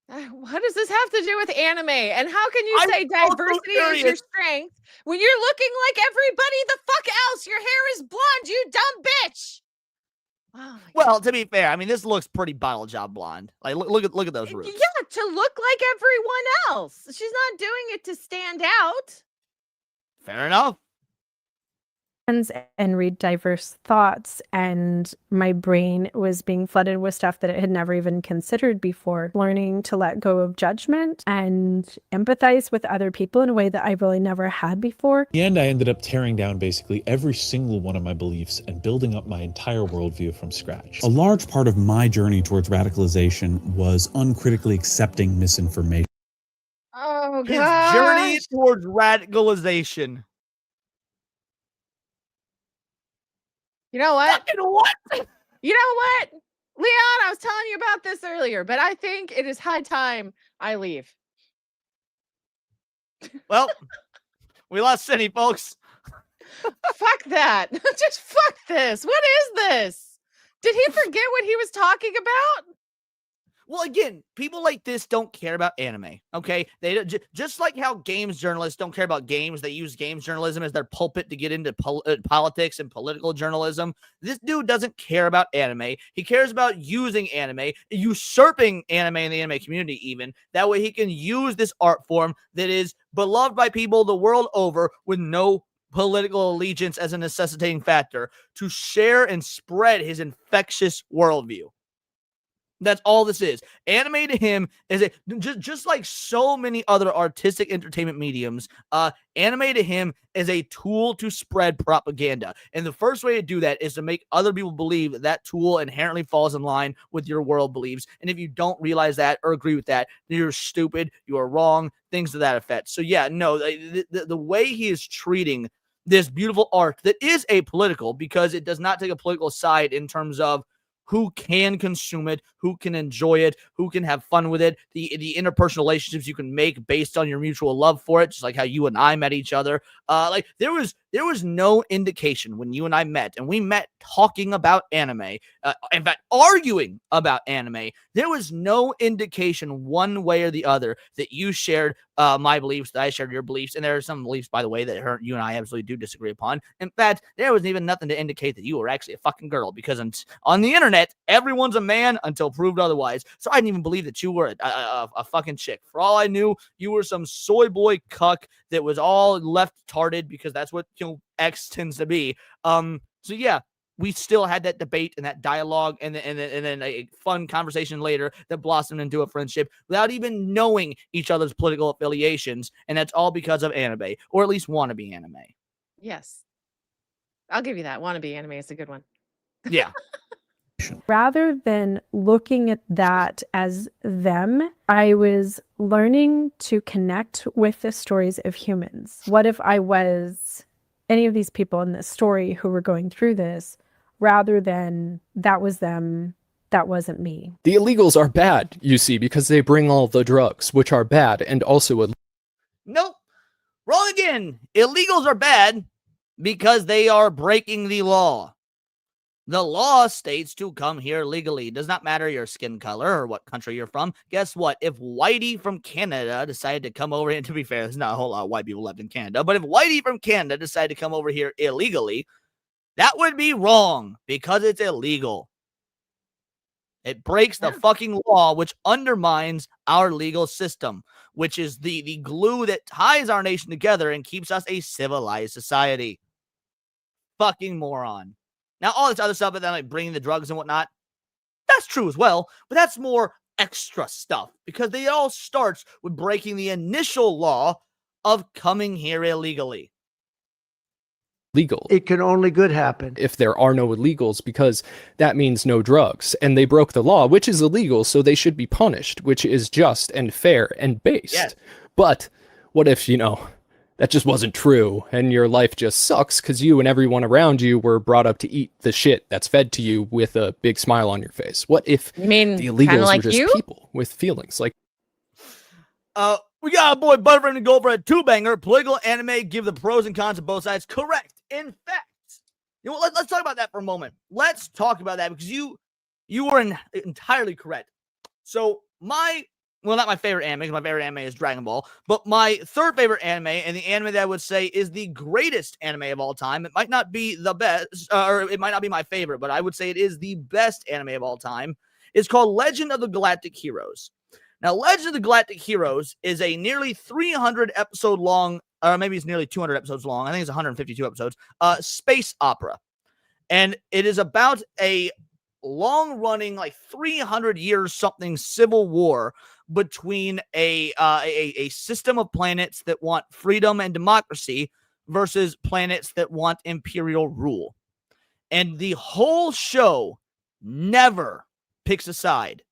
What does this have to do with anime? And how can you I'm say also diversity is your curious. strength when you're looking like everybody the fuck else? Your hair is blonde, you dumb bitch. Oh, well, to be fair, I mean, this looks pretty bottle job blonde. Like, look at those roots. Yeah, to look like everyone else. She's not doing it to stand out. Fair enough. And read diverse thoughts, and my brain was being flooded with stuff that it had never even considered before. Learning to let go of judgment and empathize with other people in a way that I really never had before. In the end, I ended up tearing down basically every single one of my beliefs and building up my entire worldview from scratch. A large part of my journey towards radicalization was uncritically accepting misinformation. Oh, His gosh. journey towards radicalization. You know what? Fucking what? You know what? Leon, I was telling you about this earlier, but I think it is high time I leave. Well, we lost Cindy, folks. Fuck that. Just fuck this. What is this? Did he forget what he was talking about? Well, again, people like this don't care about anime, okay? They don't, just like how games journalists don't care about games. They use games journalism as their pulpit to get into politics and political journalism. This dude doesn't care about anime. He cares about using anime, usurping anime in the anime community even. That way he can use this art form that is beloved by people the world over with no political allegiance as a necessitating factor to share and spread his infectious worldview. That's all this is. Anime to him is just like so many other artistic entertainment mediums. Anime to him is a tool to spread propaganda, and the first way to do that is to make other people believe that that tool inherently falls in line with your world beliefs. And if you don't realize that or agree with that, then you're stupid. You are wrong. Things to that effect. So yeah, no, the way he is treating this beautiful art that is apolitical, because it does not take a political side in terms of who can consume it, who can enjoy it, who can have fun with it, the interpersonal relationships you can make based on your mutual love for it, just like how you and I met each other. Like there was there was no indication when you and I met, and we met talking about anime, in fact, arguing about anime, there was no indication one way or the other that you shared my beliefs, that I shared your beliefs, and there are some beliefs, by the way, that you and I absolutely do disagree upon. In fact, there was even nothing to indicate that you were actually a fucking girl, because on the internet, everyone's a man until proved otherwise. So I didn't even believe that you were a fucking chick. For all I knew, you were some soy boy cuck that was all left-tarded, because that's what, X tends to be. So yeah, we still had that debate and that dialogue, and then a fun conversation later that blossomed into a friendship without even knowing each other's political affiliations, and that's all because of anime, or at least wannabe anime. Yes. I'll give you that. Wannabe anime is a good one. Yeah. Rather than looking at that as them, I was learning to connect with the stories of humans. What if I was any of these people in this story who were going through this, rather than that was them, that wasn't me? The illegals are bad, you see, because they bring all the drugs, which are bad, and also Nope. Wrong again. Illegals are bad because they are breaking the law. The law states to come here legally. Does not matter your skin color or what country you're from. Guess what? If Whitey from Canada decided to come over, and to be fair, there's not a whole lot of white people left in Canada, but if Whitey from Canada decided to come over here illegally, that would be wrong because it's illegal. It breaks the fucking law, which undermines our legal system, which is the glue that ties our nation together and keeps us a civilized society. Fucking moron. Now, all this other stuff, but then like bringing the drugs and whatnot, that's true as well, but that's more extra stuff, because it all starts with breaking the initial law of coming here illegally. legal. It can only good happen if there are no illegals, because that means no drugs, and they broke the law, which is illegal, so they should be punished, which is just and fair and based. Yes. But what if, that just wasn't true, and your life just sucks because you and everyone around you were brought up to eat the shit that's fed to you with a big smile on your face? What if You mean the kinda illegals like were just you? people with feelings? Like, We got a boy Butterframe to go for a two-banger. Political anime, give the pros and cons of both sides. Correct. In fact, let's talk about that for a moment. Let's talk about that, because you were entirely correct. So not my favorite anime, because my favorite anime is Dragon Ball, but my third favorite anime, and the anime that I would say is the greatest anime of all time, it might not be the best, or it might not be my favorite, but I would say it is the best anime of all time, is called Legend of the Galactic Heroes. Now, Legend of the Galactic Heroes is a nearly 300 episode long, or maybe it's nearly 200 episodes long, I think it's 152 episodes, space opera. And it is about a long-running, like 300 years something civil war between a system of planets that want freedom and democracy versus planets that want imperial rule. And the whole show never picks a side.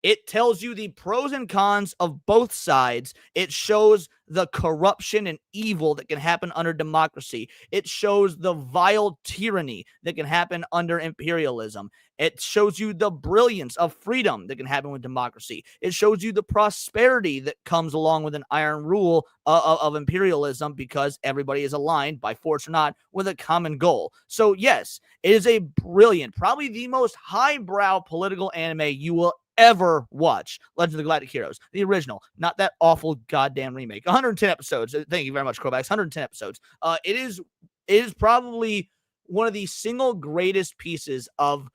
It tells you the pros and cons of both sides. It shows the corruption and evil that can happen under democracy. It shows the vile tyranny that can happen under imperialism. It shows you the brilliance of freedom that can happen with democracy. It shows you the prosperity that comes along with an iron rule of imperialism, because everybody is aligned, by force or not, with a common goal. So yes, it is a brilliant, probably the most highbrow political anime you will ever watch. Legend of the Galactic Heroes, the original, not that awful goddamn remake. 110 episodes. Thank you very much, Kovacs. 110 episodes. It is probably one of the single greatest pieces of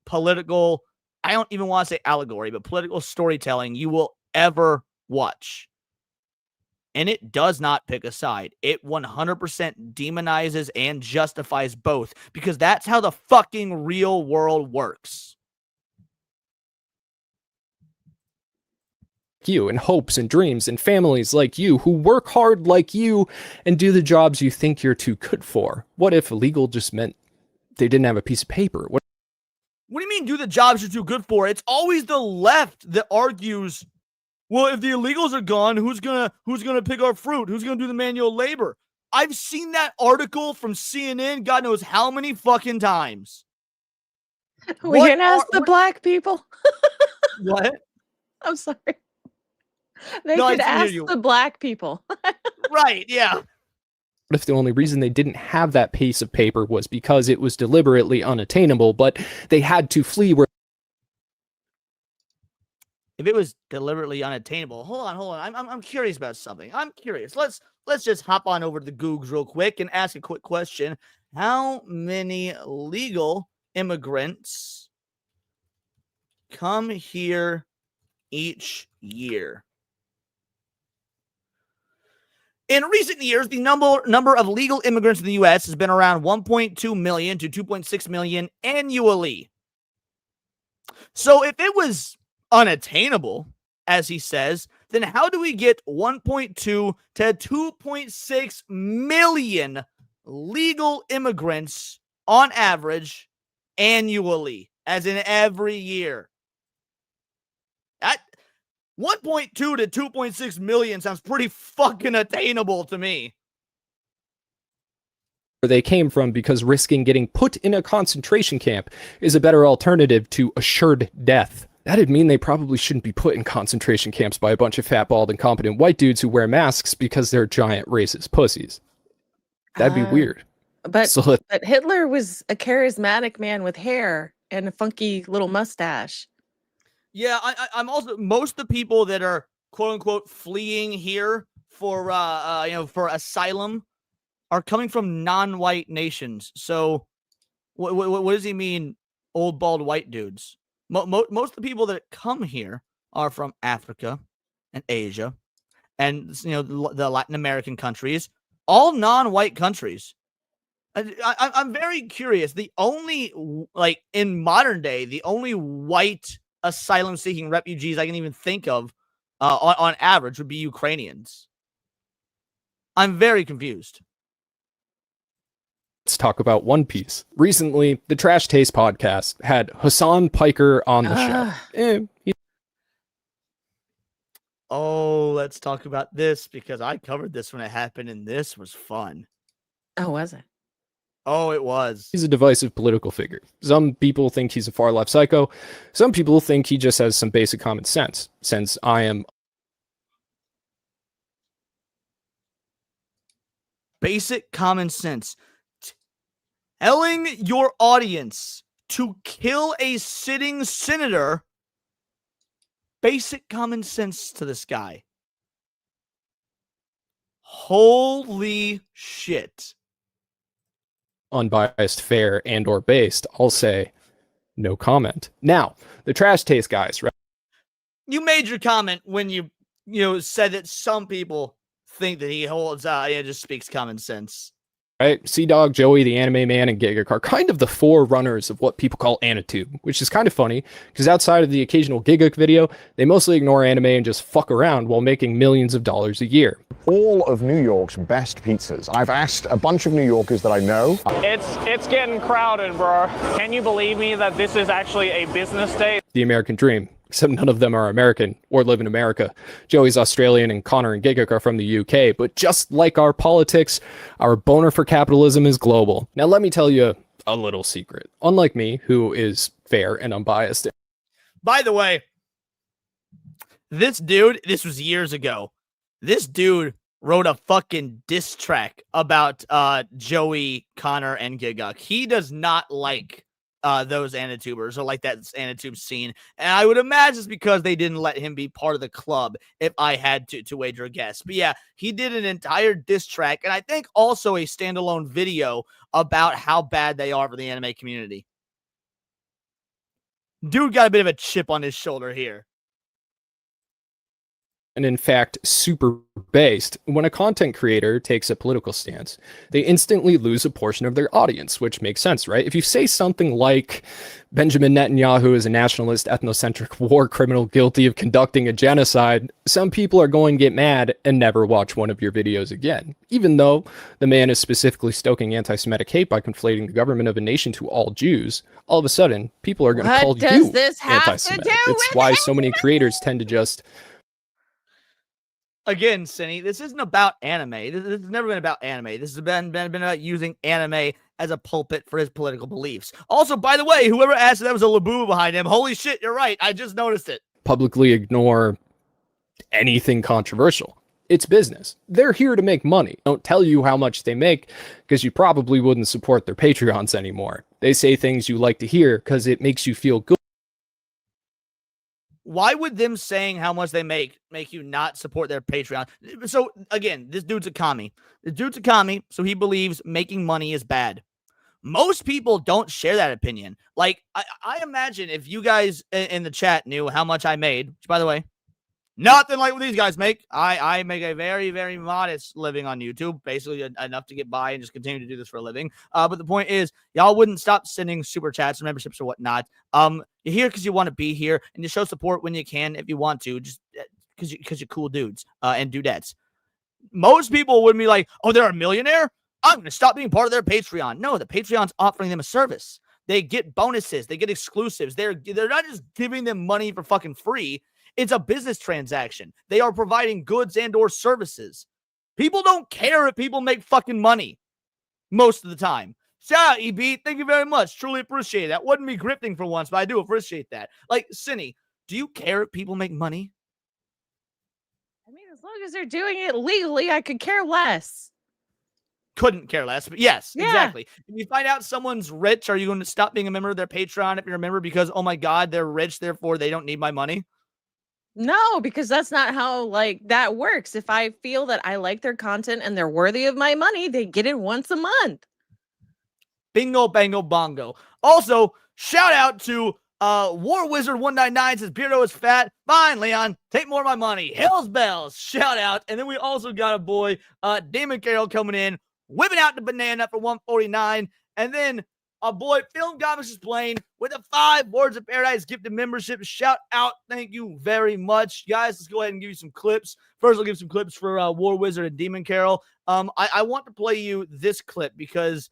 political, I don't even want to say allegory, but political storytelling you will ever watch. And it does not pick a side. It 100% demonizes and justifies both, because that's how the fucking real world works. you, and hopes and dreams and families like you who work hard like you and do the jobs you think you're too good for. What if illegal just meant they didn't have a piece of paper? What do you mean do the jobs you're too good for? It's always the left that argues, well, if the illegals are gone, who's gonna pick our fruit? Who's gonna do the manual labor? I've seen that article from CNN God knows how many fucking times. We can ask the black people. What? I'm sorry. They No, I could didn't hear ask you. the black people. Right, yeah. What if the only reason they didn't have that piece of paper was because it was deliberately unattainable, but they had to flee where If it was deliberately unattainable, hold on. I'm curious about something. I'm curious. Let's just hop on over to the Googs real quick and ask a quick question. How many legal immigrants come here each year? In recent years, the number of legal immigrants in the U.S. has been around 1.2 million to 2.6 million annually. So if it was unattainable, as he says, then how do we get 1.2 to 2.6 million legal immigrants on average annually, as in every year? That 1.2 to 2.6 million sounds pretty fucking attainable to me. they came from, because risking getting put in a concentration camp is a better alternative to assured death. That'd mean they probably shouldn't be put in concentration camps by a bunch of fat, bald, incompetent white dudes who wear masks because they're giant racist pussies. That'd be weird. But Hitler was a charismatic man with hair and a funky little mustache. Yeah, I'm also, most of the people that are quote unquote fleeing here for for asylum are coming from non-white nations. So what does he mean, old bald white dudes? Most of the people that come here are from Africa and Asia and the Latin American countries, all non-white countries. I'm very curious. The only, like, in modern day, the only white asylum-seeking refugees I can even think of on average would be Ukrainians. I'm very confused. Let's talk about One Piece. Recently, the Trash Taste podcast had Hassan Piker on the show. Oh, let's talk about this, because I covered this when it happened, and this was fun. Oh, was it? Oh, it was. He's a divisive political figure. Some people think he's a far-left psycho. Some people think he just has some basic common sense, since I am... Basic common sense. Telling your audience to kill a sitting senator. Basic common sense to this guy. Holy shit. Unbiased, fair, and or based, I'll say no comment. Now, the Trash Taste guys, right? You made your comment when you said that some people think that he holds just speaks common sense. Right? Sea-Dog, Joey, the Anime Man, and Giga are kind of the forerunners of what people call Anitube, which is kind of funny, because outside of the occasional Giga video, they mostly ignore anime and just fuck around while making millions of dollars a year. All of New York's best pizzas. I've asked a bunch of New Yorkers that I know. It's getting crowded, bro. Can you believe me that this is actually a business day? The American dream. Except none of them are American or live in America. Joey's Australian and Connor and Giga are from the UK, but just like our politics, our boner for capitalism is global. Now let me tell you a little secret. Unlike me, who is fair and unbiased. By the way, this was years ago. This dude wrote a fucking diss track about Joey, Connor, and Giga. He does not like those Anitubers, or like that Anitube scene. And I would imagine it's because they didn't let him be part of the club, if I had to wager a guess. But yeah, he did an entire diss track, and I think also a standalone video about how bad they are for the anime community. Dude got a bit of a chip on his shoulder here. And in fact, super based. When a content creator takes a political stance, they instantly lose a portion of their audience, which makes sense, right? If you say something like Benjamin Netanyahu is a nationalist, ethnocentric war criminal guilty of conducting a genocide, some people are going to get mad and never watch one of your videos again. Even though the man is specifically stoking anti-Semitic hate by conflating the government of a nation to all Jews, all of a sudden, people are going to call you anti-Semitic. It's why so many creators tend to just... Again, Cinny, this isn't about anime. This has never been about anime. This has been about using anime as a pulpit for his political beliefs. Also, by the way, whoever asked if that was a Labubu behind him, holy shit, you're right. I just noticed it. Publicly ignore anything controversial. It's business. They're here to make money. Don't tell you how much they make because you probably wouldn't support their Patreons anymore. They say things you like to hear because it makes you feel good. Why would them saying how much they make you not support their Patreon? So again, this dude's a commie. So he believes making money is bad. Most people don't share that opinion. Like, I imagine if you guys in the chat knew how much I made, which, by the way, nothing like what these guys make. I make a very, very modest living on YouTube, basically enough to get by and just continue to do this for a living. But the point is, y'all wouldn't stop sending super chats and memberships or whatnot. You're here because you want to be here, and you show support when you can if you want to, just because you're cool dudes and dudettes. Most people wouldn't be like, oh, they're a millionaire? I'm going to stop being part of their Patreon. No, the Patreon's offering them a service. They get bonuses. They get exclusives. They're not just giving them money for fucking free. It's a business transaction. They are providing goods and or services. People don't care if people make fucking money most of the time. Shout out, EB. Thank you very much. Truly appreciate that. Wouldn't be grifting for once, but I do appreciate that. Like, Cinny, do you care if people make money? I mean, as long as they're doing it legally, I could care less. Couldn't care less, but yes, Yeah. exactly. If you find out someone's rich, are you going to stop being a member of their Patreon if you're a member because, oh my God, they're rich, therefore they don't need my money? No, because that's not how that works. If I feel that I like their content and they're worthy of my money, they get it once a month. Bingo, bango, bongo. Also, shout out to War Wizard 199 says Beardo is fat. Fine, Leon, take more of my money. Hell's bells. Shout out. And then we also got a boy, Damon Carroll, coming in, whipping out the banana for 149. And then our boy Film Comics is playing with a 5 Boards of Paradise gifted membership. Shout out. Thank you very much. Guys, let's go ahead and give you some clips. First, I'll give some clips for War Wizard and Demon Carol. I want to play you this clip because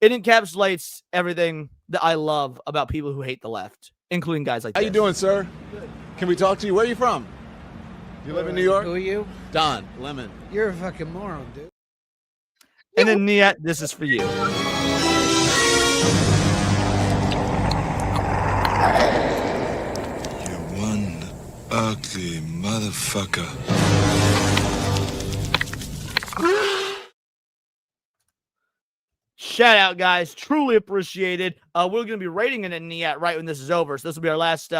it encapsulates everything that I love about people who hate the left, including guys like How this. you doing, sir? Can we talk to you? Where are you from? You live in New York? Who are you? Don Lemon. You're a fucking moron, dude. And then Niet, this is for you. One ugly motherfucker. Shout out, guys. Truly appreciated. We're going to be rating it in Niet right when this is over. So this will be our last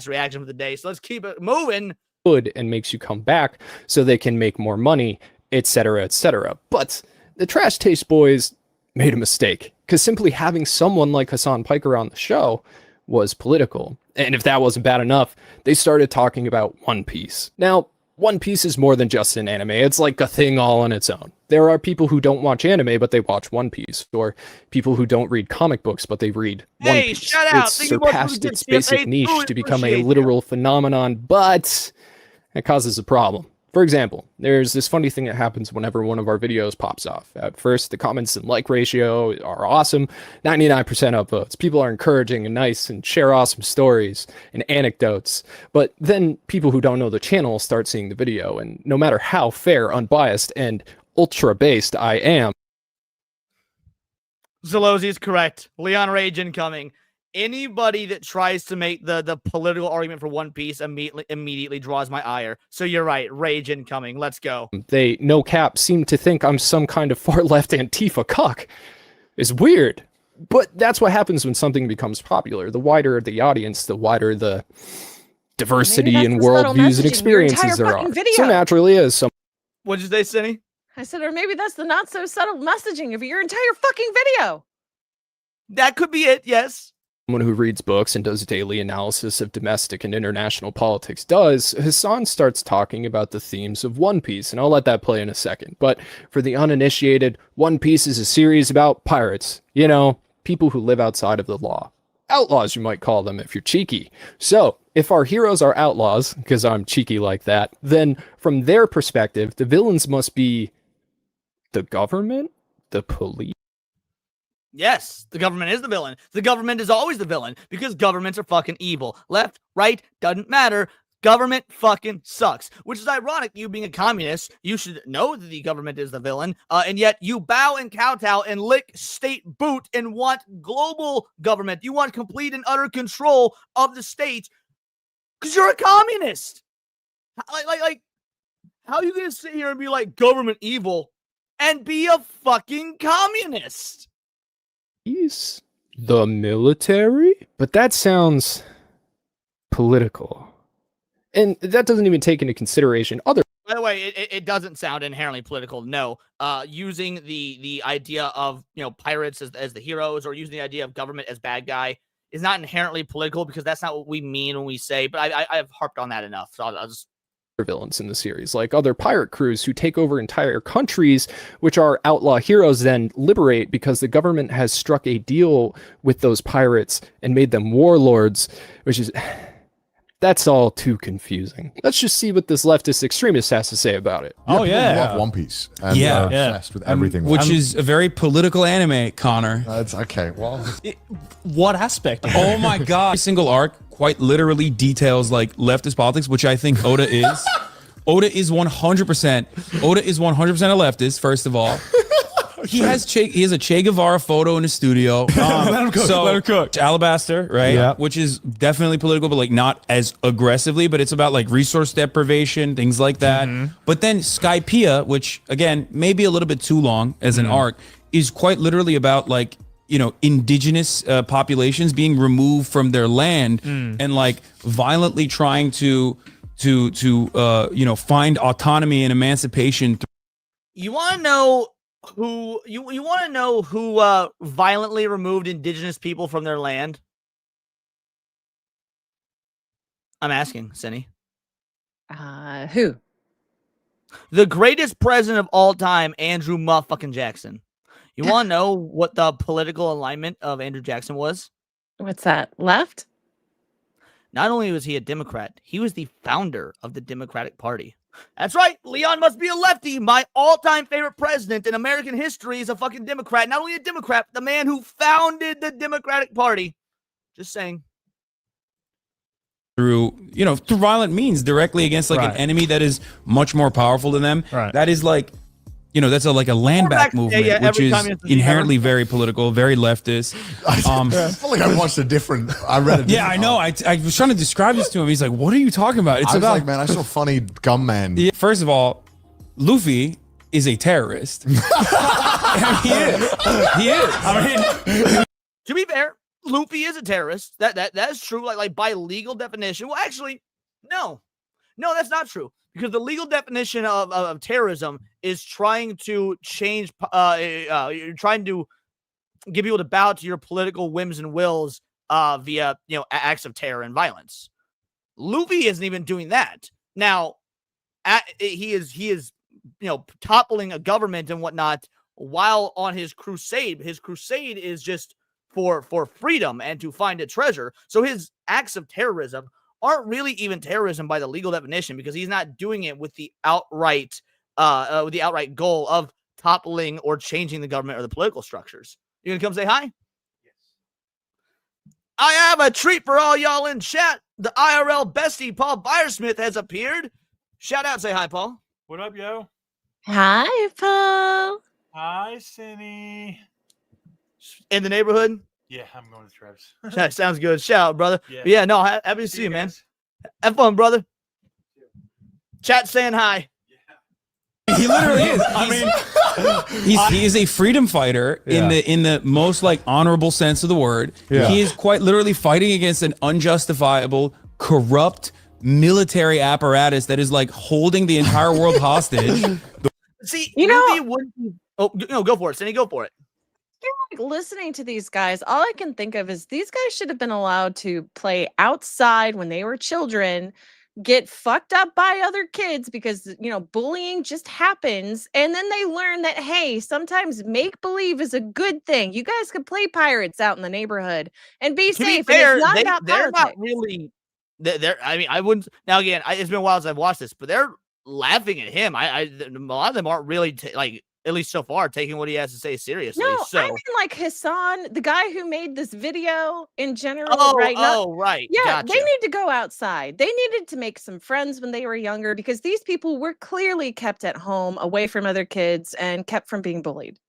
reaction for the day. So let's keep it moving. Good and makes you come back so they can make more money, etc., etc. But the Trash Taste Boys made a mistake because simply having someone like Hassan Piker on the show was political. And if that wasn't bad enough, they started talking about One Piece. Now, One Piece is more than just an anime. It's like a thing all on its own. There are people who don't watch anime, but they watch One Piece, or people who don't read comic books, but they read One Piece. Shout out. It's surpassed its basic niche to become a literal phenomenon, but it causes a problem. For example, there's this funny thing that happens whenever one of our videos pops off. At first, the comments and like ratio are awesome, 99% upvotes. People are encouraging and nice and share awesome stories and anecdotes. But then people who don't know the channel start seeing the video, and no matter how fair, unbiased, and ultra-based I am. Zalozi is correct. Leon Rage incoming. Anybody that tries to make the political argument for One Piece immediately draws my ire. So you're right. Rage incoming. Let's go. They, no cap, seem to think I'm some kind of far-left Antifa cuck. It's weird. But that's what happens when something becomes popular. The wider the audience, the wider the diversity in worldviews and experiences there are. So naturally is some. What'd you say, Cindy? I said, or maybe that's the not so subtle messaging of your entire fucking video. That could be it, yes. Someone who reads books and does daily analysis of domestic and international politics does, Hassan starts talking about the themes of One Piece, and I'll let that play in a second. But for the uninitiated, One Piece is a series about pirates. You know, people who live outside of the law. Outlaws, you might call them if you're cheeky. So, if our heroes are outlaws, because I'm cheeky like that, then from their perspective, the villains must be the government, the police. Yes, the government is the villain. The government is always the villain because governments are fucking evil. Left, right, doesn't matter. Government fucking sucks. Which is ironic. You being a communist, you should know that the government is the villain. And yet you bow and kowtow and lick state boot and want global government. You want complete and utter control of the state because you're a communist. How are you gonna sit here and be like government evil and be a fucking communist? He's the military? But that sounds political. And that doesn't even take into consideration other. By the way, it doesn't sound inherently political. No, using the idea of pirates as the heroes, or using the idea of government as bad guy is not inherently political, because that's not what we mean when we say. But I've harped on that enough, so I'll just. Villains in the series, like other pirate crews who take over entire countries, which our outlaw heroes then liberate because the government has struck a deal with those pirates and made them warlords, which is. That's all too confusing. Let's just see what this leftist extremist has to say about it. Oh yeah, love One Piece. And yeah, obsessed with everything. Which is a very political anime, Connor. That's okay. Well, what aspect? Oh my god! Every single arc quite literally details like leftist politics, which I think Oda is. Oda is 100%. Oda is 100% a leftist. First of all. He has a Che Guevara photo in his studio. Let him cook. So, let him cook. Alabaster, right? Yeah. Which is definitely political, but like not as aggressively. But it's about like resource deprivation, things like that. But then Skypiea, which again maybe a little bit too long as an arc, is quite literally about like indigenous populations being removed from their land and like violently trying to find autonomy and emancipation. You want to know who you want to know who violently removed indigenous people from their land? I'm asking, Cindy. Who? The greatest president of all time, Andrew motherfucking Jackson. You want to know what the political alignment of Andrew Jackson was? What's that? Left? Not only was he a Democrat, he was the founder of the Democratic Party. That's right. Leon must be a lefty. My all-time favorite president in American history is a fucking Democrat. Not only a Democrat, but the man who founded the Democratic Party. Just saying. Through violent means, directly against like an enemy that is much more powerful than them. Right. That is like, that's like a land back movement, which is inherently very political, very leftist. I feel like I watched I read it. Yeah, I know. I was trying to describe this to him. He's like, "What are you talking about?" It's about, like, man, I saw funny gum man. Yeah, first of all, Luffy is a terrorist. He is. I mean, to be fair, Luffy is a terrorist. That's true. Like by legal definition. Well, actually, no, that's not true. Because the legal definition of terrorism is trying to change, you're trying to get people to bow to your political whims and wills via, acts of terror and violence. Luffy isn't even doing that. Now, he is toppling a government and whatnot while on his crusade. His crusade is just for freedom and to find a treasure. So his acts of terrorism aren't really even terrorism by the legal definition, because he's not doing it with the outright goal of toppling or changing the government or the political structures. You gonna come say hi? Yes. I have a treat for all y'all in chat. The IRL bestie Paul Byersmith has appeared. Shout out, say hi, Paul. What up, yo? Hi, Paul. Hi, Cindy. In the neighborhood? Yeah, I'm going to Trev's. Sounds good. Shout out, brother. Yeah, yeah no, happy to see you, man. Have fun, brother. Chat saying hi. he literally is. He is a freedom fighter in the most like honorable sense of the word. Yeah. He is quite literally fighting against an unjustifiable, corrupt military apparatus that is like holding the entire world hostage. See, go for it, Cindy. Go for it. Listening to these guys, all I can think of is these guys should have been allowed to play outside when they were children, get fucked up by other kids because, bullying just happens. And then they learn that, hey, sometimes make-believe is a good thing. You guys can play pirates out in the neighborhood and be safe. Be fair, and it's not they're politics. not really. I mean, I wouldn't. Now, again, it's been a while since I've watched this, but they're laughing at him. A lot of them aren't really at least so far, taking what he has to say seriously. No, so. I mean like Hassan, the guy who made this video in general. Right. Yeah, Gotcha. They need to go outside. They needed to make some friends when they were younger, because these people were clearly kept at home, away from other kids, and kept from being bullied.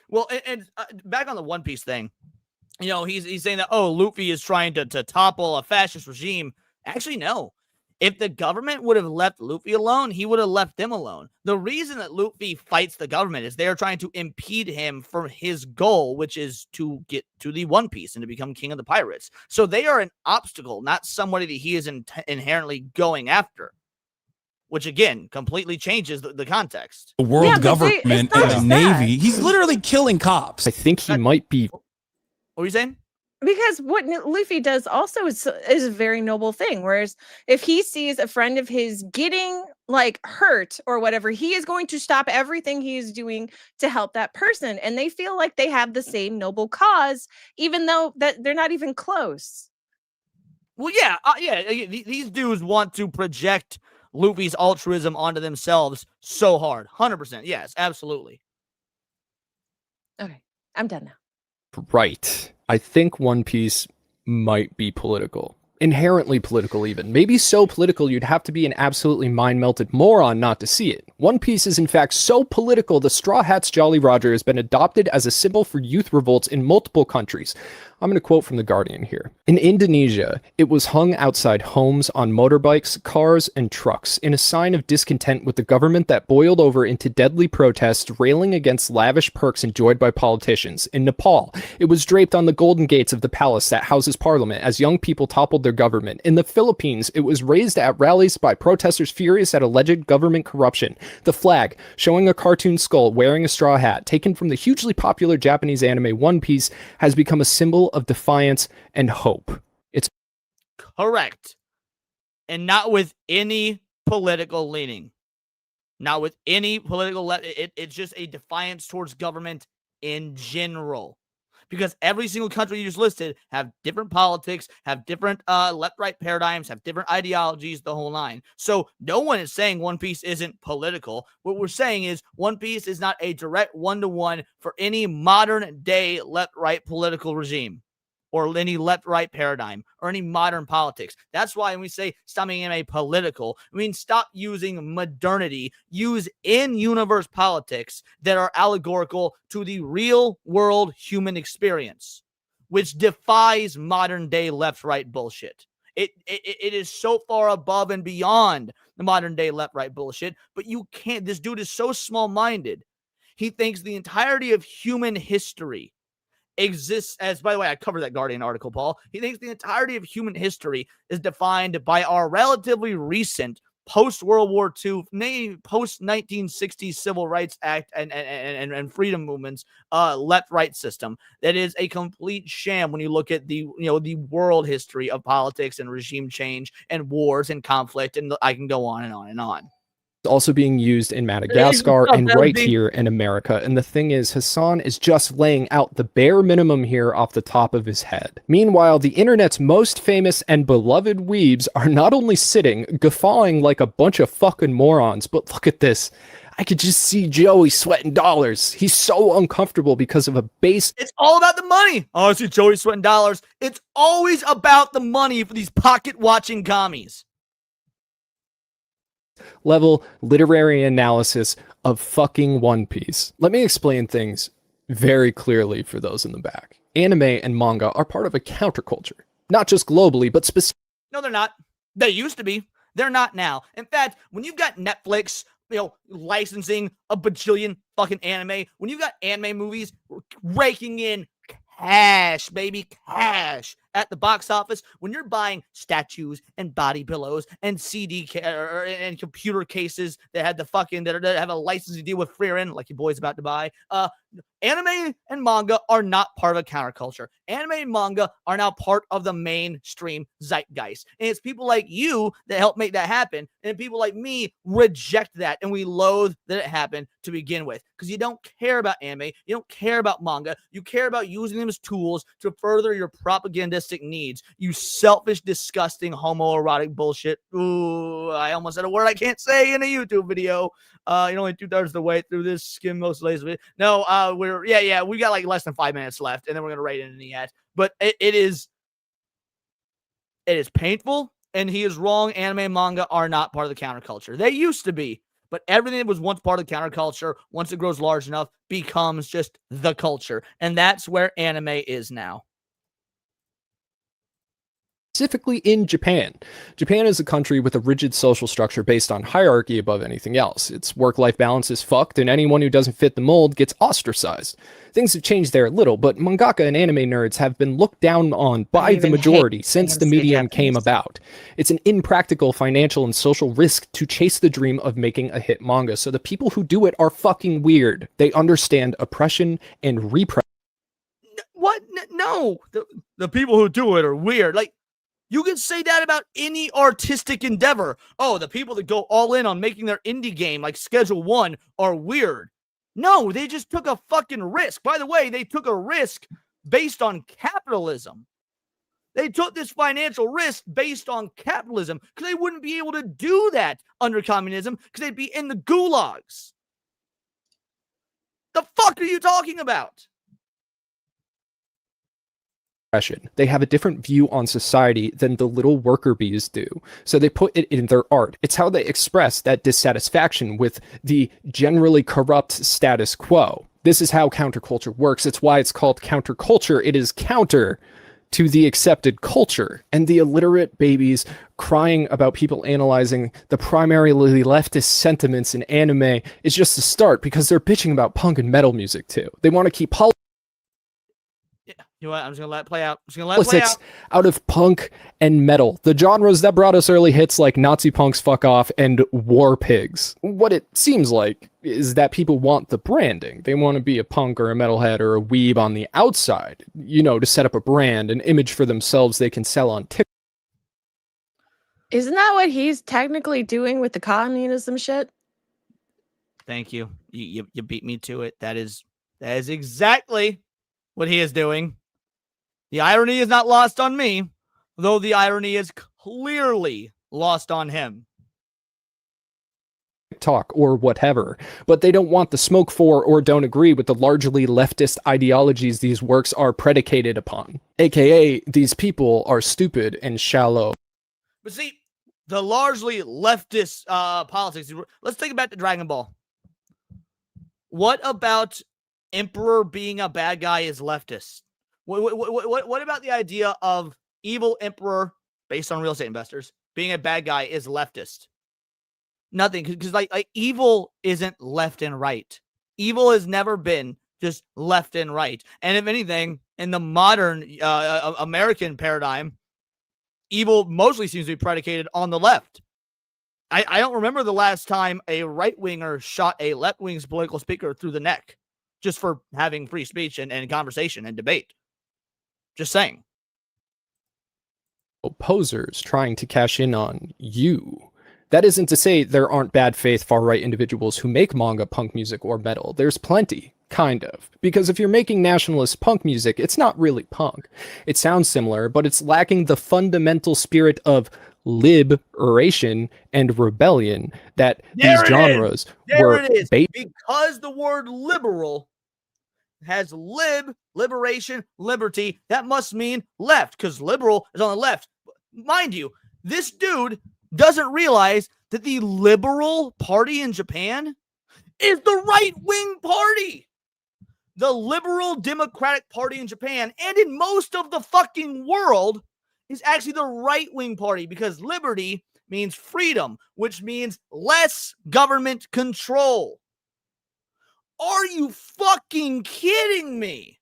Well, and back on the One Piece thing, he's saying that, Luffy is trying to topple a fascist regime. Actually, no. If the government would have left Luffy alone, he would have left them alone. The reason that Luffy fights the government is they are trying to impede him from his goal, which is to get to the One Piece and to become king of the pirates. So they are an obstacle, not somebody that he is inherently going after, which again completely changes the context. The world government and the Navy. He's literally killing cops. I think he might be. What were you saying? Because what Luffy does also is a very noble thing. Whereas if he sees a friend of his getting like hurt or whatever, he is going to stop everything he is doing to help that person. And they feel like they have the same noble cause, even though that they're not even close. Well, yeah. These dudes want to project Luffy's altruism onto themselves so hard. 100%. Yes, absolutely. Okay, I'm done now. Right. I think One Piece might be political. Inherently political, even. Maybe so political you'd have to be an absolutely mind-melted moron not to see it. One Piece is in fact so political the Straw Hat's Jolly Roger has been adopted as a symbol for youth revolts in multiple countries. I'm going to quote from The Guardian here. In Indonesia, it was hung outside homes on motorbikes, cars, and trucks in a sign of discontent with the government that boiled over into deadly protests railing against lavish perks enjoyed by politicians. In Nepal, it was draped on the golden gates of the palace that houses parliament as young people toppled their government. In the Philippines, it was raised at rallies by protesters furious at alleged government corruption. The flag, showing a cartoon skull wearing a straw hat, taken from the hugely popular Japanese anime One Piece, has become a symbol of defiance and hope. It's correct. And not with any political leaning. Not with any political it's just a defiance towards government in general. Because every single country you just listed have different politics, have different left-right paradigms, have different ideologies, the whole nine. So no one is saying One Piece isn't political. What we're saying is One Piece is not a direct one-to-one for any modern-day left-right political regime or any left-right paradigm or any modern politics. That's why when we say stop making anime political, I mean stop using modernity, use in-universe politics that are allegorical to the real-world human experience, which defies modern-day left-right bullshit. It is so far above and beyond the modern-day left-right bullshit, but you can't. This dude is so small-minded. He thinks the entirety of human history exists as, by the way, I covered that Guardian article, Paul. He thinks the entirety of human history is defined by our relatively recent post-World War II, post-1960s Civil Rights Act and freedom movements left-right system. That is a complete sham when you look at the world history of politics and regime change and wars and conflict, and I can go on and on and on. Also being used in Madagascar and right here in America. And the thing is, Hassan is just laying out the bare minimum here off the top of his head. Meanwhile, the internet's most famous and beloved weebs are not only sitting, guffawing like a bunch of fucking morons, but look at this. I could just see Joey sweating dollars. He's so uncomfortable because of a base. It's all about the money. Oh, I see Joey sweating dollars. It's always about the money for these pocket-watching commies. Level literary analysis of fucking One Piece. Let me explain things very clearly for those in the back. Anime and manga are part of a counterculture, not just globally, but specifically. No, they're not. They used to be. They're not now. In fact, when you've got Netflix, licensing a bajillion fucking anime, when you've got anime movies raking in cash, baby, cash at the box office, when you're buying statues and body pillows and and computer cases that had the fucking that have a licensing deal with Freerin, like your boy's about to buy, anime and manga are not part of a counterculture. Anime and manga are now part of the mainstream zeitgeist. And it's people like you that help make that happen. And people like me reject that. And we loathe that it happened to begin with. Because you don't care about anime. You don't care about manga. You care about using them as tools to further your propagandistic needs. You selfish, disgusting, homoerotic bullshit. Ooh, I almost said a word I can't say in a YouTube video. Only 2/3 of the way through this skim most lazy video. No, we got like less than 5 minutes left, and then we're gonna rate it in the ad. But it is painful, and he is wrong. Anime and manga are not part of the counterculture. They used to be, but everything that was once part of the counterculture, once it grows large enough, becomes just the culture, and that's where anime is now. specifically in Japan. Japan is a country with a rigid social structure based on hierarchy above anything else. Its work-life balance is fucked, and anyone who doesn't fit the mold gets ostracized. Things have changed there a little, but mangaka and anime nerds have been looked down on by the majority since the medium came about. It's an impractical financial and social risk to chase the dream of making a hit manga, so the people who do it are fucking weird. They understand oppression and repression. What? No. The people who do it are weird. Like, you can say that about any artistic endeavor. Oh, the people that go all in on making their indie game like Schedule 1 are weird. No, they just took a fucking risk. By the way, they took a risk based on capitalism. They took this financial risk based on capitalism because they wouldn't be able to do that under communism because they'd be in the gulags. The fuck are you talking about? They have a different view on society than the little worker bees do, so they put it in their art. It's how they express that dissatisfaction with the generally corrupt status quo. This is how counterculture works. It's why it's called counterculture. It is counter to the accepted culture. And the illiterate babies crying about people analyzing the primarily leftist sentiments in anime is just a start, because they're bitching about punk and metal music too. They want to keep You know what? I'm just gonna let it play out. I'm just gonna let it play politics out. out of punk and metal, the genres that brought us early hits like Nazi Punks Fuck Off and War Pigs. What it seems like is that people want the branding. They want to be a punk or a metalhead or a weeb on the outside, you know, to set up a brand, an image for themselves they can sell on TikTok. Isn't that what he's technically doing with the communism shit? Thank you. You beat me to it. That is exactly what he is doing. The irony is not lost on me, though the irony is clearly lost on him. Talk or whatever, but they don't want the smoke for or don't agree with the largely leftist ideologies these works are predicated upon. AKA, these people are stupid and shallow. But see, the largely leftist politics, let's take it back to Dragon Ball. What about Emperor being a bad guy is leftist? What about the idea of evil Emperor, based on real estate investors, being a bad guy is leftist? Nothing, because like evil isn't left and right. Evil has never been just left and right. And if anything, in the modern American paradigm, evil mostly seems to be predicated on the left. I don't remember the last time a right-winger shot a left-wing's political speaker through the neck just for having free speech and conversation and debate. Just saying. Posers trying to cash in on you. That isn't to say there aren't bad faith far-right individuals who make manga, punk music, or metal. There's plenty, kind of. Because if you're making nationalist punk music, it's not really punk. It sounds similar, but it's lacking the fundamental spirit of liberation and rebellion that these genres were based. Because the word liberal has liberation, liberty, that must mean left, because liberal is on the left. Mind you, this dude doesn't realize that the Liberal Party in Japan is the right-wing party. The Liberal Democratic Party in Japan and in most of the fucking world is actually the right-wing party, because liberty means freedom, which means less government control. Are you fucking kidding me?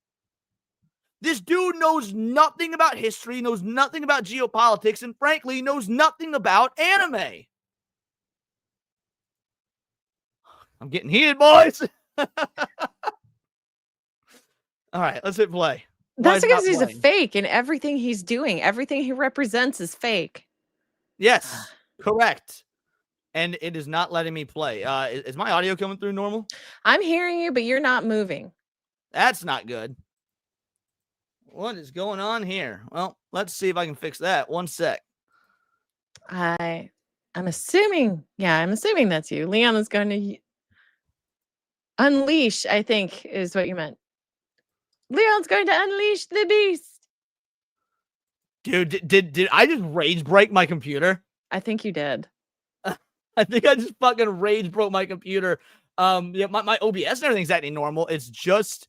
This dude knows nothing about history, knows nothing about geopolitics, and frankly, knows nothing about anime. I'm getting heated, boys. All right, let's hit play. That's because he's a fake, and everything he's doing, everything he represents is fake. Yes, correct. And it is not letting me play. Is my audio coming through normal? I'm hearing you, but you're not moving. That's not good. What is going on here? Well, let's see if I can fix that. One sec. I'm assuming that's you. Leon is going to unleash, I think is what you meant. Leon's going to unleash the beast. Dude, did I just rage break my computer? I think you did. I think I just fucking rage broke my computer. Yeah, my OBS and everything's acting normal. It's just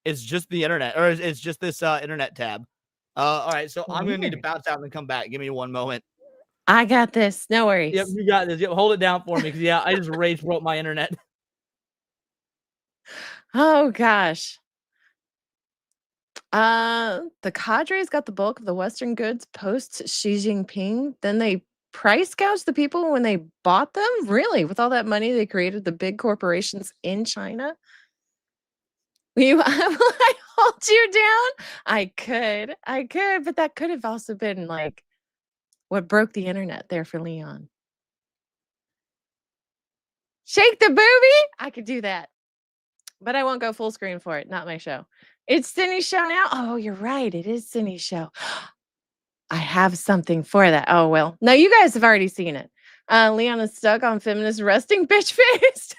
the internet, or it's just this internet tab. All right, so I'm gonna need to Weird. bounce out and come back. Give me one moment. I got this. No worries. Yep, you got this. Yep, hold it down for me, because I just rage broke my internet. Oh gosh. The cadres got the bulk of the Western goods post Xi Jinping. Then they price gouged the people when they bought them. Really, with all that money they created, the big corporations in China. Will I hold you down? I could, but that could have also been like what broke the internet there for Leon. Shake the booby. I could do that, but I won't go full screen for it. Not my show. It's Cindy's show now. Oh, you're right. It is Cindy's show. I have something for that. Oh, well. No, you guys have already seen it. Leon is stuck on feminist resting bitch face.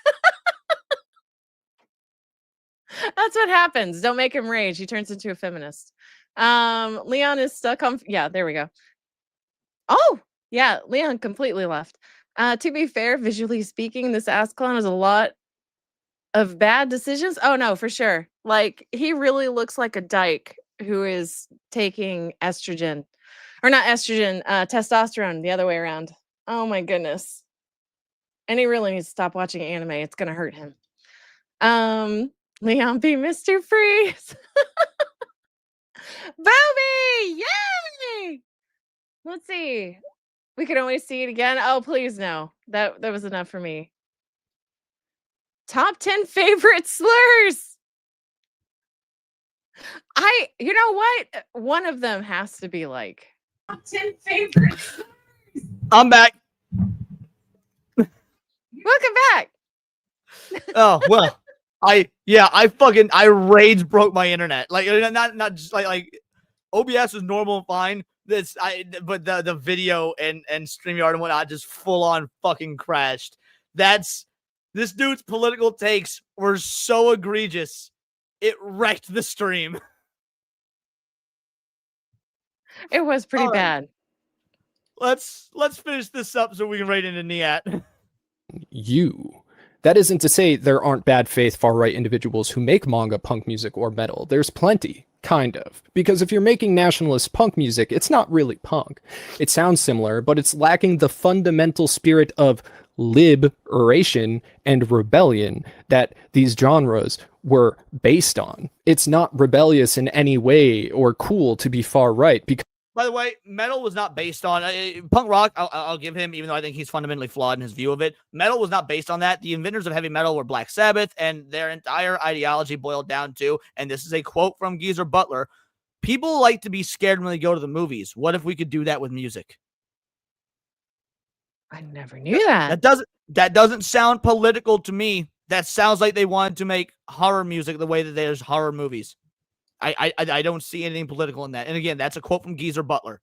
That's what happens. Don't make him rage. He turns into a feminist. Leon is stuck on... Yeah, there we go. Oh, yeah. Leon completely left. To be fair, visually speaking, this ass clown is a lot of bad decisions. Oh, no, for sure. Like, he really looks like a dyke who is taking estrogen. Or not estrogen, testosterone, the other way around. Oh my goodness. And he really needs to stop watching anime. It's gonna hurt him. Leon be Mr. Freeze. Booby! Yay! Let's see. We can always see it again. Oh, please no. That was enough for me. Top 10 favorite slurs. You know what? One of them has to be like top 10 favorites. I'm back. Welcome back. Oh, well. I rage broke my internet. Like, not just like OBS was normal and fine. But the video and StreamYard and whatnot just full on fucking crashed. This dude's political takes were so egregious. It wrecked the stream. It was pretty bad. Let's finish this up so we can raid into Niat. That isn't to say there aren't bad faith far-right individuals who make manga, punk music, or metal. There's plenty, kind of. Because if you're making nationalist punk music, it's not really punk. It sounds similar, but it's lacking the fundamental spirit of liberation and rebellion that these genres were based on. It's not rebellious in any way or cool to be far-right because... By the way, metal was not based on punk rock. I'll give him, even though I think he's fundamentally flawed in his view of it. Metal was not based on that. The inventors of heavy metal were Black Sabbath, and their entire ideology boiled down to, and this is a quote from Geezer Butler, people like to be scared when they go to the movies. What if we could do that with music? I never knew that. That doesn't sound political to me. That sounds like they wanted to make horror music the way that there's horror movies. I don't see anything political in that. And again, that's a quote from Geezer Butler,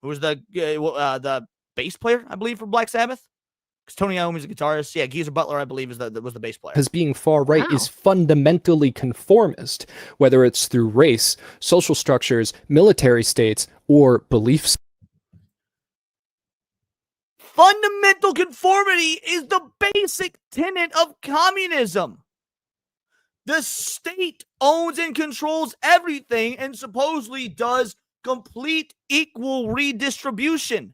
who was the bass player, I believe, for Black Sabbath. Because Tony Iommi's a guitarist. Yeah, Geezer Butler, I believe, was the bass player. Because being far right is fundamentally conformist, whether it's through race, social structures, military states, or beliefs. Fundamental conformity is the basic tenet of communism. The state owns and controls everything and supposedly does complete equal redistribution.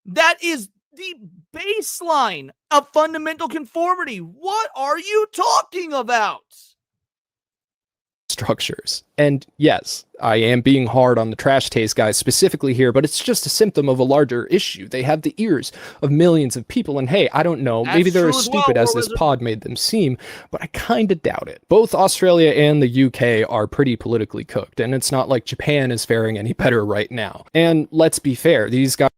That is the baseline of fundamental conformity. What are you talking about? Structures. And yes, I am being hard on the trash taste guys specifically here, but it's just a symptom of a larger issue. They have the ears of millions of people, and hey, I don't know, maybe they're as stupid as this pod made them seem, but I kind of doubt it. Both Australia and the UK are pretty politically cooked, and it's not like Japan is faring any better right now. And let's be fair, these guys...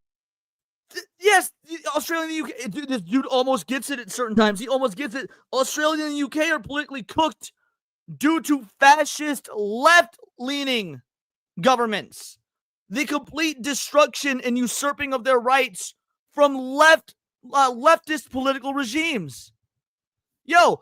Yes, Australia and the UK, dude, this dude almost gets it at certain times. He almost gets it. Australia and the UK are politically cooked due to fascist left-leaning governments. The complete destruction and usurping of their rights from leftist political regimes. Yo,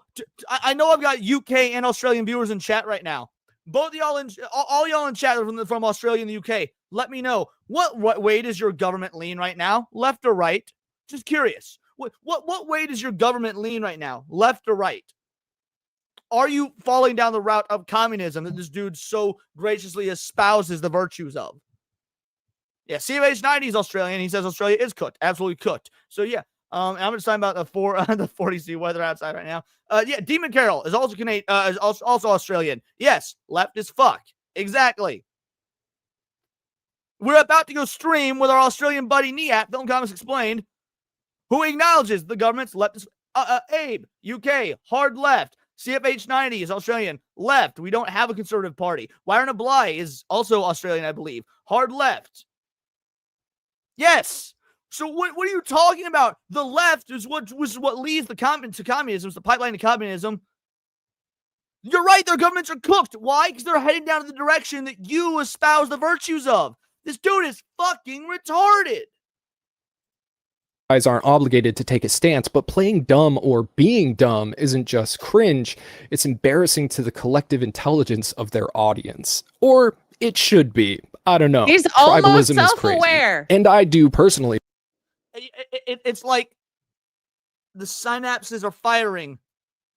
I know I've got UK and Australian viewers in chat right now. Both y'all all y'all in chat are from Australia and the UK. Let me know, what way does your government lean right now? Left or right? Just curious. What way does your government lean right now? Left or right? are you falling down the route of communism that this dude so graciously espouses the virtues of? Yeah, CMH90 is Australian. He says Australia is cooked, absolutely cooked. So yeah, I'm just talking about the 40C weather outside right now. Yeah, Demon Carol is also Canadian, is also Australian. Yes, left as fuck. Exactly. We're about to go stream with our Australian buddy Niat, Film Comics Explained, who acknowledges the government's leftist. Abe, UK, hard left. CFH90 is Australian, left. We don't have a conservative party. Wyron Bly is also Australian, I believe. Hard left. Yes. So what are you talking about? The left is what leads to communism. It's the pipeline to communism. You're right. Their governments are cooked. Why? Because they're heading down in the direction that you espouse the virtues of. This dude is fucking retarded. Guys aren't obligated to take a stance, but playing dumb or being dumb isn't just cringe, it's embarrassing to the collective intelligence of their audience. Or it should be. I don't know. He's almost Tribalism is crazy. self-aware. And I do personally. It's like the synapses are firing,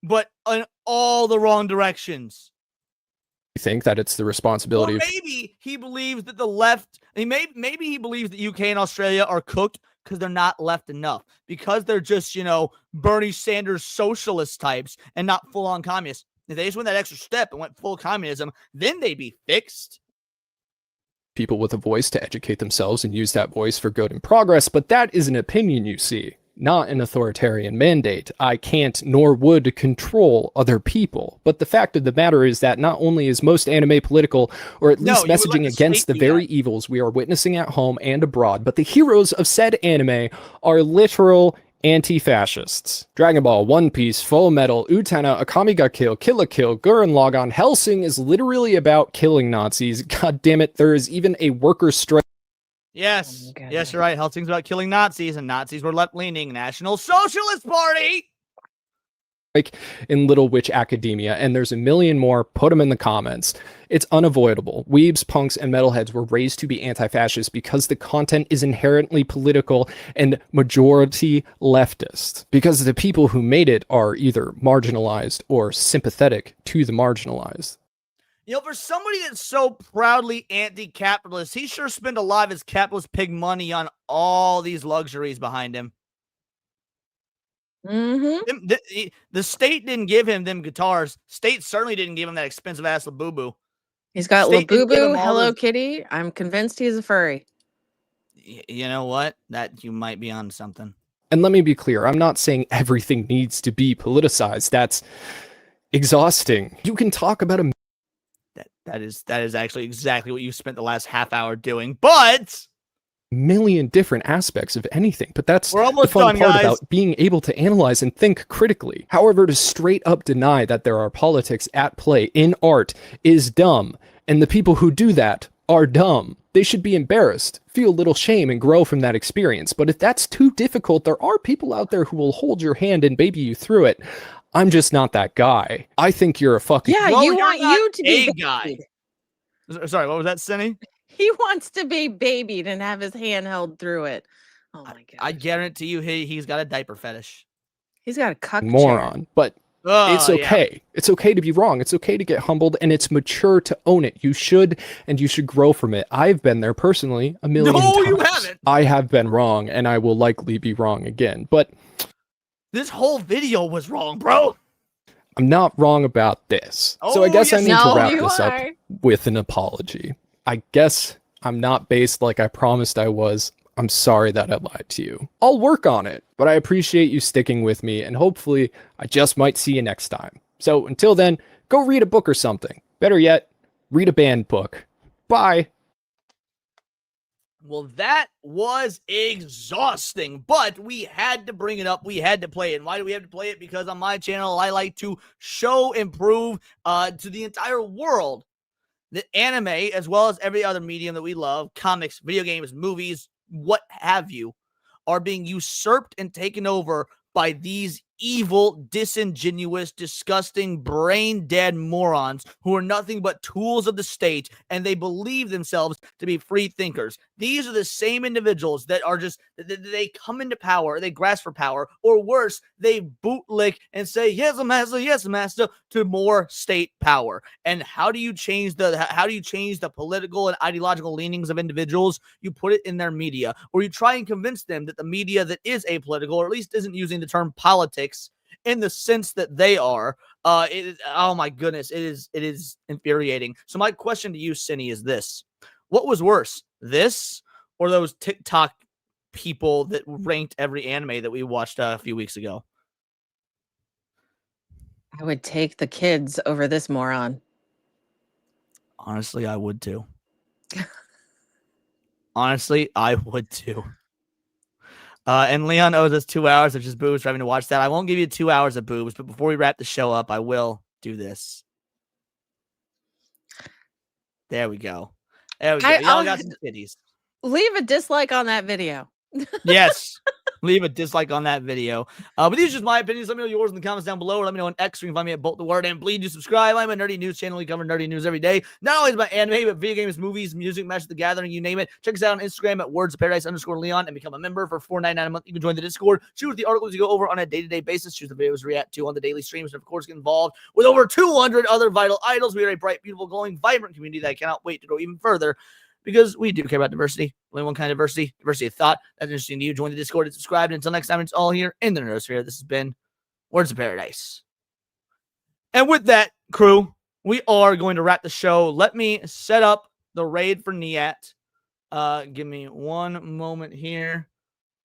but in all the wrong directions. Think that it's the responsibility or maybe he believes that the left, maybe he believes that UK and Australia are cooked because they're not left enough, because they're just, Bernie Sanders socialist types and not full-on communists. If they just went that extra step and went full communism, then they'd be fixed. People with a voice to educate themselves and use that voice for good and progress, but that is an opinion, you see, not an authoritarian mandate. I can't nor would control other people. But the fact of the matter is that not only is most anime political, or at least messaging against the very evils we are witnessing at home and abroad, but the heroes of said anime are literal anti-fascists. Dragon Ball, One Piece, Full Metal, Utena, Akame ga Kill, Kill la Kill, Gurren Lagann, Hellsing is literally about killing Nazis. God damn it, there is even a worker strike. Yes, yes, you're right. Hellsing's about killing Nazis, and Nazis were left-leaning. National Socialist Party! Like in Little Witch Academia, and there's a million more. Put them in the comments. It's unavoidable. Weebs, punks, and metalheads were raised to be anti-fascist because the content is inherently political and majority leftist. Because the people who made it are either marginalized or sympathetic to the marginalized. For somebody that's so proudly anti-capitalist, he sure spent a lot of his capitalist pig money on all these luxuries behind him. Mm-hmm. The state didn't give him them guitars. State certainly didn't give him that expensive ass Labubu. He's got Labubu, Hello Kitty. I'm convinced he's a furry. You know what? That you might be on something. And let me be clear, I'm not saying everything needs to be politicized. That's exhausting. You can talk about a that is actually exactly what you spent the last half hour doing, but million different aspects of anything, but that's the fun done, part guys. about being able to analyze and think critically. However, to straight up deny that there are politics at play in art is dumb, and the people who do that are dumb. They should be embarrassed, feel a little shame, and grow from that experience. But if that's too difficult, there are people out there who will hold your hand and baby you through it. I'm just not that guy. I think you're a fucking... Yeah, you want you to be a guy. Sorry, what was that, Cindy? He wants to be babied and have his hand held through it. Oh my god! I guarantee you, he's got a diaper fetish. He's got a cuck moron, chair. but it's okay. Yeah. It's okay to be wrong. It's okay to get humbled, and it's mature to own it. You should grow from it. I've been there personally a million times. No, you haven't. I have been wrong, and I will likely be wrong again. But this whole video was wrong, bro. I'm not wrong about this. So I guess I need to wrap this up with an apology. I guess I'm not based like I promised I was. I'm sorry that I lied to you. I'll work on it, but I appreciate you sticking with me, and hopefully I just might see you next time. So until then, go read a book or something. Better yet, read a banned book. Bye. Well, that was exhausting, but we had to bring it up. We had to play it. And why do we have to play it? Because on my channel, I like to show and prove to the entire world that anime, as well as every other medium that we love, comics, video games, movies, what have you, are being usurped and taken over by these evil, disingenuous, disgusting, brain-dead morons who are nothing but tools of the state, and they believe themselves to be free thinkers. These are the same individuals that are just, they come into power, they grasp for power, or worse, they bootlick and say, yes, master, to more state power. And how do you change the political and ideological leanings of individuals? You put it in their media, or you try and convince them that the media that is apolitical, or at least isn't using the term politics in the sense that they are. Oh my goodness, it is infuriating. So my question to you, Cindy, is this: what was worse, this or those TikTok people that ranked every anime that we watched a few weeks ago? I would take the kids over this moron. Honestly, I would too. Honestly, I would too. And Leon owes us 2 hours of just boobs for having to watch that. I won't give you 2 hours of boobs, but before we wrap the show up, I will do this. There we go. There we go. Y'all got some titties. Leave a dislike on that video. Yes. Leave a dislike on that video. But these are just my opinions. Let me know yours in the comments down below, or let me know on X. You can find me at Bolt the Word, and please do subscribe. I'm a nerdy news channel. We cover nerdy news every day. Not only about anime, but video games, movies, music, Magic the Gathering, you name it. Check us out on Instagram at wordsofparadise_Leon and become a member for $4.99 a month. You can join the Discord, choose the articles you go over on a day-to-day basis, choose the videos we react to on the daily streams, and of course get involved with over 200 other vital idols. We are a bright, beautiful, glowing, vibrant community that I cannot wait to go even further, because we do care about diversity. Only one kind of diversity of thought. That's interesting to you. Join the Discord and subscribe. And until next time, it's all here in the Nerdosphere. This has been Words of Paradise. And with that, crew, we are going to wrap the show. Let me set up the raid for Niat. Give me one moment here.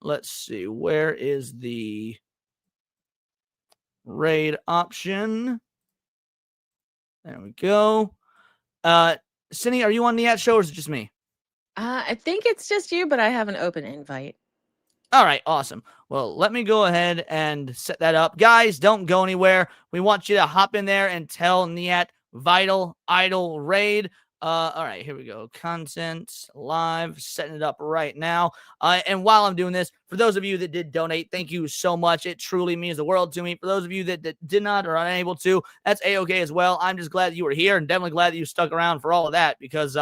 Let's see. Where is the raid option? There we go. Cindy, are you on the Niat show, or is it just me? I think it's just you, but I have an open invite. All right, awesome. Well, let me go ahead and set that up. Guys, don't go anywhere. We want you to hop in there and tell Niat Vital Idol Raid. All right, here we go. Content live, setting it up right now. And while I'm doing this, for those of you that did donate, thank you so much. It truly means the world to me. For those of you that did not or are unable to, that's a-okay as well. I'm just glad that you were here, and definitely glad that you stuck around for all of that, because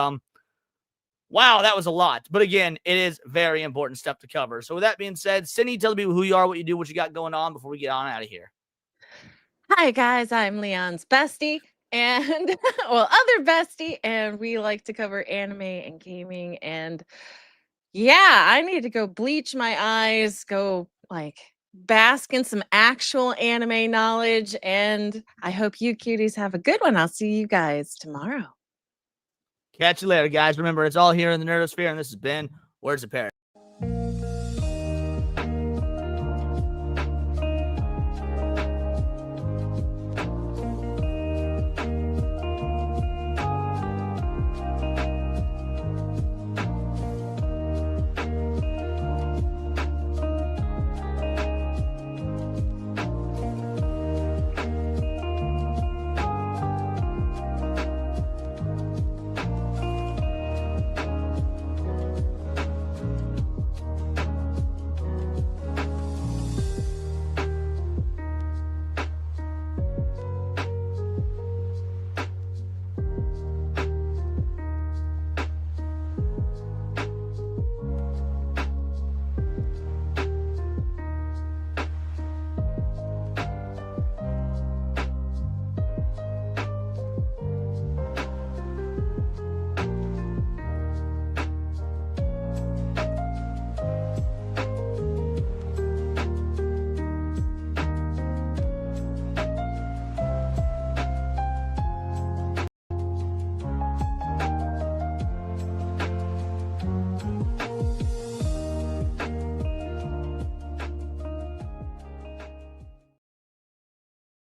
wow, that was a lot. But again, it is very important stuff to cover. So with that being said, Cindy, tell the people who you are, what you do, what you got going on before we get on out of here. Hi, guys. I'm Leon's bestie. And well, other bestie, and we like to cover anime and gaming. And yeah, I need to go bleach my eyes, go like bask in some actual anime knowledge. And I hope you cuties have a good one. I'll see you guys tomorrow. Catch you later, guys. Remember, it's all here in the Nerdosphere, and this has been Words of Paradise.